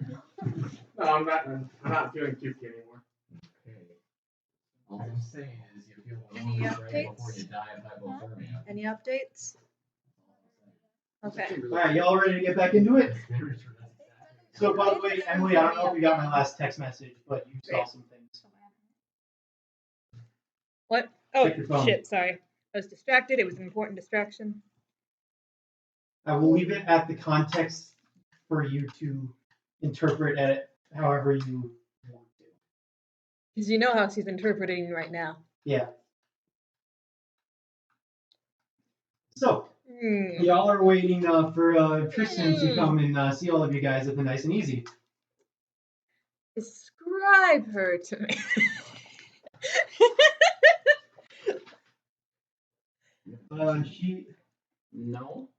the toilet. No, I'm not feeling pukey anymore. Okay. All I'm saying is you feel Any warm right before updates? you die of hypothermia. Any updates? Okay. Alright, y'all ready to get back into it? So by the way, Emily, I don't know if you got my last text message, but you saw some things. What? Oh, Check your phone. shit, sorry. I was distracted. It was an important distraction. I will leave it at the context for you to interpret it however you want to. Because you know how she's interpreting right now. Yeah. So, Hmm. y'all are waiting for Tristan to come and see all of you guys at the Nice and Easy. Describe her to me. She. No.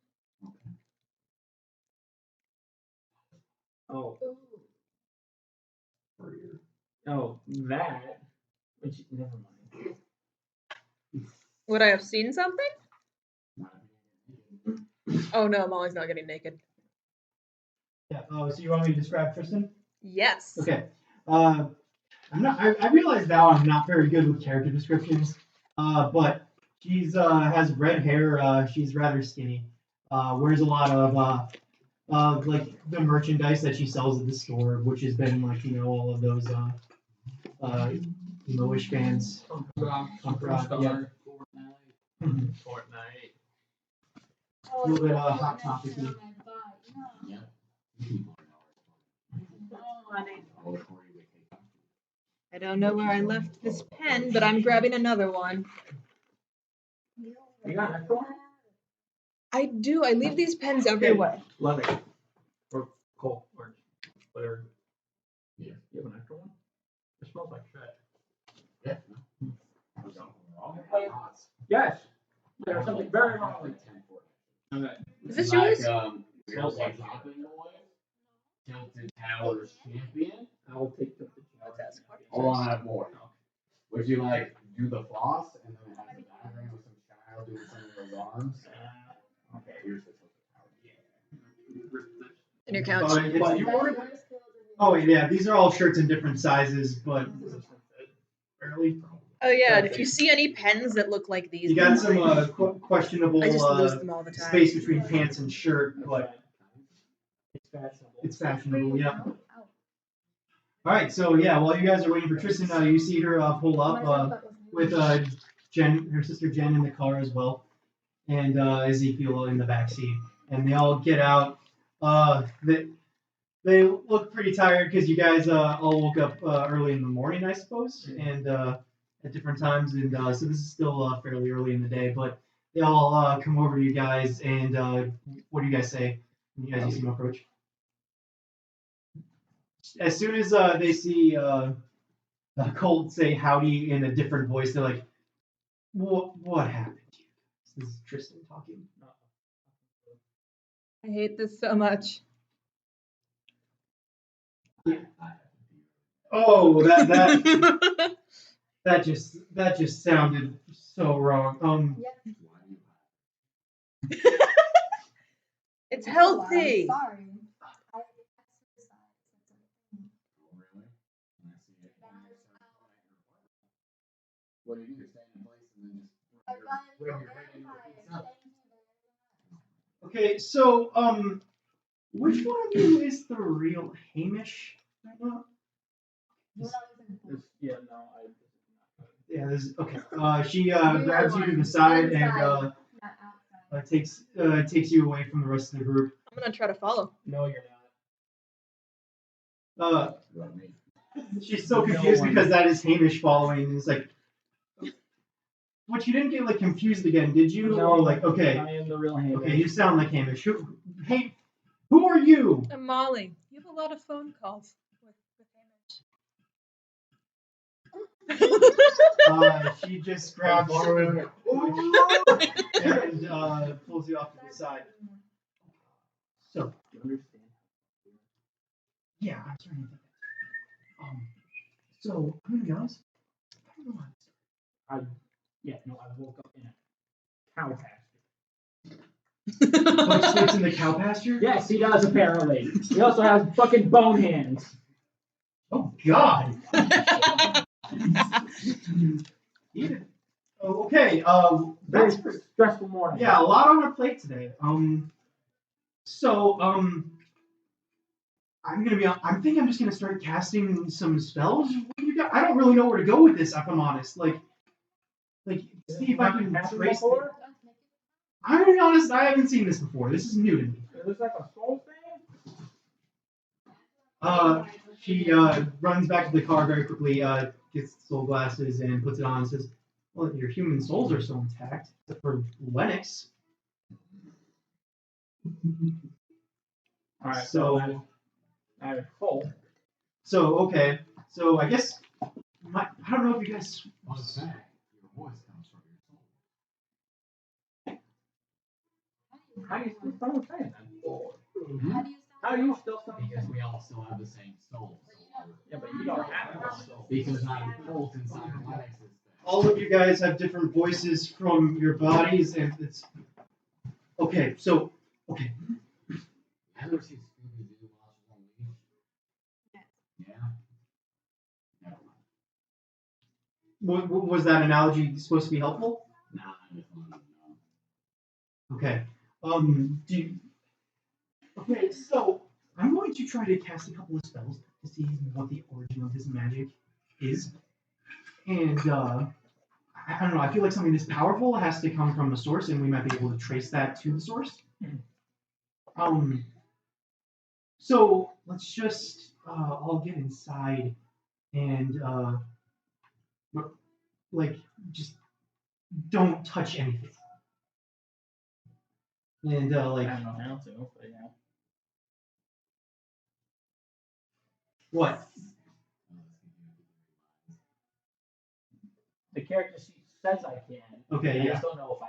Oh. Oh, that. Which never mind. Would I have seen something? Oh no, Molly's not getting naked. Yeah. Oh, so you want me to describe Tristan? Yes. Okay. I realize now I'm not very good with character descriptions. But she's has red hair. She's rather skinny. Wears a lot of like the merchandise that she sells at the store, which has been like all of those emo-ish bands. Punk rock, yeah. Fortnite. A little bit hot topic-y. Yeah. I don't know where I left this pen, but I'm grabbing another one. You got an extra one? I do. I leave these pens everywhere. Lemon. Or coal. Orange. Whatever. Yeah. You have an extra one? It smells like shit. Yeah. Yes. There's something very wrong with it. Okay. Is this yours? Smells like Dropping Boy, Tilted Towers Champion. I'll take the Hold on, I have more. Would you like do the floss and then it has a diagram of some child doing some of those arms? Okay, here's the Tilted Towers. In your couch. But you ordered? Oh yeah, these are all shirts in different sizes, but barely. Oh yeah, and if you see any pens that look like these, You got some questionable I just lose them all the time. space between pants and shirt, but it's fashionable. Yeah. All right, so yeah, while you guys are waiting for Tristan, you see her pull up with Jen, her sister Jen, in the car as well, and Ezekiel in the back seat, and they all get out. They look pretty tired because you guys all woke up early in the morning, I suppose, and at different times, and so this is still fairly early in the day. But they all come over to you guys, and what do you guys say when you guys see them approach? As soon as they see Colt say howdy in a different voice, they're like, "What happened to you guys?" This is Tristan talking. I hate this so much. Oh, that just sounded so wrong. It's healthy. Sorry. What do? Stay in place and then just rub your head into the pizza? Okay, so which one of you is the real Hamish? Yeah, no, Yeah, this is okay. She grabs you to the side and takes you away from the rest of the group. I'm gonna try to follow. No, you're She's so confused because that is Hamish following, and it's like, but you didn't get like confused again, did you? No, Like okay, I am the real Hamish. okay, you sound like Hamish. Who are you? I'm Molly. You have a lot of phone calls with Hamish. She just grabs you and pulls you off to the side. So, You understand? yeah, I'm starting to think that. So I'm gonna be honest. I don't know how to start. I woke up in a cow pasture. Buck sleeps in the cow pasture? Yes, he does apparently. He also has fucking bone hands. Oh God. Okay. Very That's stressful morning. yeah, a lot on our plate today. I'm think I'm just gonna start casting some spells. What do you got? I don't really know where to go with this, if I'm honest. Like, see if I can trace it. I'm gonna be honest. I haven't seen this before. This is new to me. It looks like a soul thing. She runs back to the car very quickly. Gets soul glasses and puts it on and says, "Well, your human souls are still intact, except for Lennox." All right, So I have a coal. So okay. So I guess I don't know if you guys. Fun fact, your voice comes from your soul. How do you still sound the same then? How How do you still sound the Because same? we all still have the same soul. Yeah, but you don't have a soul. Because I'm Colt inside of Lennox's thing. All of you guys have different voices from your bodies, and it's okay. So okay. You ever seen Scooby-Doo Was that analogy supposed to be helpful? Nah, I just wanted to know. Okay. Do you, okay, so I'm going to try to cast a couple of spells to see what the origin of this magic is. And I don't know, I feel like something this powerful has to come from the source, and we might be able to trace that to the source. So let's just all get inside and like just don't touch anything. And I like don't know how to, but yeah. what? The character sheet says I can. Okay, I yeah. just don't know if I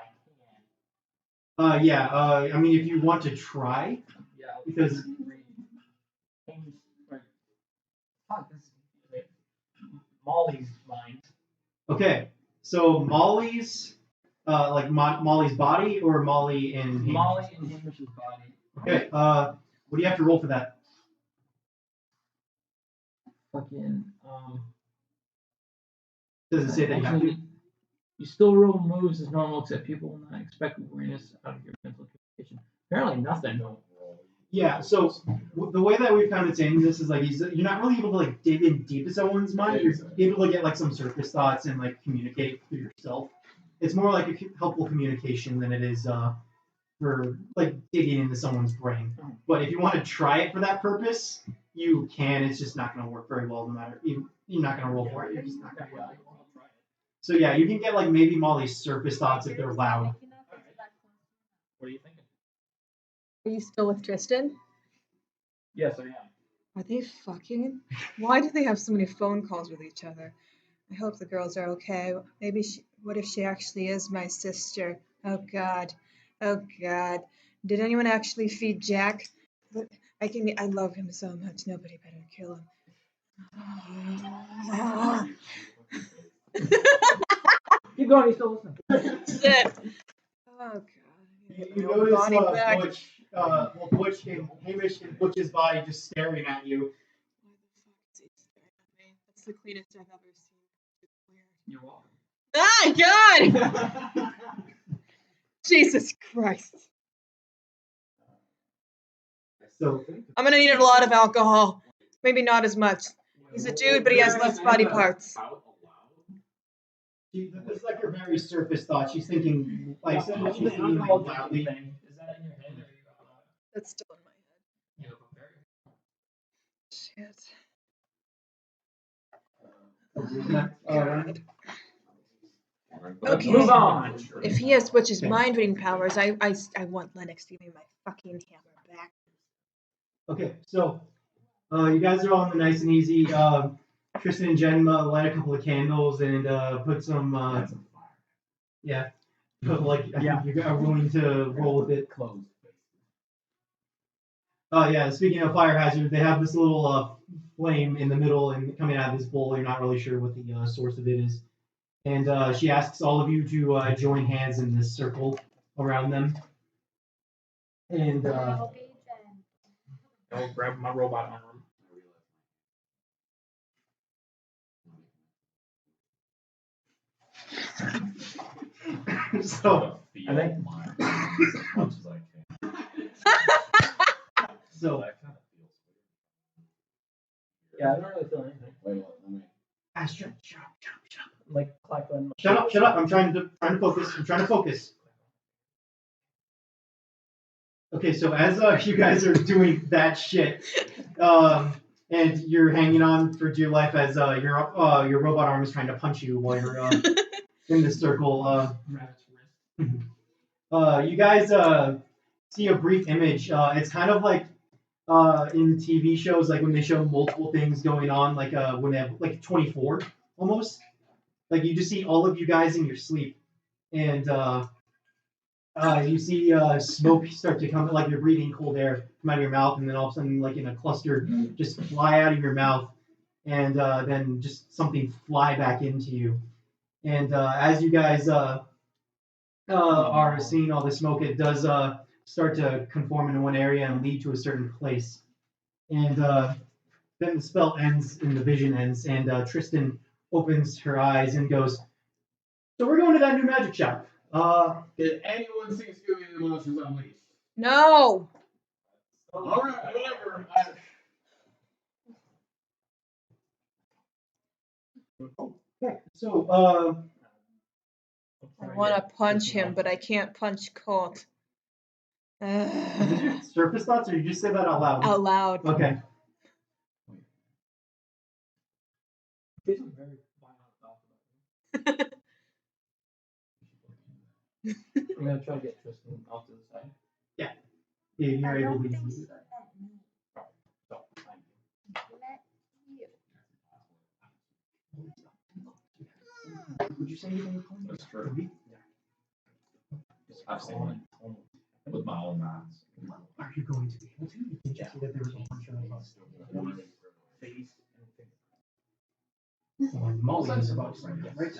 can. Yeah. I mean, if you want to try, Yeah. because Fuck, this is Molly's mind. okay, so Molly's like Molly's body or Molly in Hamish? Molly in Hamish's body. Okay. What do you have to roll for that? Fucking Does it say that you have to? actually, you still roll moves as normal, except people will not expect awareness out of your mental communication. Apparently nothing. Yeah, so the way that we found it saying this is like you're not really able to like dig in deep to someone's mind. You're able to get like some surface thoughts and like communicate for yourself. It's more like a helpful communication than it is for like digging into someone's brain. But if you want to try it for that purpose, you can. It's just not going to work very well. No matter you're not going to roll for it. You're just not going to. So yeah, you can get like maybe Molly's surface thoughts if they're loud. What are you thinking? Are you still with Tristan? Yes, I am. Are they fucking? Why do they have so many phone calls with each other? I hope the girls are okay. Maybe what if she actually is my sister? Oh God. Oh God. Did anyone actually feed Jack? But I love him so much. Nobody better kill him. Keep going, he's still listening. Shit. Oh God. You notice Butch and Hamish and Butch's body just staring at you. Why the fuck is he staring at me? That's the cleanest I've ever seen. It's weird. You're welcome. Ah, God! Jesus Christ. So I'm gonna need a lot of alcohol. Maybe not as much. He's a dude, but he has less body parts. this is like her very surface thought. She's thinking like she's thinking loudly. Is that in your head or That's still in my head. Shit. God. Okay. Move on. If he has Butch's mind reading powers, I want Lennox to give me my fucking hammer back. Okay, so you guys are all in the nice and easy. Tristan and Jen light a couple of candles and put some yeah. Put like I think you are willing to roll with it. Closed. Yeah. Speaking of fire hazard, they have this little flame in the middle and coming out of this bowl. You're not really sure what the source of it is. And she asks all of you to join hands in this circle around them. And I'll grab my robot arm. so I think as much as I can. so That kind of feels weird. Yeah, I don't really feel anything. Wait, let me. shut up. Like Clackland. Shut up. I'm trying to focus. Okay, so as you guys are doing that shit, and you're hanging on for dear life as your robot arm is trying to punch you while you're in this circle. You guys see a brief image. It's kind of like in TV shows, like when they show multiple things going on, like when they have like 24 almost. Like you just see all of you guys in your sleep, and you see smoke start to come, like you're breathing cold air come out of your mouth, and then all of a sudden, like in a cluster, just fly out of your mouth, and then just something fly back into you. And as you guys are seeing all the smoke, it does start to conform into one area and lead to a certain place. And then the spell ends and the vision ends, and Tristan opens her eyes and goes, "So we're going to that new magic shop. Did anyone see Scooby the Monsters Unleashed? No. Alright, whatever. So, I want to punch him, but I can't punch Colt. did you surface thoughts, or you just say that out loud? Out loud. Okay. There's some very violent thoughts about you. I'm gonna try to get Tristan off to the side. Yeah, you're able to do that. So, Would you say anything? That's true. I've seen it with my own eyes. Are you going to be able to? You can just see that there was a bunch of face Molly is about to right?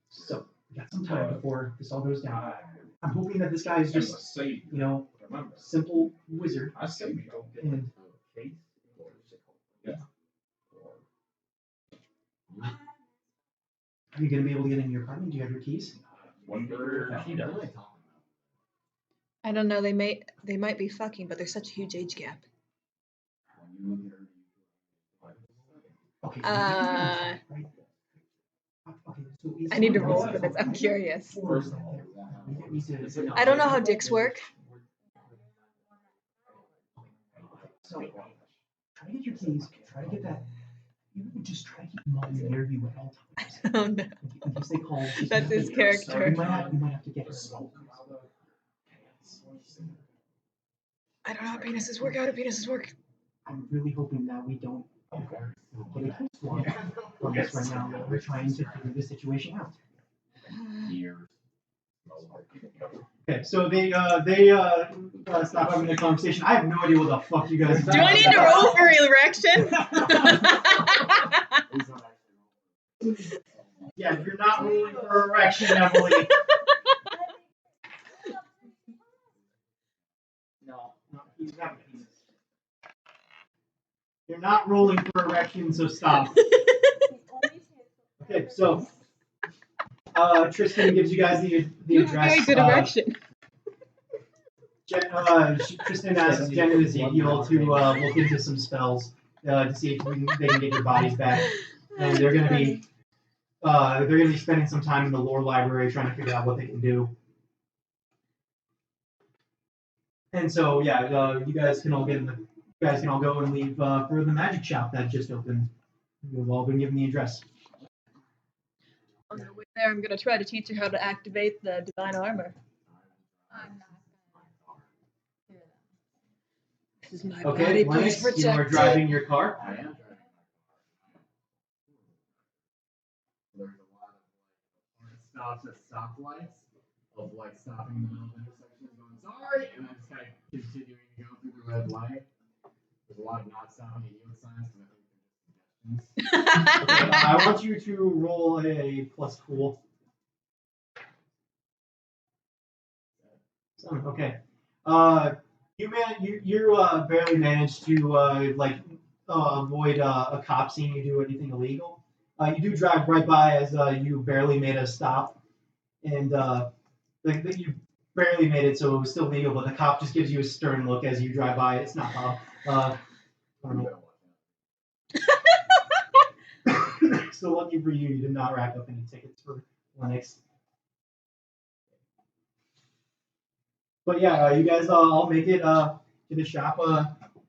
So we got some time before this all goes down. I'm hoping that this guy is just, you know, simple wizard. I say we go. And Yeah. are you going to be able to get into your apartment? Do you have your keys? Wonder if he does. I don't know. They might be fucking, but there's such a huge age gap. Okay. I So need to roll for this. I'm curious. First of all, I don't know how dicks work. So try to get your keys. Try to get that. You would just try to keep Molly near you at all times. Oh no. In case they call. That's his You character. might have to get her. I don't know how penises work. How do penises work? I'm really hoping that we don't get a swap on this right now. While we're trying to figure this situation out. Okay, so they stop having a conversation. I have no idea what the fuck you guys are Do I need to roll for erection? Yeah, you're not rolling for erection, Emily. No, he's not. You're not rolling for erection, so stop. Okay, so Tristan gives you guys the You have a address. very good erection. Tristan asks Jen and Ezekiel to look into some spells to see if they can get your bodies back, and they're gonna be spending some time in the lore library trying to figure out what they can do. And so yeah, you guys can all go and leave for the magic shop that just opened. You've all been given the address. On the way there, I'm gonna try to teach her how to activate the divine armor. This is my Okay, body, please Lennox, protect you are it. driving your car. I am driving my car. There's a lot of hard stops at stoplights of stopping in the middle of intersections going sorry, and then just kind of continuing to go through the red light. There's a lot of not stopping at yield signs because I think they're just suggestions. Okay, I want you to roll a plus cool. Okay. You barely managed to avoid a cop seeing you do anything illegal. You do drive right by as you barely made a stop, and you barely made it, so it was still legal. But the cop just gives you a stern look as you drive by. It's not Bob. I don't know. So lucky for you, you did not rack up any tickets for Lennox. But yeah, you guys all make it to the shop.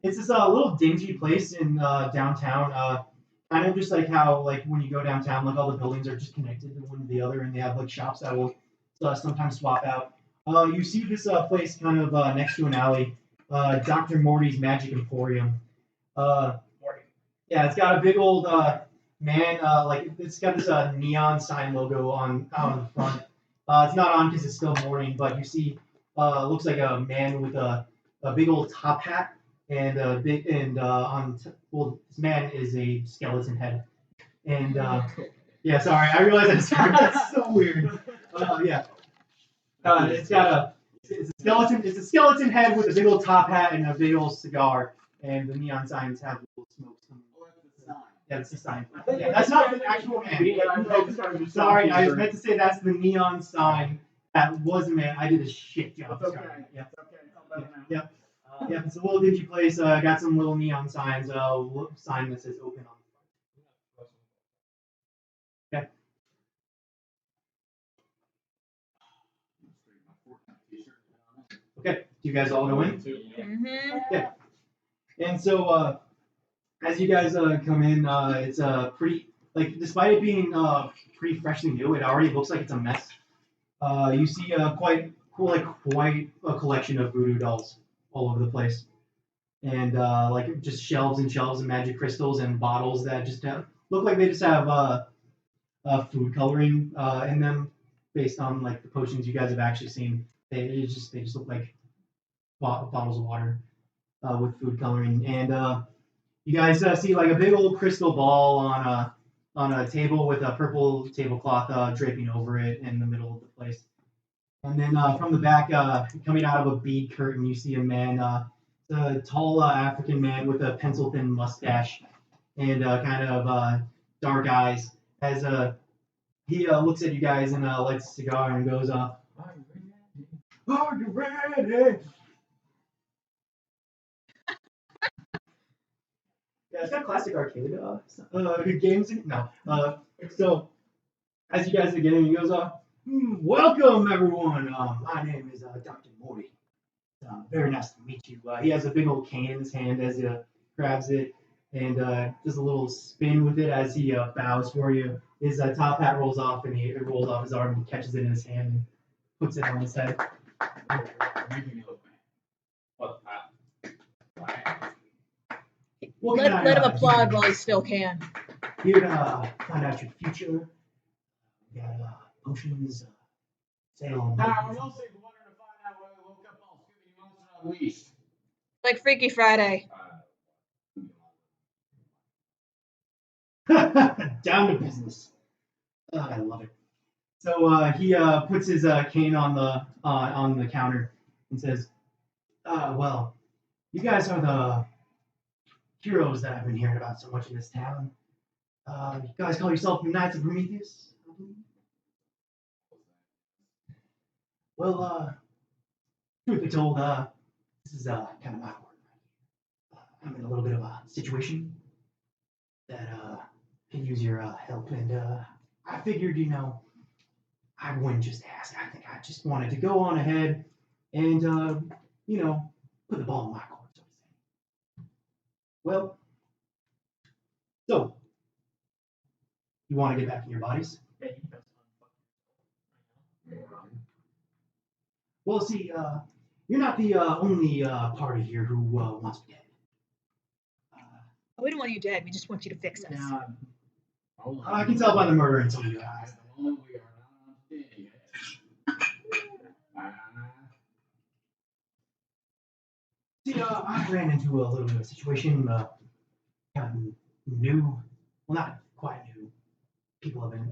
It's this little dingy place in downtown. Kind of just like how when you go downtown, all the buildings are just connected to one to the other, and they have shops that will sometimes swap out. You see this place kind of next to an alley, Dr. Morty's Magic Emporium. Yeah, it's got a big old man. It's got this neon sign logo on the front. It's not on because it's still morning, but you see. Looks like a man with a big old top hat and this man is a skeleton head. And yeah, sorry, I realize that's so weird. Yeah, it's got it's a skeleton head with a big old top hat and a big old cigar, and the neon signs have little smokes coming. Yeah, that's the sign. I think Yeah, that's not the actual man. Sorry, I meant to say that's the neon sign. That was a man. I did a shit job. It's okay. Sorry. Yeah. It's okay. It's all better now. Yep. Yeah, it's a little dingy place. Got some little neon signs. Sign that says open on the front. Okay. Okay. Do you guys all go in? Mm-hmm. And so, as you guys come in, it's pretty like despite it being pretty freshly new, it already looks like it's a mess. You see quite a collection of voodoo dolls all over the place, and like just shelves and shelves of magic crystals and bottles that just look like they just have food coloring in them, based on like the potions you guys have actually seen. They just look like bottles of water with food coloring, and you guys see like a big old crystal ball on a table with a purple tablecloth draping over it in the middle of the place. And then from the back, coming out of a bead curtain, you see a man, a tall African man with a pencil thin mustache and kind of dark eyes. As he looks at you guys and lights a cigar and goes, "Are you ready?" Yeah, it's got classic arcade games in it. No. So as you guys are getting, he goes, "Welcome everyone. My name is Dr. Mori. Very nice to meet you." He has a big old cane in his hand as he grabs it and does a little spin with it as he bows for you. His top hat rolls off and it rolls off his arm and catches it in his hand and puts it on his head. What can Let I, him do? applaud while he still can. Here to find out your future. We got potions, sail on. Now, we're mostly wanting to find out why we woke up all Scooby Monster unleashed. Like Freaky Friday. Down to business. I love it. So he puts his cane on the counter and says, "Well, you guys are the heroes that I've been hearing about so much in this town. You guys call yourself the Knights of Prometheus, I believe." Well, truth be told, this is kind of my work. I'm in a little bit of a situation that can use your help, and I figured, I wouldn't just ask. I think I just wanted to go on ahead and, put the ball in my court, so to say. Well, so you want to get back in your bodies? Well, see, you're not the only party here who wants me dead. We don't want you dead. We just want you to fix us. I can tell by the murder in some of your eyes. See, I ran into a little bit of a situation, kind of new. Well, not quite new.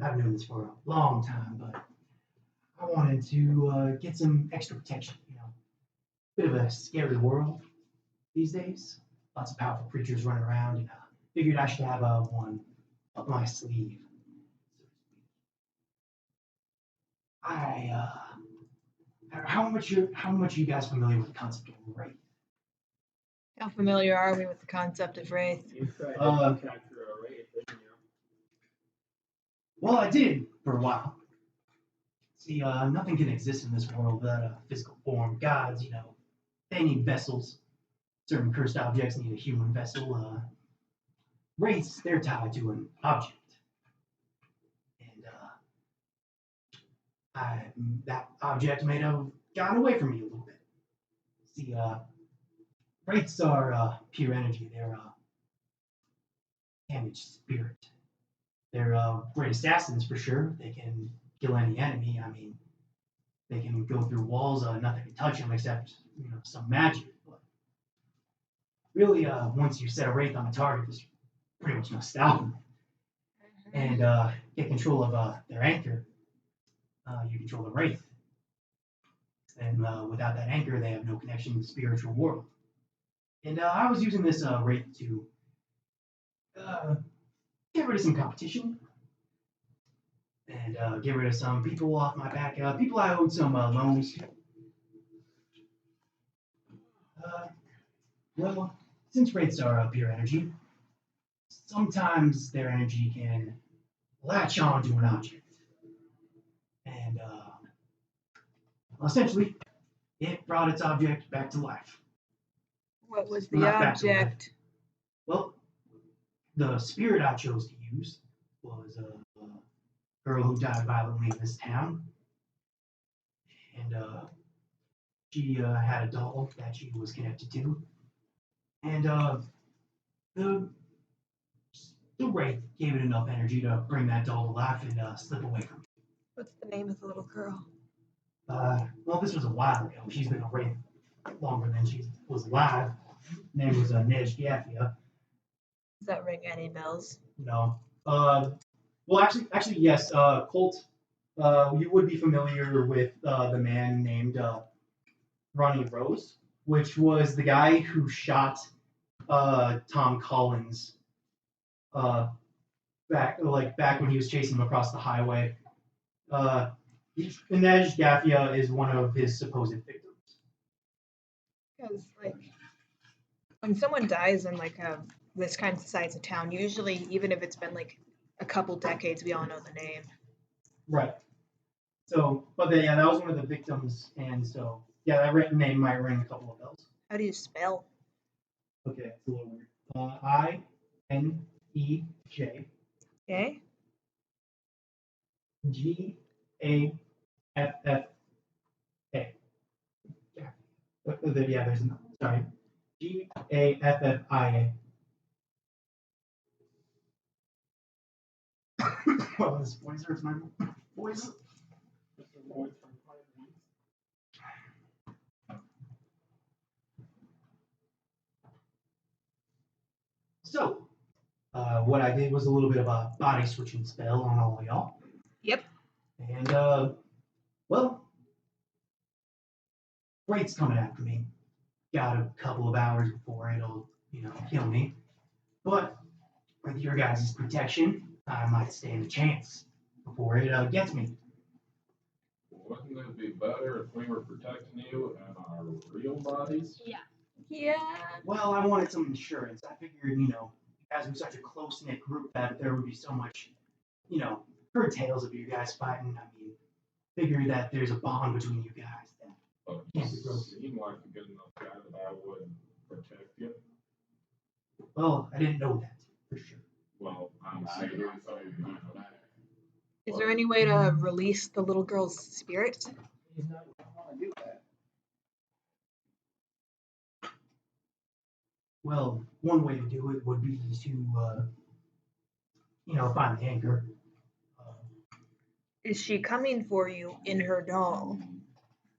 I've known this for a long time, but I wanted to get some extra protection, Bit of a scary world these days. Lots of powerful creatures running around, and figured I should have one up my sleeve. How much are you guys familiar with the concept of wraith? How familiar are we with the concept of wraith? You tried Uh, to capture a wraith, didn't you? Well, I did for a while. See, nothing can exist in this world without a physical form. Gods, they need vessels. Certain cursed objects need a human vessel. Wraiths, they're tied to an object. And that object may have gotten away from me a little bit. See, wraiths are pure energy. They're damaged spirit. They're great assassins for sure. They can kill any enemy. I mean, they can go through walls. Nothing can touch them except some magic. But really, once you set a wraith on a target, there's pretty much no stopping them. And get control of their anchor. You control the wraith. And without that anchor, they have no connection to the spiritual world. And I was using this wraith to get rid of some competition and get rid of some people off my back. People I owed some loans to. Well, since rates are pure energy, sometimes their energy can latch on to an object. And well, essentially, it brought its object back to life. What was Well, the not back to life. object? Well, the spirit I chose to use was a girl who died violently in this town. And she had a doll that she was connected to. And the wraith gave it enough energy to bring that doll to life and slip away from it. What's the name of the little girl? Well, this was a while ago. She's been a wraith longer than she was alive. Her name was Nej Gaffia. Does that ring any bells? No. Well, actually, yes. Colt, you would be familiar with the man named Ronnie Rose, which was the guy who shot Tom Collins back when he was chasing him across the highway. Nej Gaffia is one of his supposed victims. Because like when someone dies in like this kind of size of town, usually even if it's been like a couple decades, we all know the name. Right. So, but then, yeah, that was one of the victims, and so yeah, that name might ring a couple of bells. How do you spell? Okay, it's a little weird. INEJ Okay. GAFFA. Yeah, there's another. Sorry. GAFFIA. Well, this voice hurts my voice. So, what I did was a little bit of a body switching spell on all of y'all. Yep. And, well, Wraith's coming after me. Got a couple of hours before it'll, kill me. But with your guys' protection, I might stand a chance before it gets me. Wouldn't it be better if we were protecting you in our real bodies? Yeah. Yeah. Well, I wanted some insurance. I figured, you guys were such a close-knit group that there would be so much, heard tales of you guys fighting. I mean, figured that there's a bond between you guys that But can't you be broken. seem like a good enough guy that I would protect you. Well, I didn't know that for sure. Well, I'm I sure. agree with some of you being better. Is there any way to release the little girl's spirit? He's not going to want to do that. Well, one way to do it would be to, find the anchor. Is she coming for you in her doll?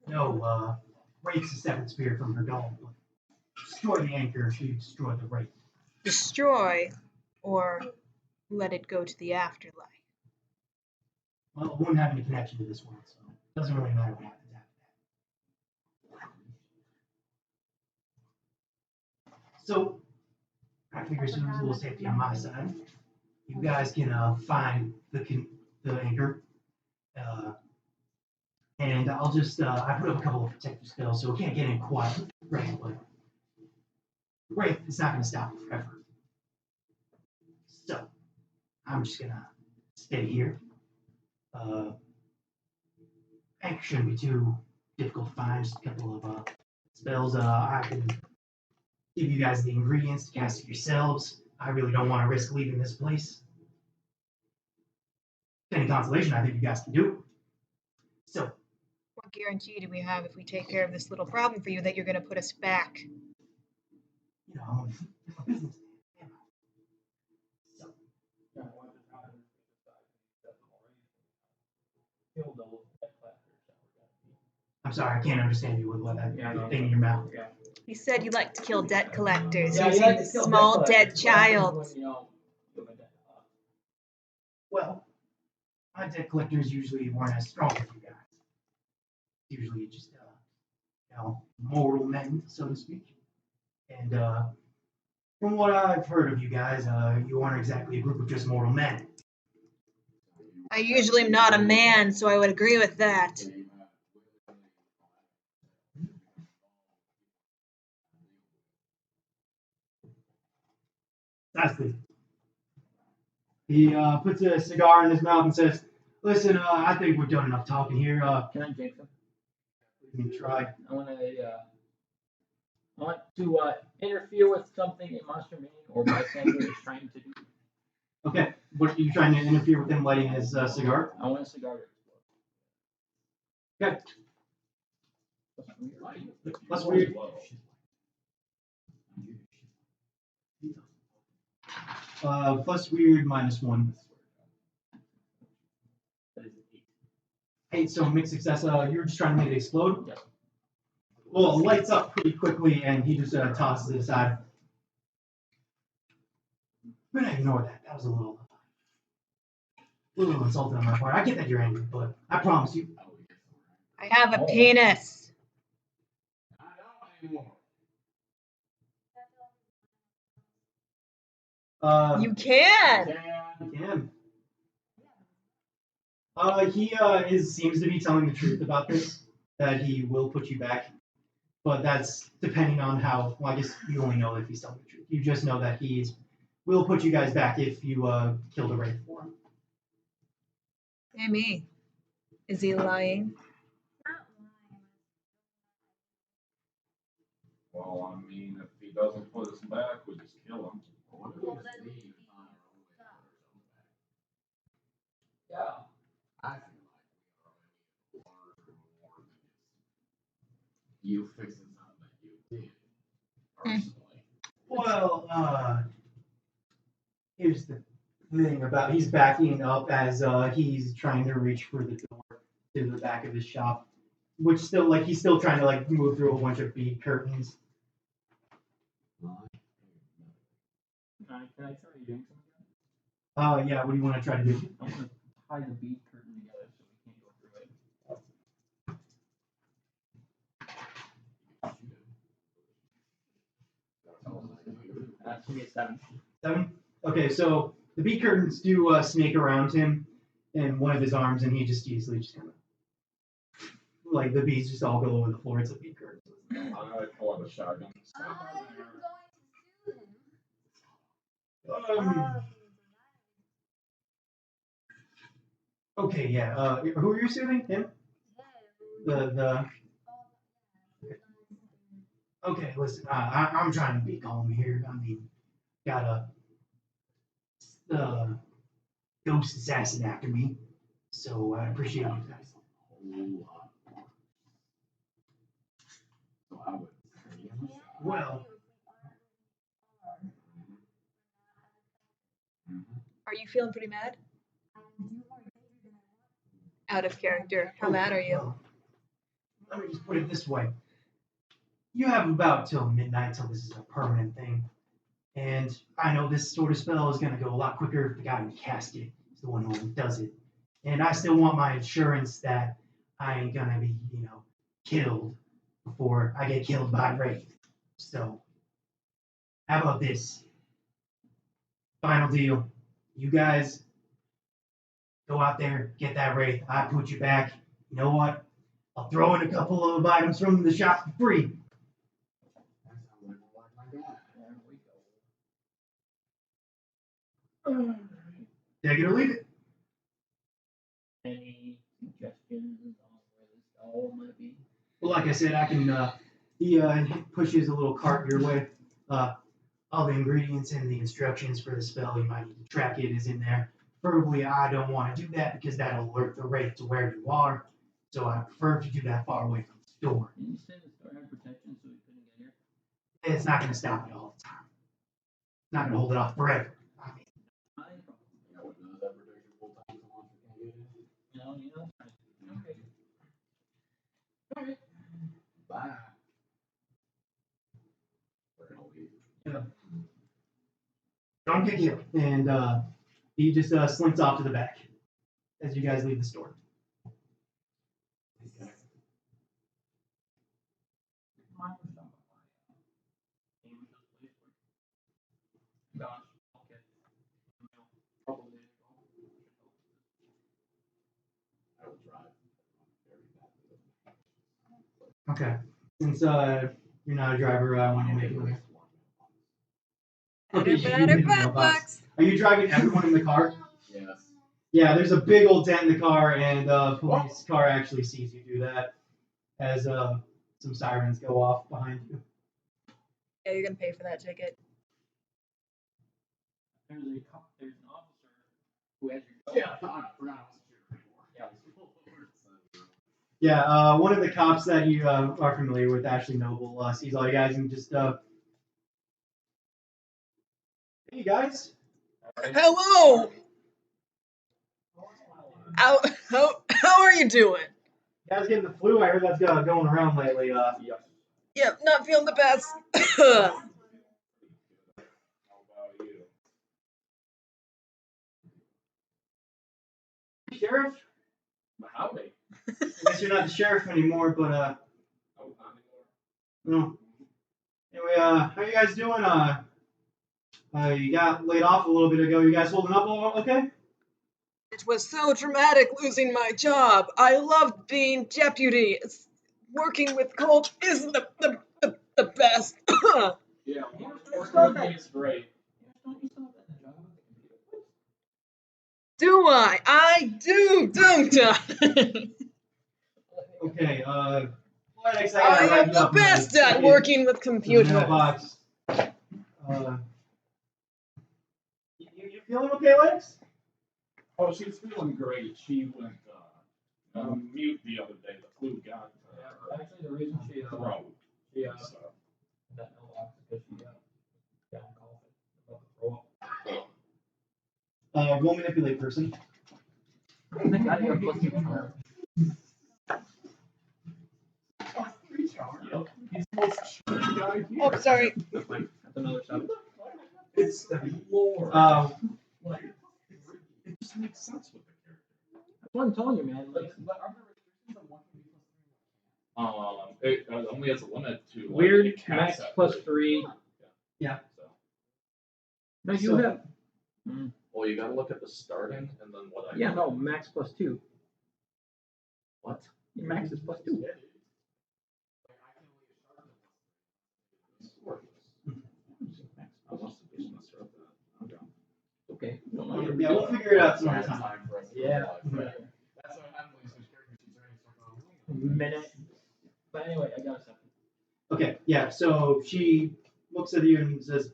No, Wraith's a separate spirit from her doll. But destroy the anchor, she destroyed the Wraith. Destroy or let it go to the afterlife? Well, it wouldn't have any connection to this one, so it doesn't really matter what happens after that. So, I figure as soon as a little safety on my side, you guys can find the anchor. And I'll just, I put up a couple of protective spells, so it can't get in quite right, but Wraith, it's not going to stop it forever. So, I'm just going to stay here. Anchor shouldn't be too difficult to find, just a couple of spells. I can give you guys the ingredients to cast it yourselves. I really don't want to risk leaving this place. Any consolation, I think you guys can do it. So, What guarantee do we have if we take care of this little problem for you that you're going to put us back? I'm a businessman. Am I? So, Yeah, I want to try and decide if that's already killed those dead clappers that were gonna be. I'm sorry, I can't understand you with what that thing in your mouth. Yeah. You said you like to kill debt collectors Yeah, you using like this to kill small dead dead collectors. What happens child. when, kill a dead Well, my debt collectors usually weren't as strong as you guys. Usually just, mortal men, so to speak. And From what I've heard of you guys, you aren't exactly a group of just mortal men. I usually am not a man, so I would agree with that. Precisely. He puts a cigar in his mouth and says, "Listen, I think we've done enough talking here. Can I jinx him? You can try." I want to interfere with something a monster man or bystander is trying to do. Okay, what are you trying to interfere with him lighting his cigar? I want a cigar to Okay. explode. Plus weird. Plus weird -1. That is 8. 8, so mixed success. You're just trying to make it explode? Yes. Well, it lights up pretty quickly, and he just tosses it aside. I'm gonna ignore that. That was a little insulting on my part. I get that you're angry, but I promise you. I have a penis. You can. You can. He seems to be telling the truth about this, that he will put you back. But that's depending on how, well, I guess you only know if he's telling the truth. You just know that he will put you guys back if you kill the wraith for him. Hey, me. Is he lying? Well, I mean, if he doesn't put us back, we just kill him. Yeah. I feel like we are more than just you fixing something that you did personally. Well, here's the thing about he's backing up as he's trying to reach for the door to the back of his shop, which still he's still trying to move through a bunch of bead curtains. Can I try doing something? Yeah. What do you want to try to do? I want to tie the bead curtain together so we can't go through it. That's gonna be a 7. 7. Okay, so the bead curtains do snake around him in one of his arms, and he just easily just kind of the beads just all go over the floor. It's a bead curtain. I pull out a shotgun. Okay, yeah. Who are you soothing? Him? The. Okay, listen. I'm trying to be calm here. I mean, got a ghost assassin after me, so I appreciate you guys. Well, Are you feeling pretty mad? Out of character. How mad are you? well, let me just put it this way. You have about till midnight till this is a permanent thing. And I know this sort of spell is going to go a lot quicker if the guy who cast it is the one who does it. And I still want my insurance that I ain't going to be, killed before I get killed by Wraith. So, how about this? Final deal. You guys go out there, get that Wraith. I put you back. You know what? I'll throw in a couple of items from the shop for free. Take it or leave it. Any suggestions on where this all might be? Well, like I said, I can. He pushes a little cart your way. All the ingredients and the instructions for the spell, you might need to track it, is in there. Preferably, I don't want to do that because that'll alert the wraith to where you are. So I prefer to do that far away from the store. Didn't you say the store had protection so we couldn't get here? It's not going to stop it all the time. It's not going to hold it off forever. I mean, No, you know. Okay. Alright. Bye. We're gonna leave. yeah. Don't get killed. And he just slinks off to the back as you guys leave the store. Gosh, okay. Couple days ago. I will drive. Very badly. Okay. Since you're not a driver, I want you to make it. Okay, you Better, hit the better, mailbox. Are you driving everyone in the car? Yes. Yeah, there's a big old dent in the car, and police car actually sees you do that as some sirens go off behind you. Yeah, you're gonna pay for that ticket. There's an officer who has your Yeah, I forgot I was here before. Yeah, one of the cops that you are familiar with, Ashley Noble, sees all you guys and just, hey, you guys. Hello. How are you doing? You guys getting the flu? I heard that's going around lately. Yep, not feeling the best. How about you? Sheriff? Howdy. I guess you're not the sheriff anymore, but Oh, not anymore. no. Anyway, how you guys doing? You got laid off a little bit ago. You guys holding up all okay? It was so traumatic losing my job. I loved being deputy. Working with Colt isn't the best. Yeah, it's great. Do I? I do, don't I? Okay, Lennox, I gotta write am you the up in a best at second working with in the computers. mailbox. You feeling okay, Lennox? Oh, she's feeling great. She went mute the other day. The flu got her Actually, the reason she throat. So, that mailbox is because she down coughing about to throw up. Roll manipulate person. I think I got plus 2 charm. yep. He's the most charming guy here. Oh, sorry. That's another 7. It's the Lord. Like, it just makes sense with the character. That's what I'm telling you, man. Like, But are there restrictions on what can be plus 3? It only has a limit to like, weird it caps max at plus 3. 3. Yeah. So, No, you So- have. well, you gotta look at the starting and then what I. Yeah, no, max plus 2. What? Your max is plus 2. I must have just messed up that. Okay. Okay. Yeah, we'll figure it out some other time. Time for us to Yeah. realize that. That's what happens when you switch character sheets, right? It's like, oh, Minute. But anyway, I got a 7. Okay, yeah, so she looks at you and says,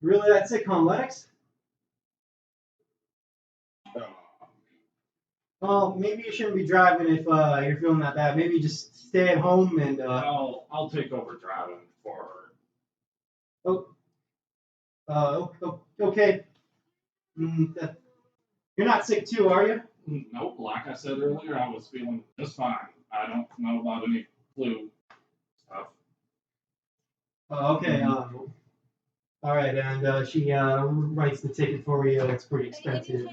really, that's it, Lennox? Well, maybe you shouldn't be driving if you're feeling that bad. Maybe just stay at home and, I'll take over driving for okay. You're not sick too, are you? her. Nope, like I said earlier, I was feeling just fine. I don't know about any flu stuff. Okay, all right, and she writes the ticket for you. It's pretty expensive.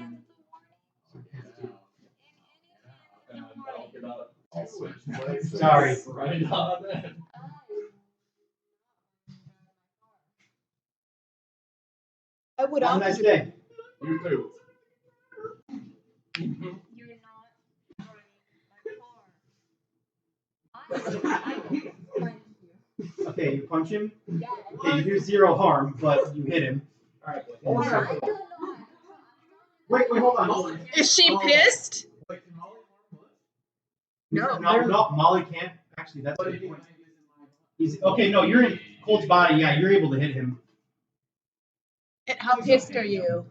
And I'll get up. I'll switch places. Sorry. Right on in. I would Have a offer nice to. day. You too. You're not driving my car. Okay, you punch him. Yeah. Okay, you do 0 harm, but you hit him. Alright, I don't know. Wait, hold on. Is she pissed? Wait, can Molly harm Bush? No, Molly can't. Actually, that's a good point. He's okay. No, you're in Colt's body. Yeah, you're able to hit him. And how pissed are you?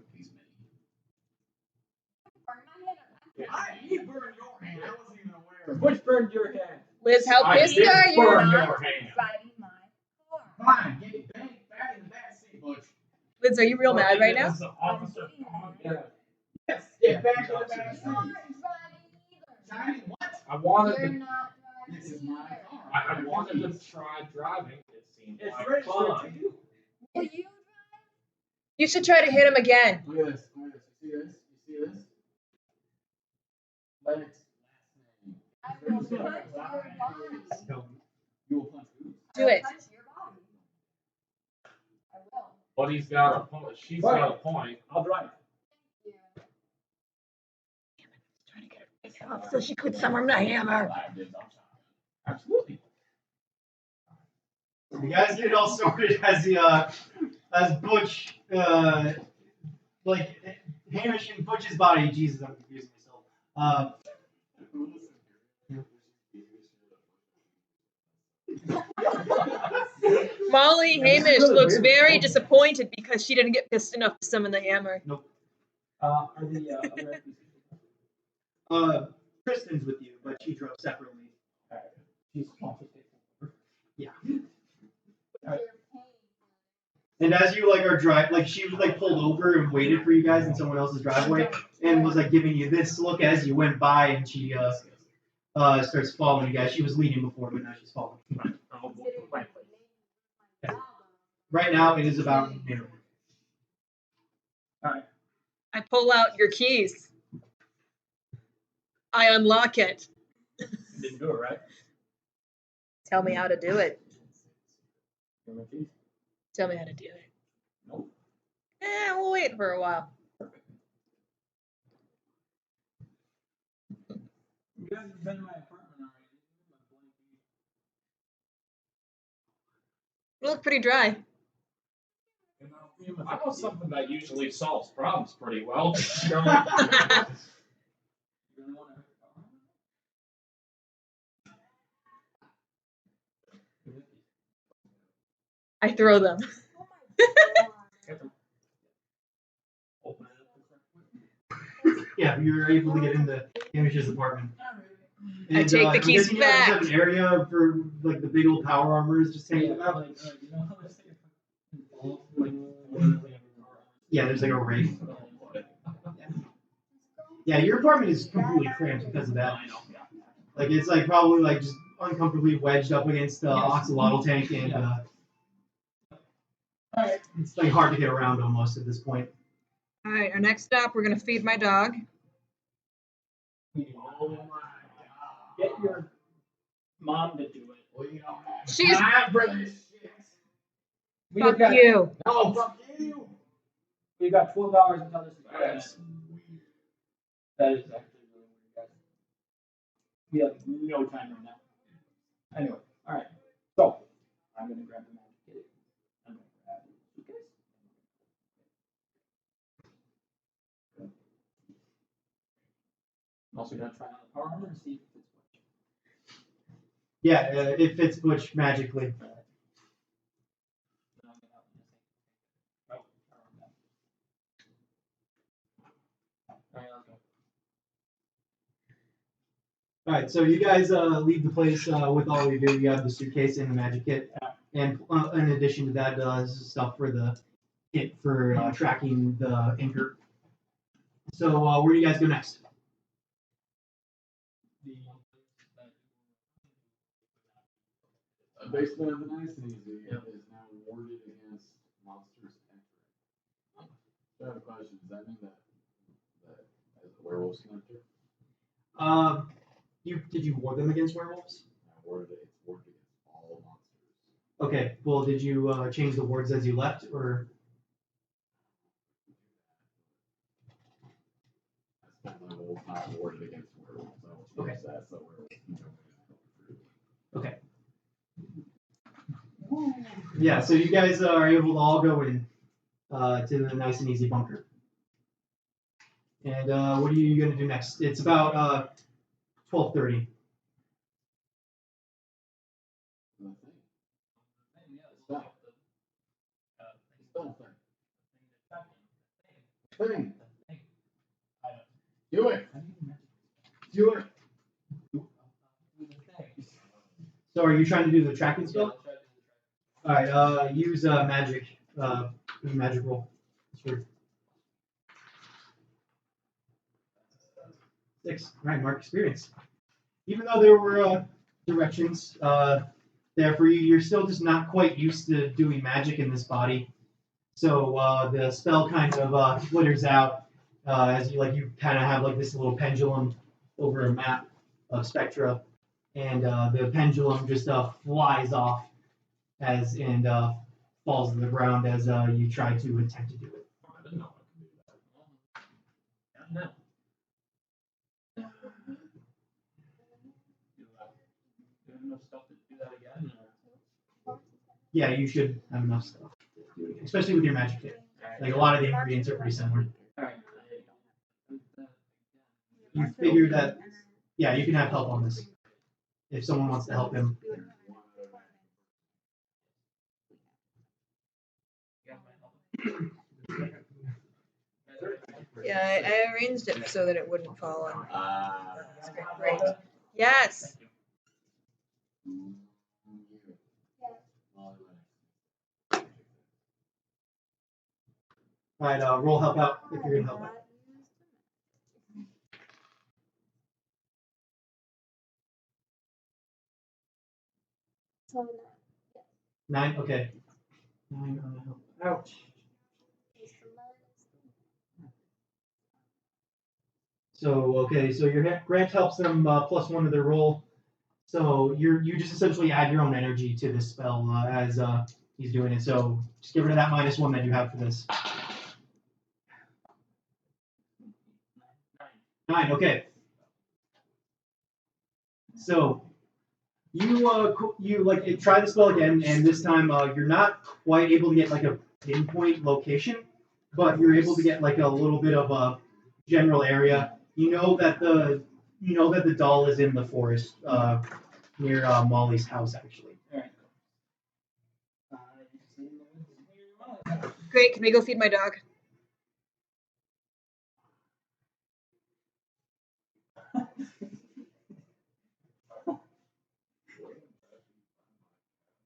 He burned your hand. I wasn't even aware. Which burned your hand? Liz, how I pissed did are you? burn Not your hand. driving my car. Fine, get back in the back seat, Butch. Liz, are you real mad right now? As the officer, Yeah. Yes, get back in the back You're seat. not driving either. Driving what? I wanted You're to. not This driving is my either. car. I wanted to try driving. It seemed It's like registered to fun. you. Will you drive? You should try to hit him again. Look at this. Look at this. You see this? You see this? Lennox last name. I will punch your body. You will punch who? Do it. Punch your body. I will. But he's got a point. She's got a point. I'll drive. Trying to get her face off so she could summon the hammer. Absolutely. You guys get all sorted as Butch, like Hamish and Butch's body. Jesus, I'm confusing myself. Molly Hamish looks very disappointed because she didn't get pissed enough to summon the hammer. Are the other NPCs? Kristen's with you, but she drove separately. She's also taken. Yeah. And as you like are driving, she was pulled over and waited for you guys in someone else's driveway, and was giving you this look as you went by, and she starts following you guys. She was leading before, but now she's following. Right now it is about noon. Alright. I pull out your keys. I unlock it. You didn't do it, right? Tell me how to do it. Give me keys. Tell me how to do it. Nope. We'll wait for a while. You guys have been in my apartment already. You look pretty dry. I know something that usually solves problems pretty well. I throw them. Yeah, you were able to get into Hamish's apartment. And, I take the keys you back. have an area for the big old power armors just hanging about. Yeah, there's a rig. Yeah, your apartment is completely cramped because of that. It's probably just uncomfortably wedged up against the oxalotl tank, and it's hard to get around almost at this point. All right, our next stop, we're gonna feed my dog. Oh my god. Get your mom to do it. She's We fuck got, you. No, fuck you. We got 12 hours until this is Yes. That is actually really weird, guys. We have no time right now. Anyway, alright. So, I'm gonna grab the magic kit. I'm gonna grab the suitcase. I'm also gonna try on the power armor and see if it fits Butch. Yeah, it fits Butch magically. All right, so you guys leave the place with all you do. You have the suitcase and the magic kit, and in addition to that, stuff for the kit for tracking the anchor. So where do you guys go next? A basement of the nice and easy is now warded against monsters entering. So I have a question. Does that mean that as a werewolves can enter? Did you ward them against werewolves? It's warded against all monsters. Okay. Well, did you change the wards as you left, or? I spent level not warded against werewolves. I will change that so werewolves can go in. Okay. Yeah. So you guys are able to all go in to the nice and easy bunker. And what are you going to do next? It's about 12:30. Thing. Do it. Do it. So are you trying to do the tracking spell? All right. Use magic. Magic roll. Sure. 6. Right. Mark experience. Even though there were directions there for you, you're still just not quite used to doing magic in this body. So the spell kind of flitters out as you kind of have this little pendulum over a map of spectra, and the pendulum just flies off and falls to the ground as you try to attempt to do it. I didn't know I could do that. No. Do you have enough stuff to do that again? Or? Yeah, you should have enough stuff to do it again, especially with your magic kit. Like a lot of the ingredients are pretty similar. Alright. You figure that, yeah, you can have help on this if someone wants to help him. Yeah, I arranged it so that it wouldn't fall on. That's great. Yes. All right, roll help out if you're gonna help out. So 9, okay. 9 on the help out. So okay, so your grant helps them +1 to their roll. So you just essentially add your own energy to this spell as he's doing it. So just get rid of that -1 that you have for this. 9, okay. So you like try the spell again, and this time you're not quite able to get like a pinpoint location, but you're able to get like a little bit of a general area. You know that the doll is in the forest near Molly's house, actually. Great. Can we go feed my dog?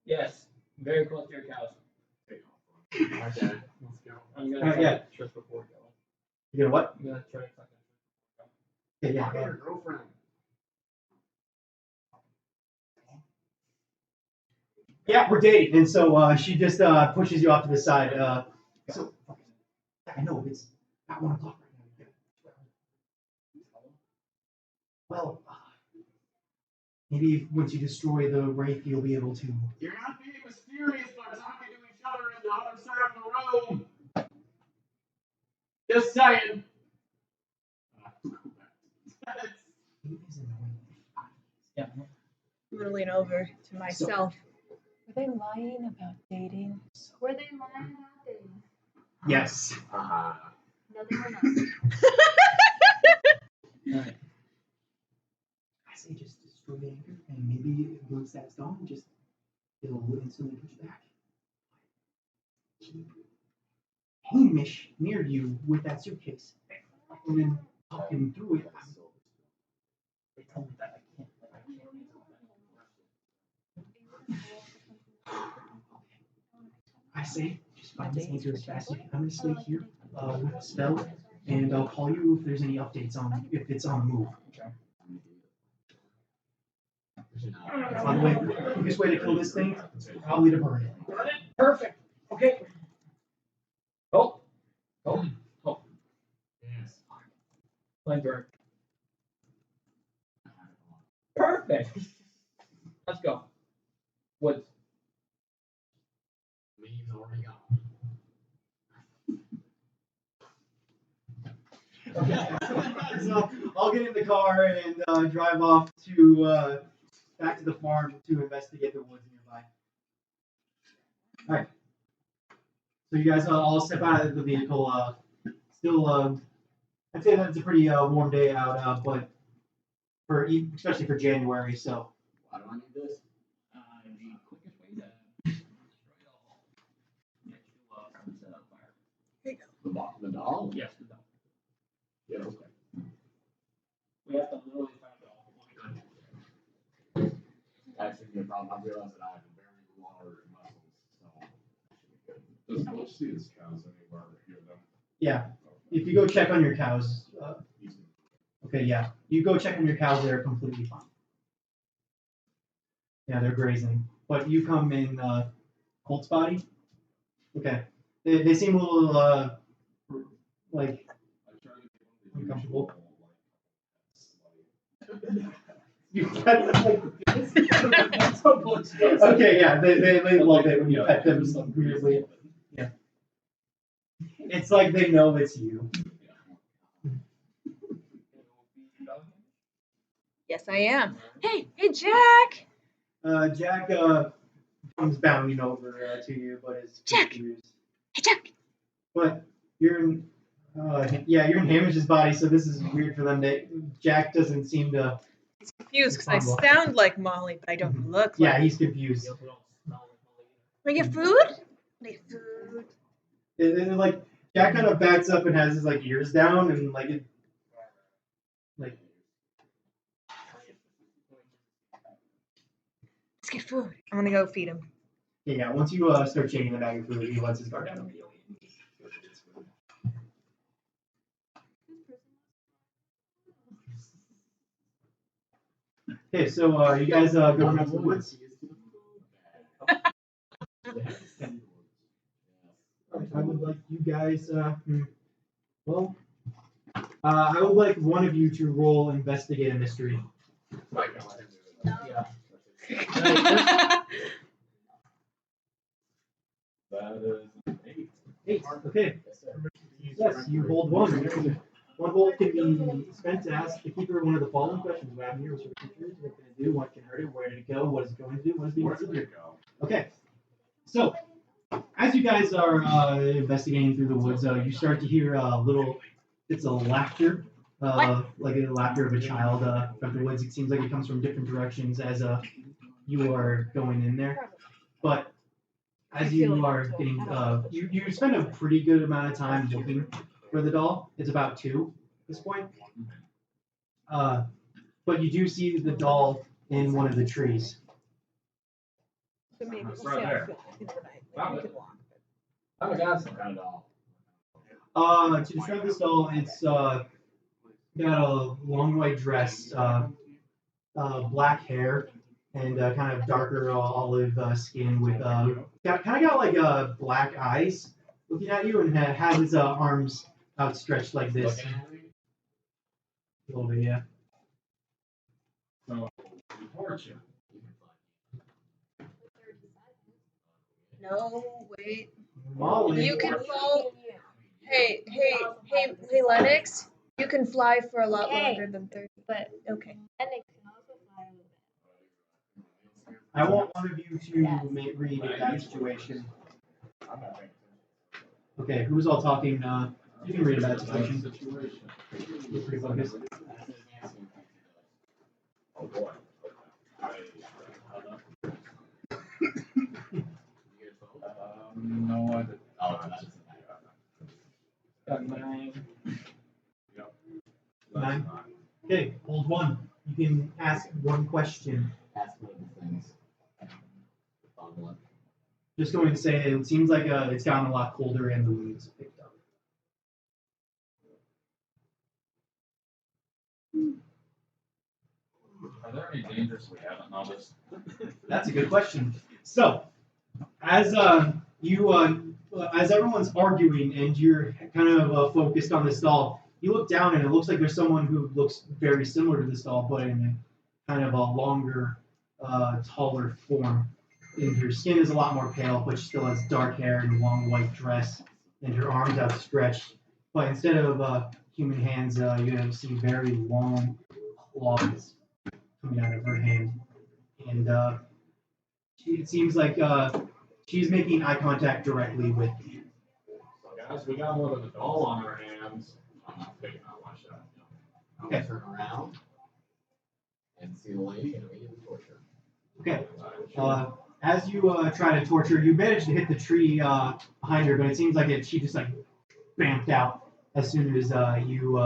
Yes, very close to your cows. Okay, let's go. I'm gonna Yeah. trip before going. You gonna what? I'm gonna try to fucking Okay, yeah. Your girlfriend. Yeah, we're dating, and so she just pushes you off to the side. So I know it's at 1 o'clock right now. Well, maybe once you destroy the wraith, you'll be able to. You're not being mysterious by talking to each other in the other side of the room. Just saying. Yeah. I'm gonna lean over to myself. Were they lying about dating? were they lying about dating? Yes. No, they were not. Alright. I say just destroy the anchor, and maybe once that's gone, it'll instantly put you back. Keep Hamish near you with that suitcase, and then talk him through it. They told me that I can't I say just find this anchor as fast as you can. I'm gonna stay here with the spell, and I'll call you if there's any updates on if it's on the move. By the way, the quickest way to kill this thing is probably to burn it. burn it. Perfect. Okay. Oh. Yes. Flamethrower. Perfect. Let's go. Woods. Leaves already gone. So I'll get in the car and drive off to back to the farm to investigate the woods nearby. All right. So you guys all step out of the vehicle. Still, I'd say that it's a pretty warm day out, but especially for January. So Why do I need this? The quickest way to destroy all. Get you set on fire. The doll? Yes, the dog. Yeah, okay. We have to literally find the dog. That shouldn't be a problem. I realize that I have very large muscles, so that should be good. Does Bush see his cows anywhere here though? yeah, if you go check on your cows, okay, yeah, you go check on your cows. They're completely fine. Yeah, they're grazing. But you come in Colt's body. Okay, they seem a little like I try to get one of the uncomfortable. You pet them like this? That's how bugs does. Okay, yeah, they love it when you pet them weirdly. Yeah. It's like they know it's you. Yes, I am. Hey, Jack. Jack comes bounding over to you, but is Jack! confused. Hey, Jack. But you're in, you're in Hamish's body, so this is weird for them. Jack doesn't seem to. He's confused because I sound like Molly, but I don't look like. Yeah, he's confused. Want to get food? Want to get food? And like Jack kind of backs up and has his like ears down and like it, like. Let's get food. I'm gonna go feed him. Yeah, once you start shaking the bag of food, he lets his guard down immediately. Okay, so you guys going out to the woods? I would like you guys. I would like one of you to roll investigate a mystery. Yeah. That is an 8. 8. Okay. Yes, you hold one. One hold can be spent to ask the keeper one of the following questions: what happened here? What sort of creature is it? What can it do? What can hurt it? Where did it go? What is it going to do? What is being Where did considered? it go? Okay. So, as you guys are investigating through the woods, you start to hear little bits of laughter, like the laughter of a child from the woods. It seems like it comes from different directions as you are going in there. But as you are getting, you spend a pretty good amount of time looking for the doll. It's about 2 at this point. But you do see the doll in one of the trees. So maybe we'll see Right how there. I feel tonight. Found We it. could walk. Oh my god, some kind of doll. To describe this doll, it's got a long white dress, black hair, and kind of darker olive skin with kind of got like black eyes looking at you, and has its arms outstretched like this. Looking at me? A little bit, yeah. So, torch him. No, wait. Molly. You can fall. Hey, Lennox. You can fly for a lot Okay. longer than 30. But Okay. and it can also fly a little bit. I want one of you to read that situation. I'm not paying attention. Okay, who's all talking? You can read about the situation. Situation. You're pretty focused. Oh boy. No, I didn't. Oh, that's just Got 9. Yep. That's 9. Okay, hold one. You can ask one question. ask one of the things. On one. Just going to say it seems like it's gotten a lot colder and the winds have picked up. Are there any dangers we haven't noticed? That's a good question. So, as as everyone's arguing and you're kind of focused on this doll, you look down and it looks like there's someone who looks very similar to this doll, but in a kind of a longer, taller form. And her skin is a lot more pale, but she still has dark hair and a long white dress, and her arms outstretched. But instead of human hands, you see very long claws coming out of her hand, and it seems like she's making eye contact directly with you. So guys, we got more than a doll on our hands. I'm not taking out my shot. I'll Okay. turn around and see the lady and immediately torture. Okay. As you try to torture, you manage to hit the tree behind her, but it seems like she just like bamped out as soon as you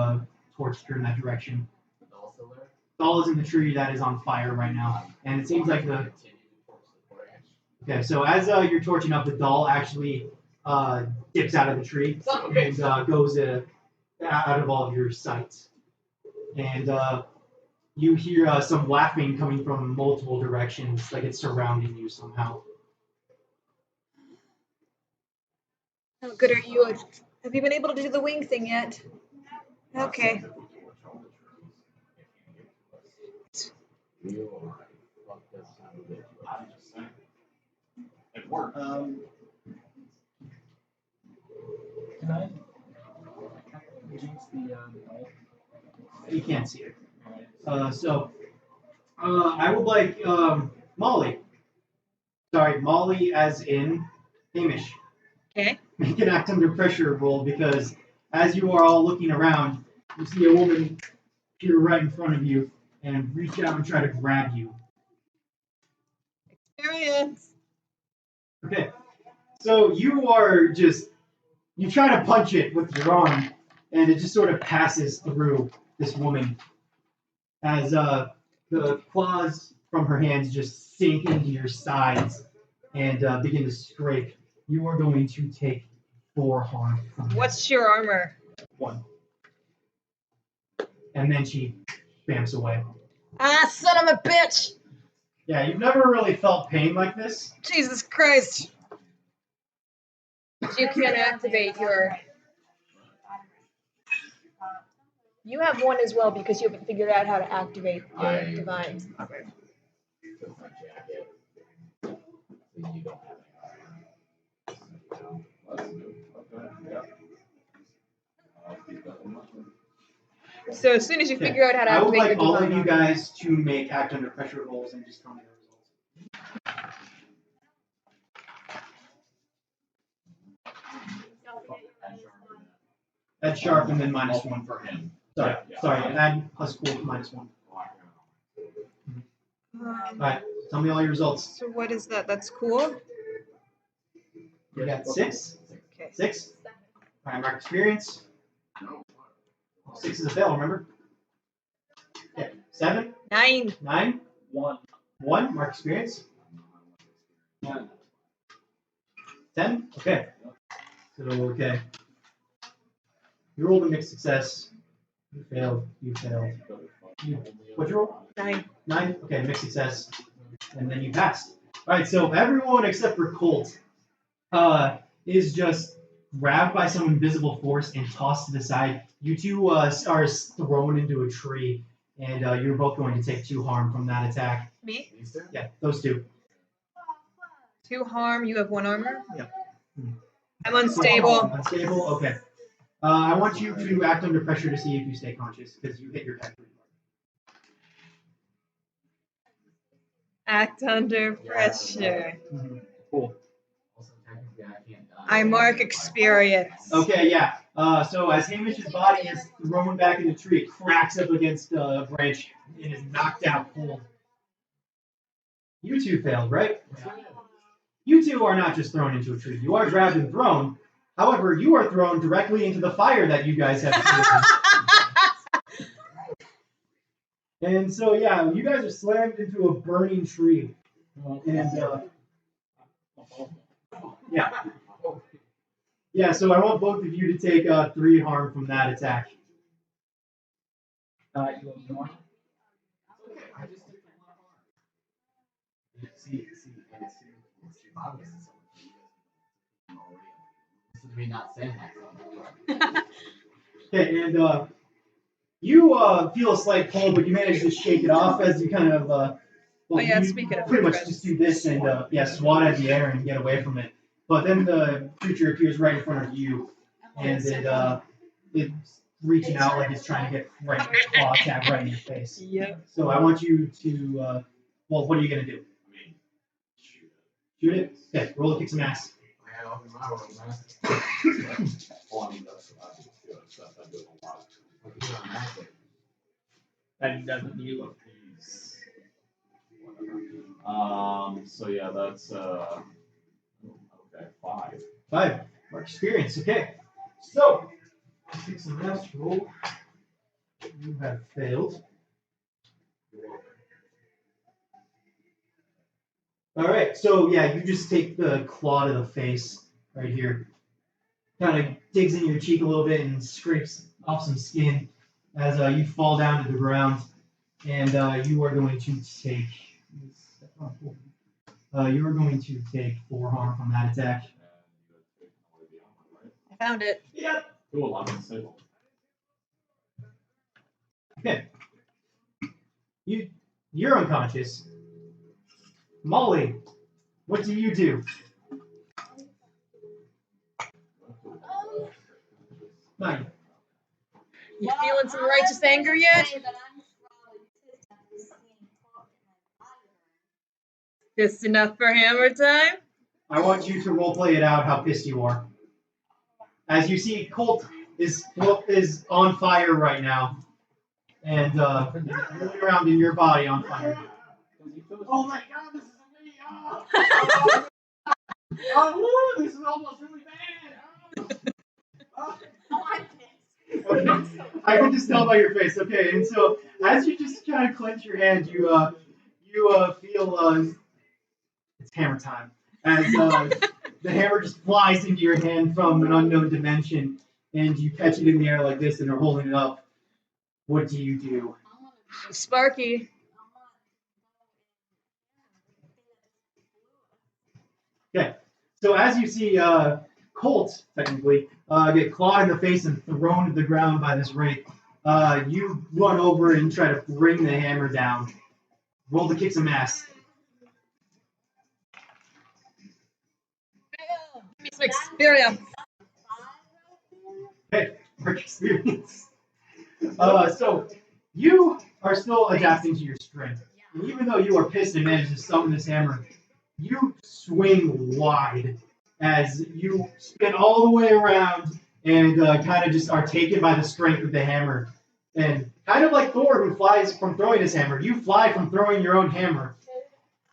torched her in that direction. The doll still there? Doll is in the tree that is on fire right now, and it seems like the. Continue to torch the branch. Okay, so as you're torching up, the doll actually dips out of the tree and goes out of all of your sight. And you hear some laughing coming from multiple directions, like it's surrounding you somehow. How good are you at? Have you been able to do the wing thing yet? Okay. You alright. Fuck this son of a bitch. I'm just saying. It worked. Can I jinx the elf? You can't see it. I would like Molly. Sorry, Molly as in Hamish. Okay. Make an act under pressure roll because as you are all looking around, you see a woman appear right in front of you and reach out and try to grab you. Experience. Okay. So you try to punch it with your arm and it just sort of passes through this woman as the claws from her hands just sink into your sides and begin to scrape. You are going to take 4 harm. From this. What's your armor? 1. And then she bamps away. Ah, son of a bitch! Yeah, you've never really felt pain like this. Jesus Christ! You can activate your. You have 1 as well because you haven't figured out how to activate your divine. Took my jacket. So you don't have any armor. Let's do it. Okay. Yeah. I'll keep that in mind. So as soon as you figure out how to I would activate like your all divine of you armor. guys to make act under pressure rolls and just tell me the results. Add sharp and then -1 for him. Sorry, sorry, and add plus cool -1. Alright, tell me all your results. So what is that? That's cool. You got 6? Okay. 6? Alright, mark experience. 6 is a fail, remember? Okay, 7? 9. 9? 1. 1, mark experience. 10? Okay. So, okay. You rolled a mixed success. You failed. You failed. What'd you roll? 9. 9? Okay, mixed success. And then you passed. Alright, so everyone except for Colt is just grabbed by some invisible force and tossed to the side. You two are thrown into a tree, and you're both going to take 2 harm from that attack. Me? Yeah, those 2. 2 harm. You have 1 armor. Yep. I'm unstable. Unstable? Okay. I want you to act under pressure to see if you stay conscious, because you hit your head pretty Act under pressure. hard. Cool. Also, technically, I can't die. I mark experience. Okay, yeah. So as Hamish's body is thrown back in the tree, it cracks up against a branch and is knocked out cold. You 2 failed, right? You 2 are not just thrown into a tree. You are grabbed and thrown. However, you are thrown directly into the fire that you guys have created. And so, yeah, you guys are slammed into a burning tree. And, yeah. Yeah, so I want both of you to take 3 harm from that attack. You have 1. I just took the 1 arm. See, Bob is already. This is me not saying that. Okay, and you feel a slight pull, but you manage to shake it off as you kind of, well, yeah, you speaking of pretty much threats. just do this and, swat at the air and get away from it. But then the creature appears right in front of you, and it's reaching out like it's trying to get right claw attack right in your face. Yep. So I want you to, well, what are you gonna do? Shoot it? Okay, roll to kick some ass. I got open my room, man. Oh, I mean, that's stuff I do a lot. Like, you know, I'm active. That doesn't you. So yeah, that's okay, 5. 5. Mark experience. Okay. So kick some ass. Roll. You have failed. All right. So yeah, you just take the claw to the face right here. Kind of digs in your cheek a little bit and scrapes off some skin as you fall down to the ground, and you are going to take. You are going to take 4 harm from that attack. I found it. Yep. Cool, I'm disabled. Okay. You're unconscious. Molly, what do you do? Nine. You feeling some righteous anger yet? Pissed enough for hammer time? I want you to roleplay it out how pissed you are. As you see, Colt is on fire right now, and moving around in your body on fire. Oh my god, this is me! Oh, oh, this is almost really bad! I can just tell by your face. Okay, and so as you just kind of clench your hand, you feel it's hammer time. As the hammer just flies into your hand from an unknown dimension, and you catch it in the air like this, and are holding it up. What do you do? Sparky. Okay, so as you see Colt, technically, get clawed in the face and thrown to the ground by this wraith, you run over and try to bring the hammer down. Roll to kick some ass. Give me some experience. Okay, work experience. So you are still adapting to your strength. And even though you are pissed and managed to summon this hammer, you swing wide as you spin all the way around and kind of just are taken by the strength of the hammer. And kind of like Thor, who flies from throwing his hammer, you fly from throwing your own hammer.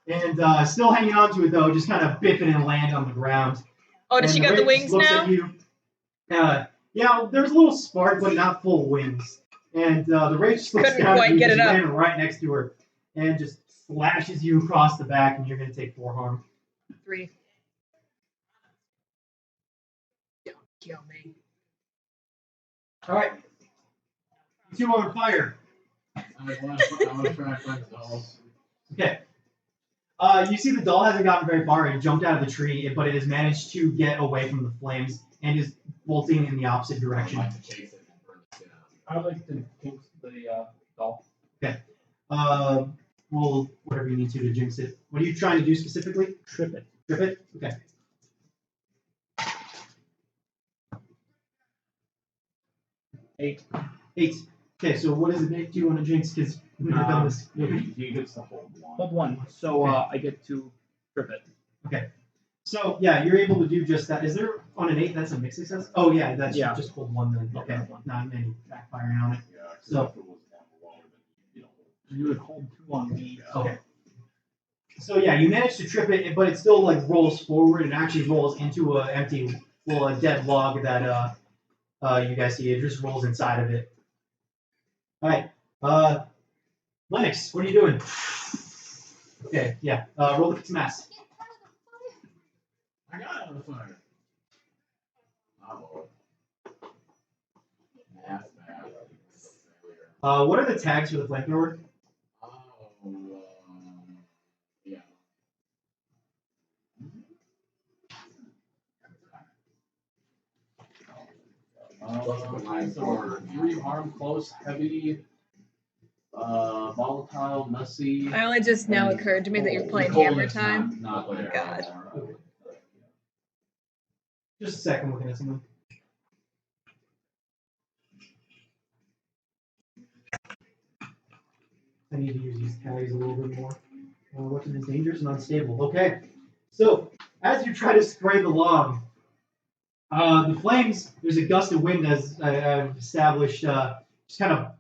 And still hanging on to it, though, just kind of biffing and land on the ground. Oh, does she got the wings looks now? At you. Yeah, there's a little spark, but not full wings. And the Wraith just looks Couldn't down quite at you, get just it up. landing right next to her, and just slashes you across the back, and you're going to take 4 harm. 3. Don't kill me. All right. You two are on fire. I want to try and find the dolls. Okay. You see the doll hasn't gotten very far. It jumped out of the tree, but it has managed to get away from the flames and is bolting in the opposite direction. I'd like to chase it and burn the shit out I would like to jinx the doll. Okay. Well, whatever you need to jinx it. What are you trying to do specifically? Trip it. Trip it? Okay. 8. 8. Okay, so what does it make you want to jinx? Because we've never done this. He gets to hold one. Hold 1. So I get to trip it. Okay. So yeah, you're able to do just that. Is there on an 8? That's a mixed success. Oh yeah, that's Yeah. just hold 1 then. Yeah, Okay. that's one. Not any backfiring on it. Yeah, 'cause So- if it was one lower, then you know. You would hold 2 on me. Okay. So yeah, you manage to trip it, but it still like rolls forward and actually rolls into a empty, a dead log that you guys see. It just rolls inside of it. All right. Lennox, what are you doing? Okay, yeah. Roll the mass. I got out of the fire. Oh. That's bad. What are the tags for the flamethrower? Oh, yeah. For 3 harm, close, heavy, volatile, messy. It only just now occurred to me that you're playing Hammer Time. Not there God. anymore. Just a second, looking at something. I need to use these tags a little bit more. Weapon is dangerous and unstable. Okay. So, as you try to spray the log, the flames, there's a gust of wind, as I've established, just kind of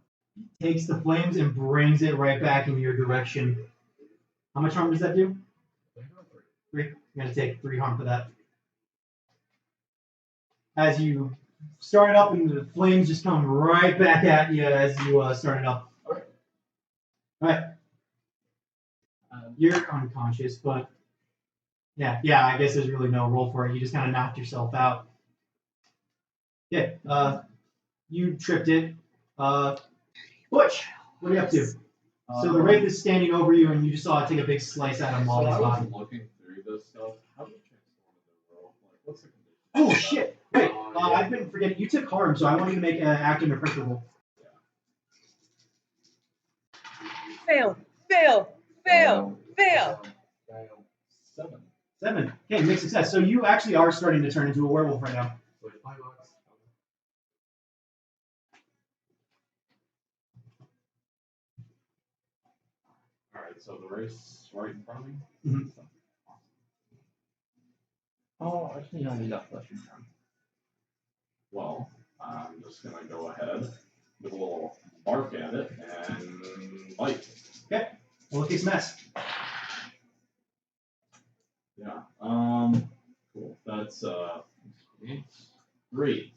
takes the flames and brings it right back in your direction. How much harm does that do? 3. You're going to take 3 harm for that. As you start it up, and the flames just come right back at you as you start it up. All right. You're unconscious, but yeah, I guess there's really no roll for it. You just kind of knocked yourself out. Okay, you tripped it. Butch, what are you up to? So the wraith is standing over you, and you just saw it take a big slice out of So Molly's I body. was looking through this stuff. How do you transform into the world? Like, what's the condition? Oh shit! Wait, Yeah. I've been forgetting. You took harm, so I want you to make an acting or pressure roll. Fail. Fail. Fail. Fail. Fail. 7. 7. Okay, make success. So you actually are starting to turn into a werewolf right now. So $5. Alright, so the race right in front of me? Mhm. Oh, actually, no, you got flesh in charm. Well, I'm just gonna go ahead with a little bark at it and bite. Okay. Well, it takes mess. Yeah. Cool. That's 3.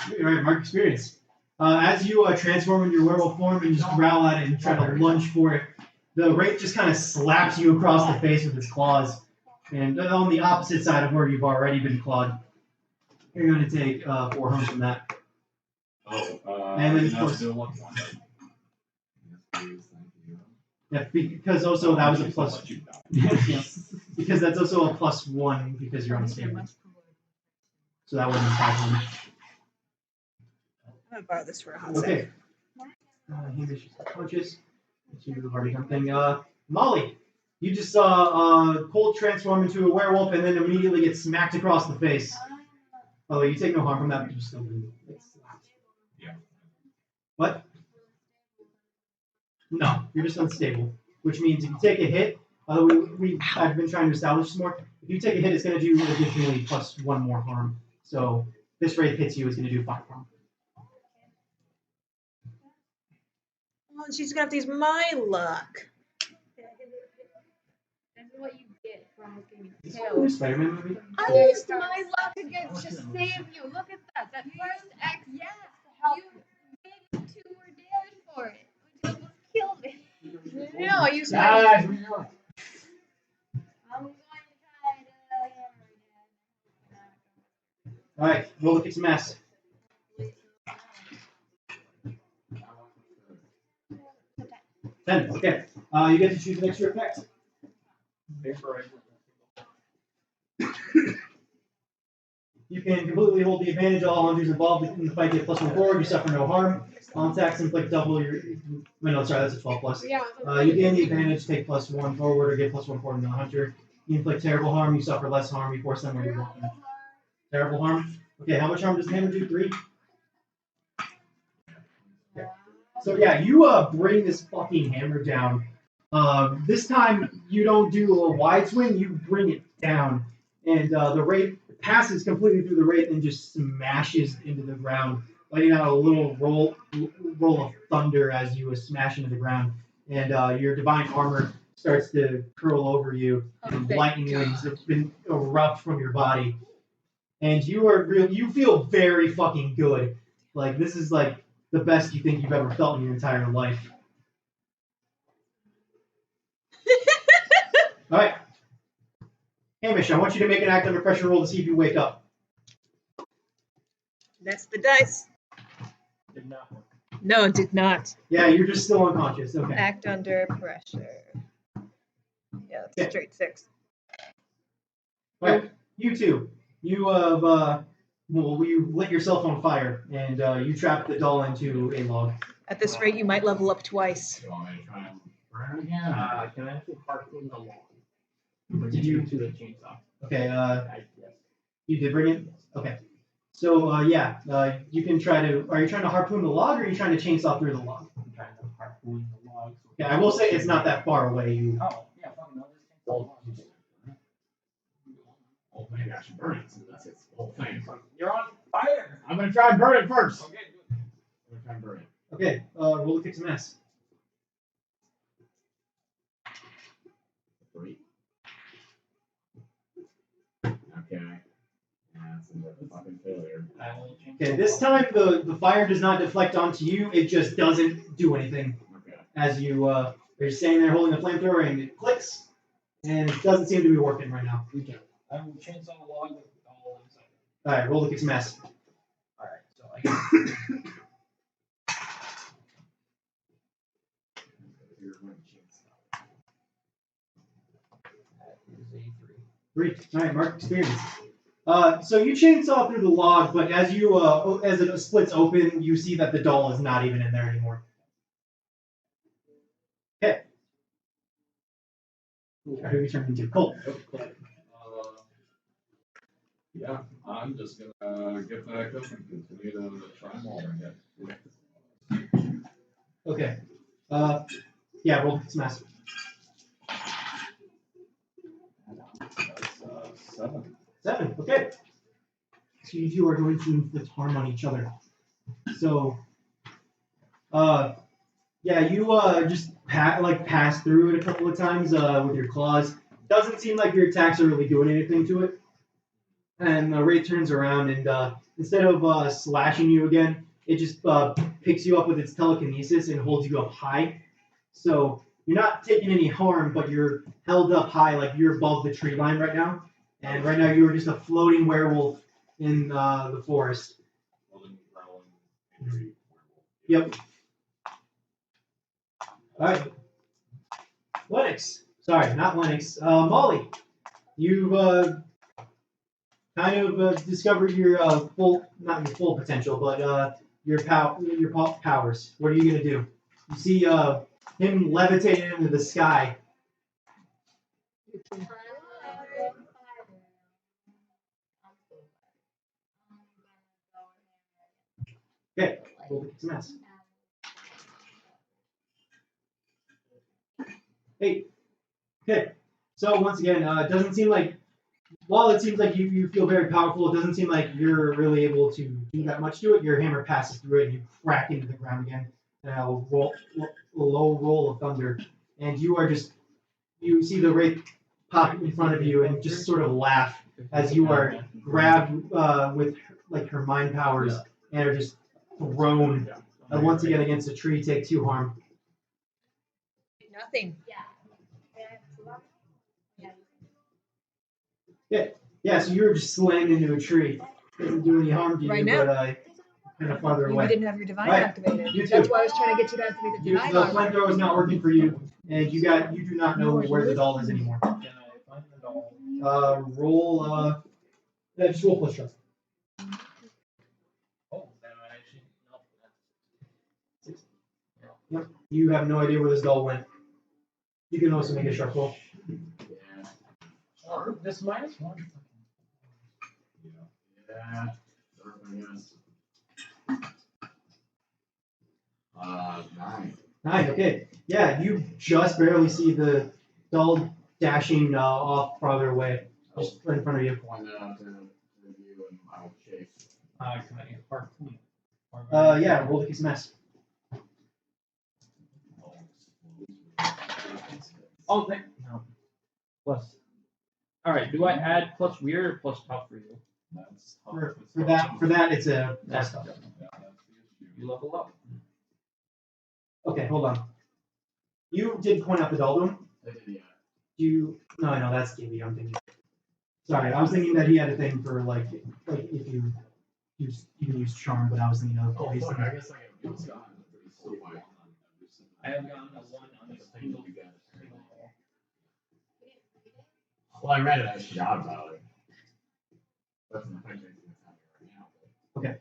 All right, mark experience. As you transform into your werewolf form and just growl at it and try to lunge for it, the wraith just kind of slaps you across the face with its claws, and on the opposite side of where you've already been clawed. You're going to take 4 harm from that. Oh, And then, of that's course- still lucky one. Yeah, because also that was a plus. Let you die. Yeah, because that's also a +1 because you're unstable. So that would be 5 harm. I'm gonna borrow this for a hot Okay. Hamish is conscious. You already something. Molly, you just saw Colt transform into a werewolf and then immediately get smacked across the face. Although you take no harm from that, but you still do. Yeah. What? No, you're just unstable. Which means if you take a hit, I've been trying to establish some more. If you take a hit, it's going to do additionally +1 more harm. So this wraith hits you, it's going to do 5 harm. Well, she's gonna have to use my luck. That's what you get from looking Is this at a new Spider-Man movie? I used my luck again to save you. Look at that. That first X. Yeah, help you maybe 2 more damage for it, which almost killed me. No, I used my. Guys, what are you doing? I'm going to try to hammer again. Alright, roll to kick some ass. 10, okay. You get to choose an extra effect. You can completely hold the advantage. All hunters involved in the fight get +1 forward. You suffer no harm. All attacks inflict double your. Wait, no, sorry, that's a 12 plus. Yeah. You gain the advantage, take +1 forward, or get +1 forward to the hunter. You inflict terrible harm. You suffer less harm. You force them where you want them. Terrible harm. Okay, how much harm does the hammer do? 3. Okay. So yeah, you bring this fucking hammer down. This time you don't do a wide swing. You bring it down, and the wraith passes completely through the wraith and just smashes into the ground, letting out a little roll of thunder as you smash into the ground. And your divine armor starts to curl over you, and lightning wings erupt from your body. And you feel very fucking good. Like this is like the best you think you've ever felt in your entire life. All right. Hamish, I want you to make an act under pressure roll to see if you wake up. That's the dice. Did not work. No, it did not. Yeah, you're just still unconscious. Okay. Act under pressure. Yeah, that's Yeah. straight 6. All right. You two. You have you lit yourself on fire and you trapped the doll into a log. At this rate, you might level up twice. You want me to try and burn it again? Can I actually harpoon the log? Did you- to the chainsaw? Okay. Yes. You did bring it. Okay. So you can try to. Are you trying to harpoon the log, or are you trying to chainsaw through the log? I'm trying to harpoon the log. Yeah, I will say it's not that far away. You. Oh, yeah, fucking no, just chainsaw the log. Oh, maybe I should burn it since that's its whole thing. You're on fire! I'm gonna try and burn it first. Okay, good. I'm gonna try and burn it. Okay. Roll to kick some ass. 3. Okay. That's a fucking failure. I will change Okay. the This log. time the fire does not deflect onto you. It just doesn't do anything. Okay. As you're standing there holding the flamethrower and it clicks, and it doesn't seem to be working right now. Okay. I will chainsaw the log with all inside. All right. Roll to kick some ass. Alright, so I get Here's my chainsaw. that is a 3. 3. All right. Mark experience. So you chainsaw through the log, but as it splits open, you see that the doll is not even in there anymore. Okay. Who are you turning into? Colt. Yeah, I'm just gonna get back up and continue to try mauling it. Okay. Yeah, roll smash. That's 7. 7. Okay. So you two are going to inflict harm on each other. So, yeah, you just pass through it a couple of times with your claws. Doesn't seem like your attacks are really doing anything to it. And Ray turns around and instead of slashing you again, it just picks you up with its telekinesis and holds you up high. So you're not taking any harm, but you're held up high, like you're above the tree line right now. And right now you are just a floating werewolf in the forest. Yep. All right. Lennox. Sorry, not Lennox. Molly. You've kind of discovered your not your full potential, but your powers. What are you gonna do? You see him levitating into the sky. Okay, we'll get some mess. Hey. Okay. So once again, it doesn't seem like, while it seems like you feel very powerful, it doesn't seem like you're really able to do that much to it. Your hammer passes through it and you crack into the ground again. And a low roll of thunder. And you see the wraith pop in front of you and just sort of laugh as you are grabbed with like her mind powers and are just thrown once again against a tree, take 2 harm. Nothing. Yeah, so you were just slammed into a tree. Doesn't do any harm to you, Right now. but kind of farther You away. didn't have your divine Right. activated. You too. That's why I was trying to get you guys to be the divine The armor. flamethrower is not working for you, and you do not know where the doll is anymore. Can I find the doll? Roll just roll plus trust. Oh, then I actually no. Yep. You have no idea where this doll went. You can also make a sharp roll. Yeah. Or this -1. Yeah. Sure, I guess. 9. 9, okay. Yeah, you just barely see the doll dashing off farther away, just right in front of you. Point that out to you and I'll chase. Can I harpoon? Yeah, roll the kiss mess. Oh, no. Plus. All right. Do I add plus weird or plus tough for you? That's For that, it's a That's tough. Yeah, that's the issue. You level up. Okay, hold on. You did point out the doll to him. No, that's Gibby. I'm thinking. Sorry, I was thinking that he had a thing for like if you can use charm, but I was thinking of Oh, these fuck, things. I guess I get what's gone. I have gotten a 1 on this thing. Well, I read it, I forgot about it. Doesn't affect anything that's happening right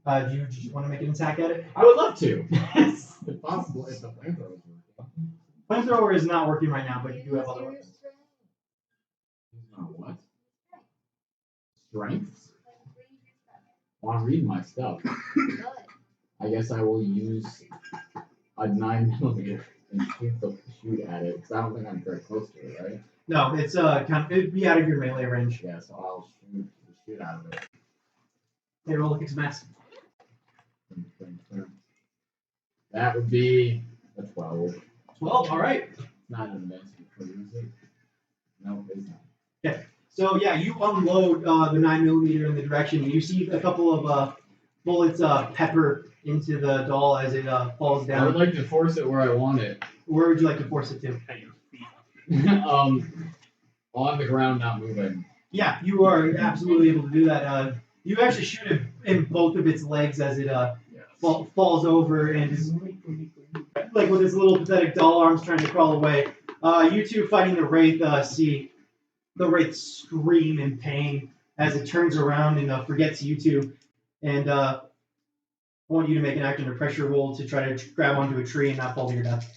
now. Do you just want to make an attack at it? I would love to. If possible, if the flamethrower was working. Flamethrower is not working right now, but you do have other weapons. What? Strength? Well, I'm reading my stuff. I guess I will use a 9mm and shoot at it, because I don't think I'm very close to it, right? No, it's it'd be out of your melee range. Yeah, so I'll shoot out of it. Hey, roll a kiss mass. That would be a 12. 12. All right. Not an advancement for music. No, it's not. Okay. So yeah, you unload the 9mm in the direction, and you see a couple of bullets pepper into the doll as it falls I would down. like to force it where I want it. Where would you like to force it to? At your feet. On the ground, not moving. Yeah, you are absolutely able to do that. You actually shoot it in both of its legs as it falls over and is like with its little pathetic doll arms trying to crawl away. You two fighting the wraith see the wraith scream in pain as it turns around and forgets you two. And I want you to make an act under pressure roll to try to grab onto a tree and not fall to your death.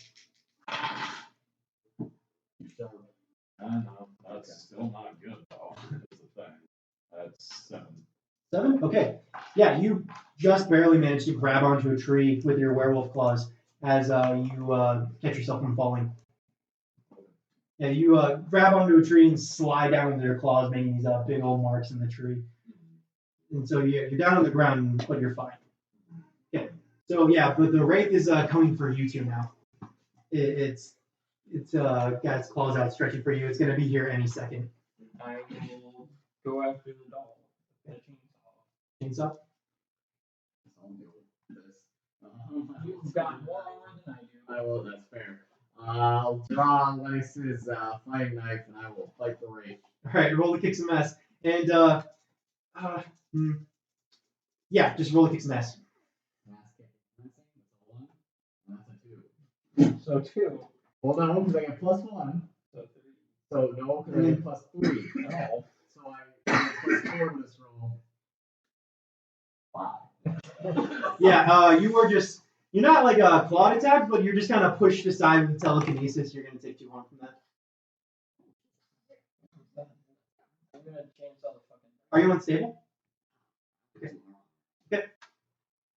No, that's still not good though. That's the thing. That's 7. 7? Okay. Yeah, you just barely managed to grab onto a tree with your werewolf claws as you catch yourself from falling. Yeah, you grab onto a tree and slide down with your claws, making these big old marks in the tree. And so you're down on the ground, but you're fine. Okay. So yeah, but the wraith is coming for you two now. It's got its claws out stretching for you. It's gonna be here any second. I will go after the doll. Get a chainsaw. Chainsaw? I'll deal with this. You've got more armor than I do. I will, that's fair. I'll draw Lennox's fighting knife and I will fight the wraith. Alright, roll to kick some ass. And yeah, just roll to kick some ass. That's a 1. And that's a 2. So 2. Well, no, because I get +1. So 3. So no, because I get +3. No. So I get +4 in this roll. 5. Yeah, you're not like a clawed attack, but you're just kind of pushed aside with telekinesis. You're gonna take 2 harm from that. I'm gonna chainsaw the fucking. Are you unstable? Okay.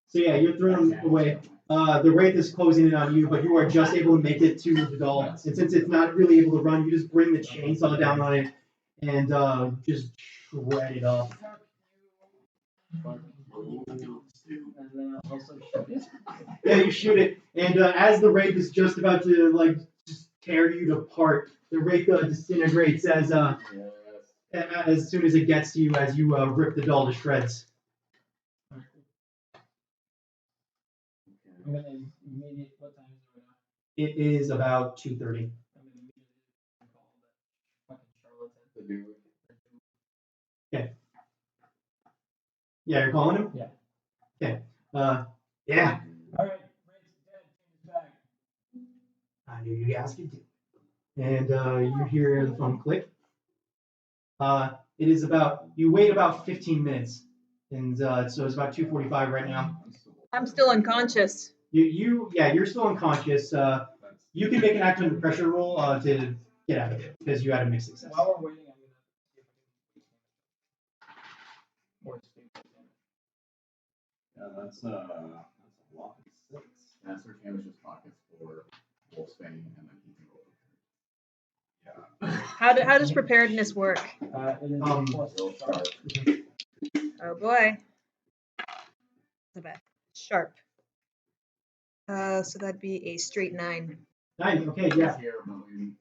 So yeah, you're thrown away. The wraith is closing in on you, but you are just able to make it to the doll. And since it's not really able to run, you just bring the chainsaw down on it and just shred it up. And then I'll also shoot it. Yeah, you shoot it, and as the wraith is just about to just tear you apart, the wraith disintegrates as soon as it gets to you, as you rip the doll to shreds. I'm gonna immediately. What time is it right now? It is about 2:30. I'm gonna immediately call that fucking charlatan. The dude. Okay. Yeah, you're calling him? Yeah. Okay. Yeah. All right. Raid's dead. Change his bag. I knew you guys could do it. And you hear the phone click. It is you wait about 15 minutes. And so it's about 2:45 right now. I'm still unconscious. You're still unconscious. You can make an act under pressure roll to get out of it because you had a mixed success. While we're waiting, I'm gonna see if I can more stable damage. Yeah, that's a lot. 6. Master Camish's pockets for Wolfsbane and then he can go. How does preparedness work? It is plus sharp. Oh boy. Not bad. Sharp. So that'd be a straight 9. 9. Okay, yeah. Here, but it's not here,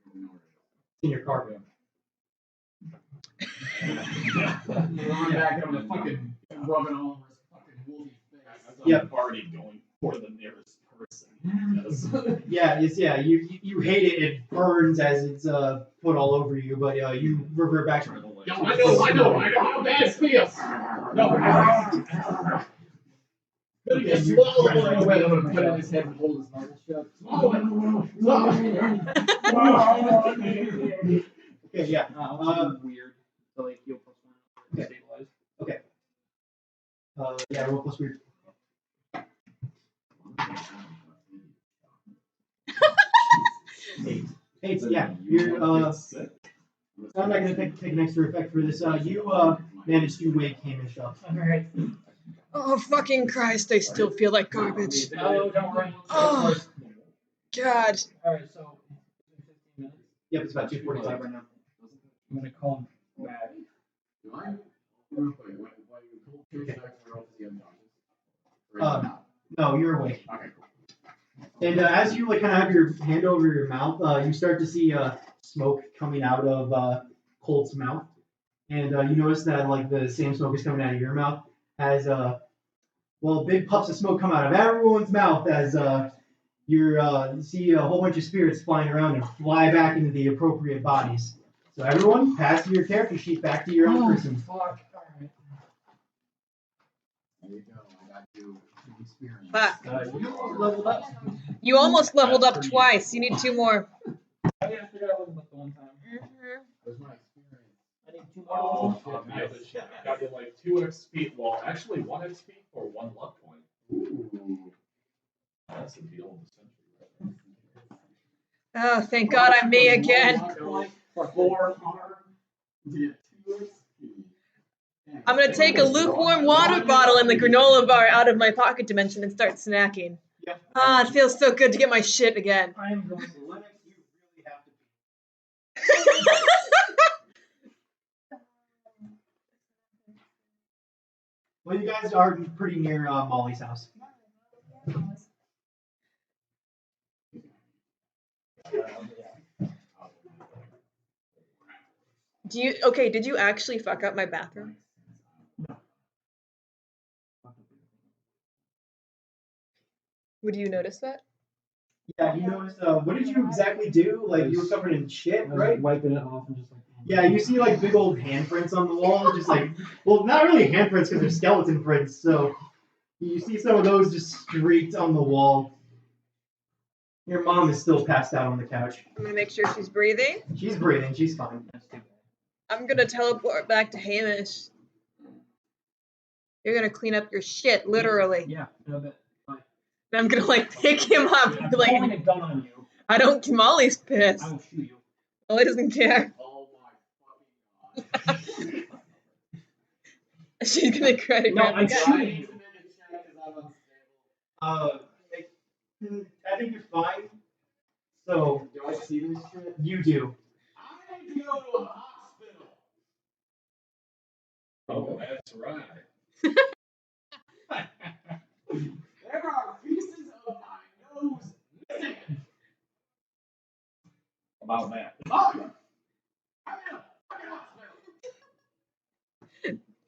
but we know where it is. In your car. Run back and I'm gonna fucking rub it all over his fucking woolly face. Yep. I'm already going for the nearest person. Yeah. You hate it. It burns as it's put all over you, but you revert back to Yo, I know how bad it feels. No. Gonna get swallowed away. I'm gonna put it in his head and hold his knuckles shut. Okay, yeah. Weird. So like heal plus 1 Okay. stabilize. Okay. Yeah, roll plus weird. Eight. Yeah. You're I'm not gonna take an extra effect for this. You managed to wake Hamish up. Alright. Oh fucking Christ! I still feel like garbage. Oh, don't worry. Oh God. Alright, so 15 minutes. Yep, it's about 2:45 right now. I'm gonna call him back. Do I? Real quick, when you pull 2 seconds in a row, is he unconscious? Or is he not? No, you're awake. Okay, cool. And as you kind of have your hand over your mouth, you start to see smoke coming out of Colt's mouth, and you notice that the same smoke is coming out of your mouth as big puffs of smoke come out of everyone's mouth as you see a whole bunch of spirits flying around and fly back into the appropriate bodies. So everyone, pass your character sheet back to your own person. Fuck. Alright. There you go. I got you experience. Fuck. You leveled up. You almost leveled up twice. You need 2 more. Oh yeah, I forgot I leveled up the one time. Where's my experience? I need 2 more. I got you like 2 XP. Well, actually 1 XP for 1 luck point. Ooh. That's the deal of the century. Oh, thank God I'm me again. 4 harm. You get 2 XP. I'm gonna take a lukewarm water bottle and the granola bar out of my pocket dimension and start snacking. Yeah. Ah, it feels so good to get my shit again. I am going to Lennox. You really have to be. Well, you guys are pretty near Molly's house. Did you actually fuck up my bathroom? Would you notice that? Yeah, you noticed. What did you exactly do? Like you were covered in shit, right? Wiping it off and just like. Yeah, you see like big old handprints on the wall, just like, well, not really handprints because they're skeleton prints. So you see some of those just streaked on the wall. Your mom is still passed out on the couch. I'm gonna make sure she's breathing. She's breathing. She's fine. I'm gonna teleport back to Hamish. You're gonna clean up your shit, literally. Yeah, no, but fine. And I'm gonna like pick him up and I'm be like, pulling a gun on you. I don't. Molly's pissed. I will shoot you. Molly doesn't care. Oh my fucking god. She's gonna credit No, grab I'm the gun. shooting you. I think you're fine. So Do I see this shit? you do. I need to go to a hospital. Oh, that's right. There are pieces of my nose missing. About that. Oh, I'm in a fucking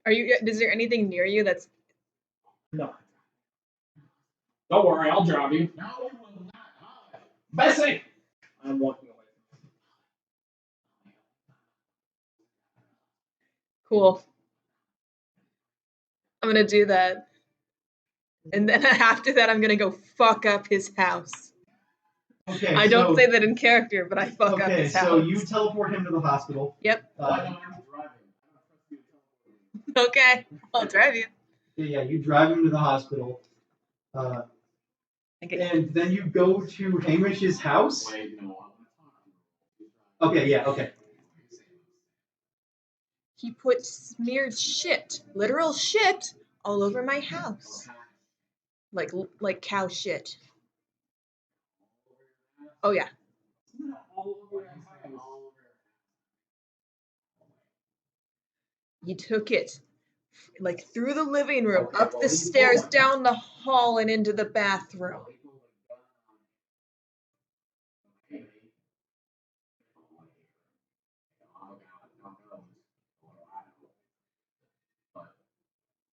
hospital. Is there anything near you that's? No. Don't worry, I'll drive you. No, you will not. Holly. Bessie! I'm walking away from Cool. I'm gonna do that. And then after that, I'm gonna go fuck up his house. Okay. I don't so, say that in character, but I fuck up Okay, his house. so you teleport him to the hospital. Yep. I'm driving. I don't trust you to teleport. Okay, I'll drive you. Yeah, you drive him to the hospital. Okay. And then you go to Hamish's house. Wait, no, I want to talk to you. Okay, yeah, okay. He put smeared shit, literal shit, all over my house. Like cow shit. Oh yeah. He took it like through the living room, up the stairs, down the hall, and into the bathroom.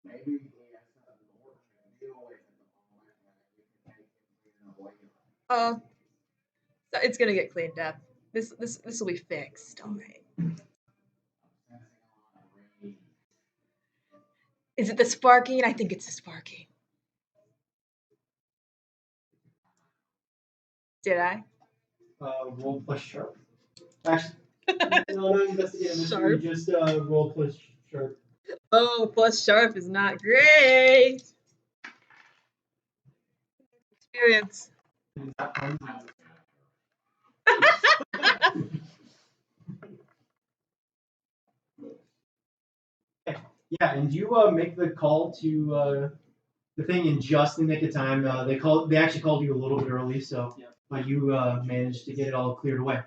Maybe he has something important to deal with at the moment, and we can take him away. So it's gonna get cleaned up. This will be fixed, all right. Is it the sparking? I think it's the sparking. Did I? Roll plus sharp. Actually, no, investigate mystery. Sharp? Just roll plus sharp. Oh, plus sharp is not great. Experience. Yeah, and you make the call to the thing in just the nick of time. They actually called you a little bit early, so Yeah. but you managed to get it all cleared away.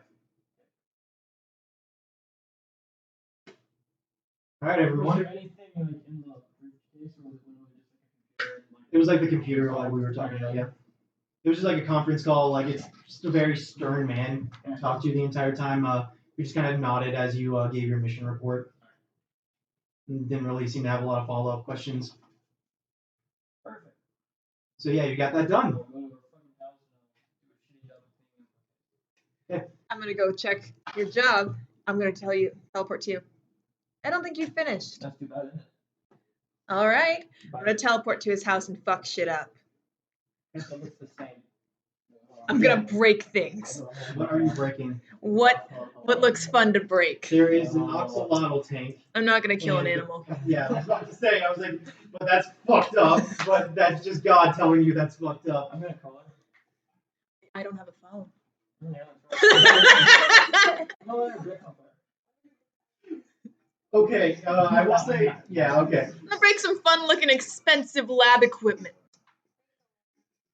All right, Was everyone. there anything like in the briefcase, or was it literally just like a computer? It was like the computer like we were talking about. Yeah, it was just like a conference call. Like it's just a very stern man talked to you the entire time. We just kind of nodded as you gave your mission report. Didn't really seem to have a lot of follow-up questions. Perfect. So yeah, you got that done. We'll go to our fucking house and do a shitty job of cleaning up. I'm gonna go check your job. I'm gonna teleport to you. I don't think you finished. That's too bad, isn't it? All right. I'm gonna teleport to his house and fuck shit up. It looks the same. I'm gonna break things. What are you breaking? What looks fun to break? There is an oxalotl tank. I'm not gonna kill an And- animal. Yeah, I was about to say. I was like, but that's fucked up. But that's just God telling you that's fucked up. I'm gonna call her. I don't have a phone. Okay, I will say, yeah, okay. I'm gonna break some fun-looking, expensive lab equipment.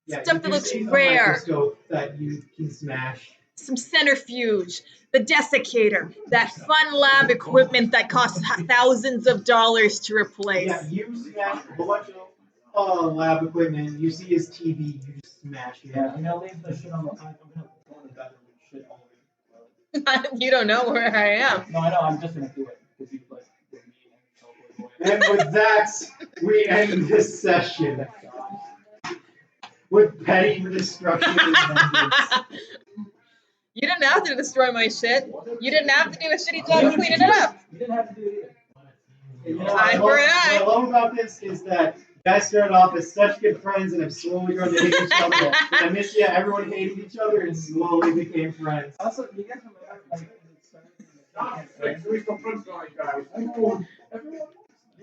Yeah, Stuff you that do looks see a rare. microscope that you can smash. Some centrifuge, the desiccator, that fun lab equipment that costs thousands of dollars to replace. Yeah, you smash a bunch of lab equipment. You see his TV, you just smash it. Yeah, I'm gonna leave the shit on the. I'm gonna go in the bedroom and shit all over. You don't know where I am. No, I know. I'm just gonna do it because you like with me And with that, we end this session with petty destruction and vengeance. You didn't have to destroy my shit. You didn't have to do a shitty job cleaning it up. You didn't have to do it You know, Eye for an eye. what I love about this is that you guys started off as such good friends and have slowly grown to hate each other. And I miss you. Everyone hated each other and slowly became friends. Also, you guys remember like everyone. Do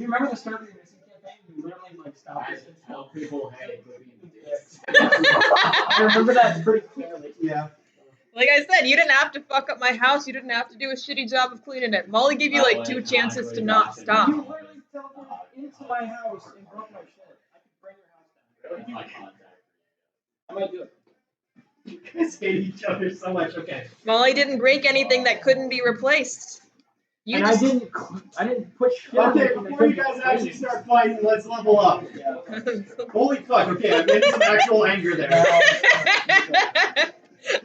you remember the start of your missing campaign? You literally like stopped I it. should tell people, hey, quit being dicks. I remember that pretty clearly. Yeah. Like I said, you didn't have to fuck up my house. You didn't have to do a shitty job of cleaning it. Molly gave you like 2 chances to not stop. You literally teleported into my house and broke my shit. I could bring your house down. My contact. I might do it. You guys hate each other so much. Okay. Molly didn't break anything that couldn't be replaced. You And just I didn't put shit on Okay, it and I before you couldn't guys clean actually it. start fighting, let's level up. Yeah. Holy fuck, okay, I'm getting some actual anger there.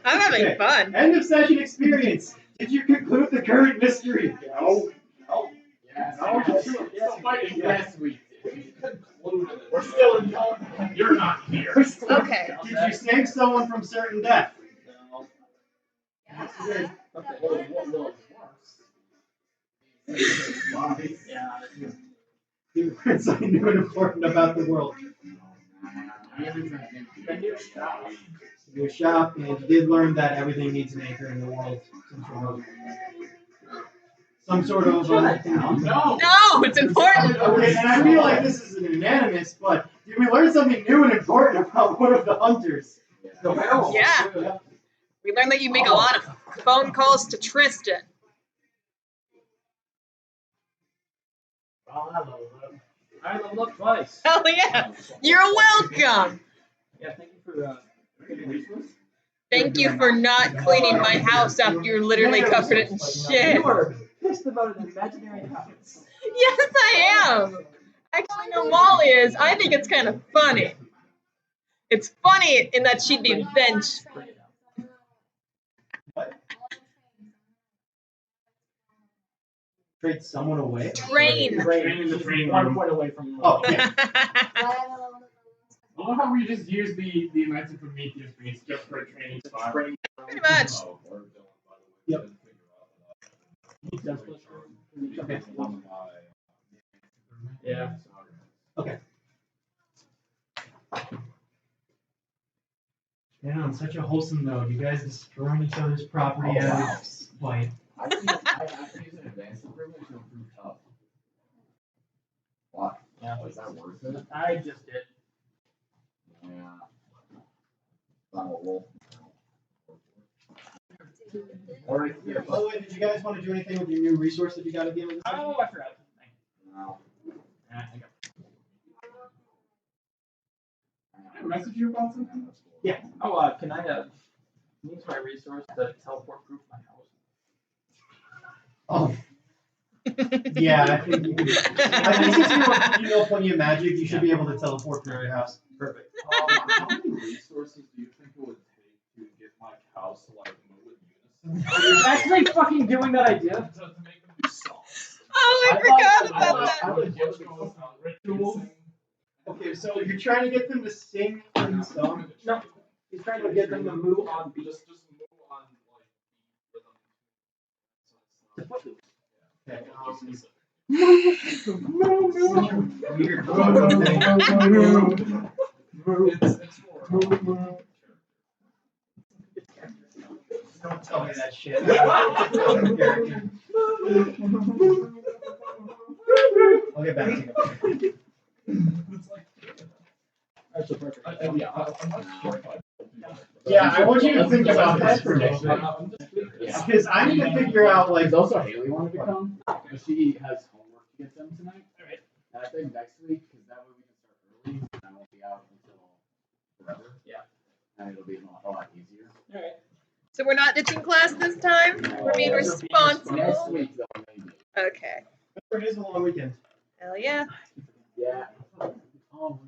I'm having Okay. fun. End of session experience. Did you conclude the current mystery? No. No. Yes. No, Yes. still fighting. Yes, we did. We concluded it. We're still in combat. You're not here. Okay. Did you save someone from certain death? No. Yes, you did. Okay. Whoa. Yeah. You learned something new and important about the world. The new shop. Your shop, and you did learn that everything needs an anchor in the world. Some sort of No. No, it's important. Okay, and I feel like this is an unanimous, but did we learn something new and important about one of the hunters? The werewolf. Yeah. We learned that you make a lot of phone calls to Tristan. I leveled up twice. Hell yeah. You're welcome. Yeah, thank you for giving resources. Thank you for not cleaning my house after you're literally covered it in shit. You are pissed about an imaginary house. Yes, I am. Actually, no, Molly is. I think it's kind of funny. It's funny in that she'd be vengeful. Trade someone away? Train. Train in the train One room. point away from. Oh, yeah. I love how we just use the Knights of Prometheus beats just for a training spot. Pretty much. Yep. Okay. Yeah. Okay. Yeah, on such a wholesome note, you guys destroying each other's property out of spite. I have to use an advanced improvement to improve tough. What? Yeah. Is that worth it? I just did. Yeah. I'm a wolf. Or if you're By the way, did you guys want to do anything with your new resource that you got at the end of the session? Oh, I forgot. no. I got Can I message you about something? Yeah. Oh, can I use my resource to teleport proof my house? Oh. Yeah, I think you can. I think since you know plenty of magic, you should be able to teleport through your house. Perfect. How many resources do you think it would take to get my house to like move in unison? You're actually fucking doing that idea? To make them do songs. Oh, I forgot about that. I would just go with rituals. Okay, so you're trying to get them to sing in song? No, he's trying to get them to move on beat. Just move on like rhythm. Okay. Weird. It's more. Don't tell me that shit. I'll get back to you. It's like That's a perfect. yeah, I'm not sure if I Yeah, I want you to think about this for a prediction. moment. Because I need to figure out, like, There's also Haley wanted to come, but she has homework to get done tonight. Alright. And I think next week, because that way we can start early, and I won't be out until forever. Yeah. And it'll be a lot easier. Alright. So we're not ditching class this time? We're being Next responsible? week, though, maybe. Okay. it is a long weekend. Hell yeah. Yeah. Oh,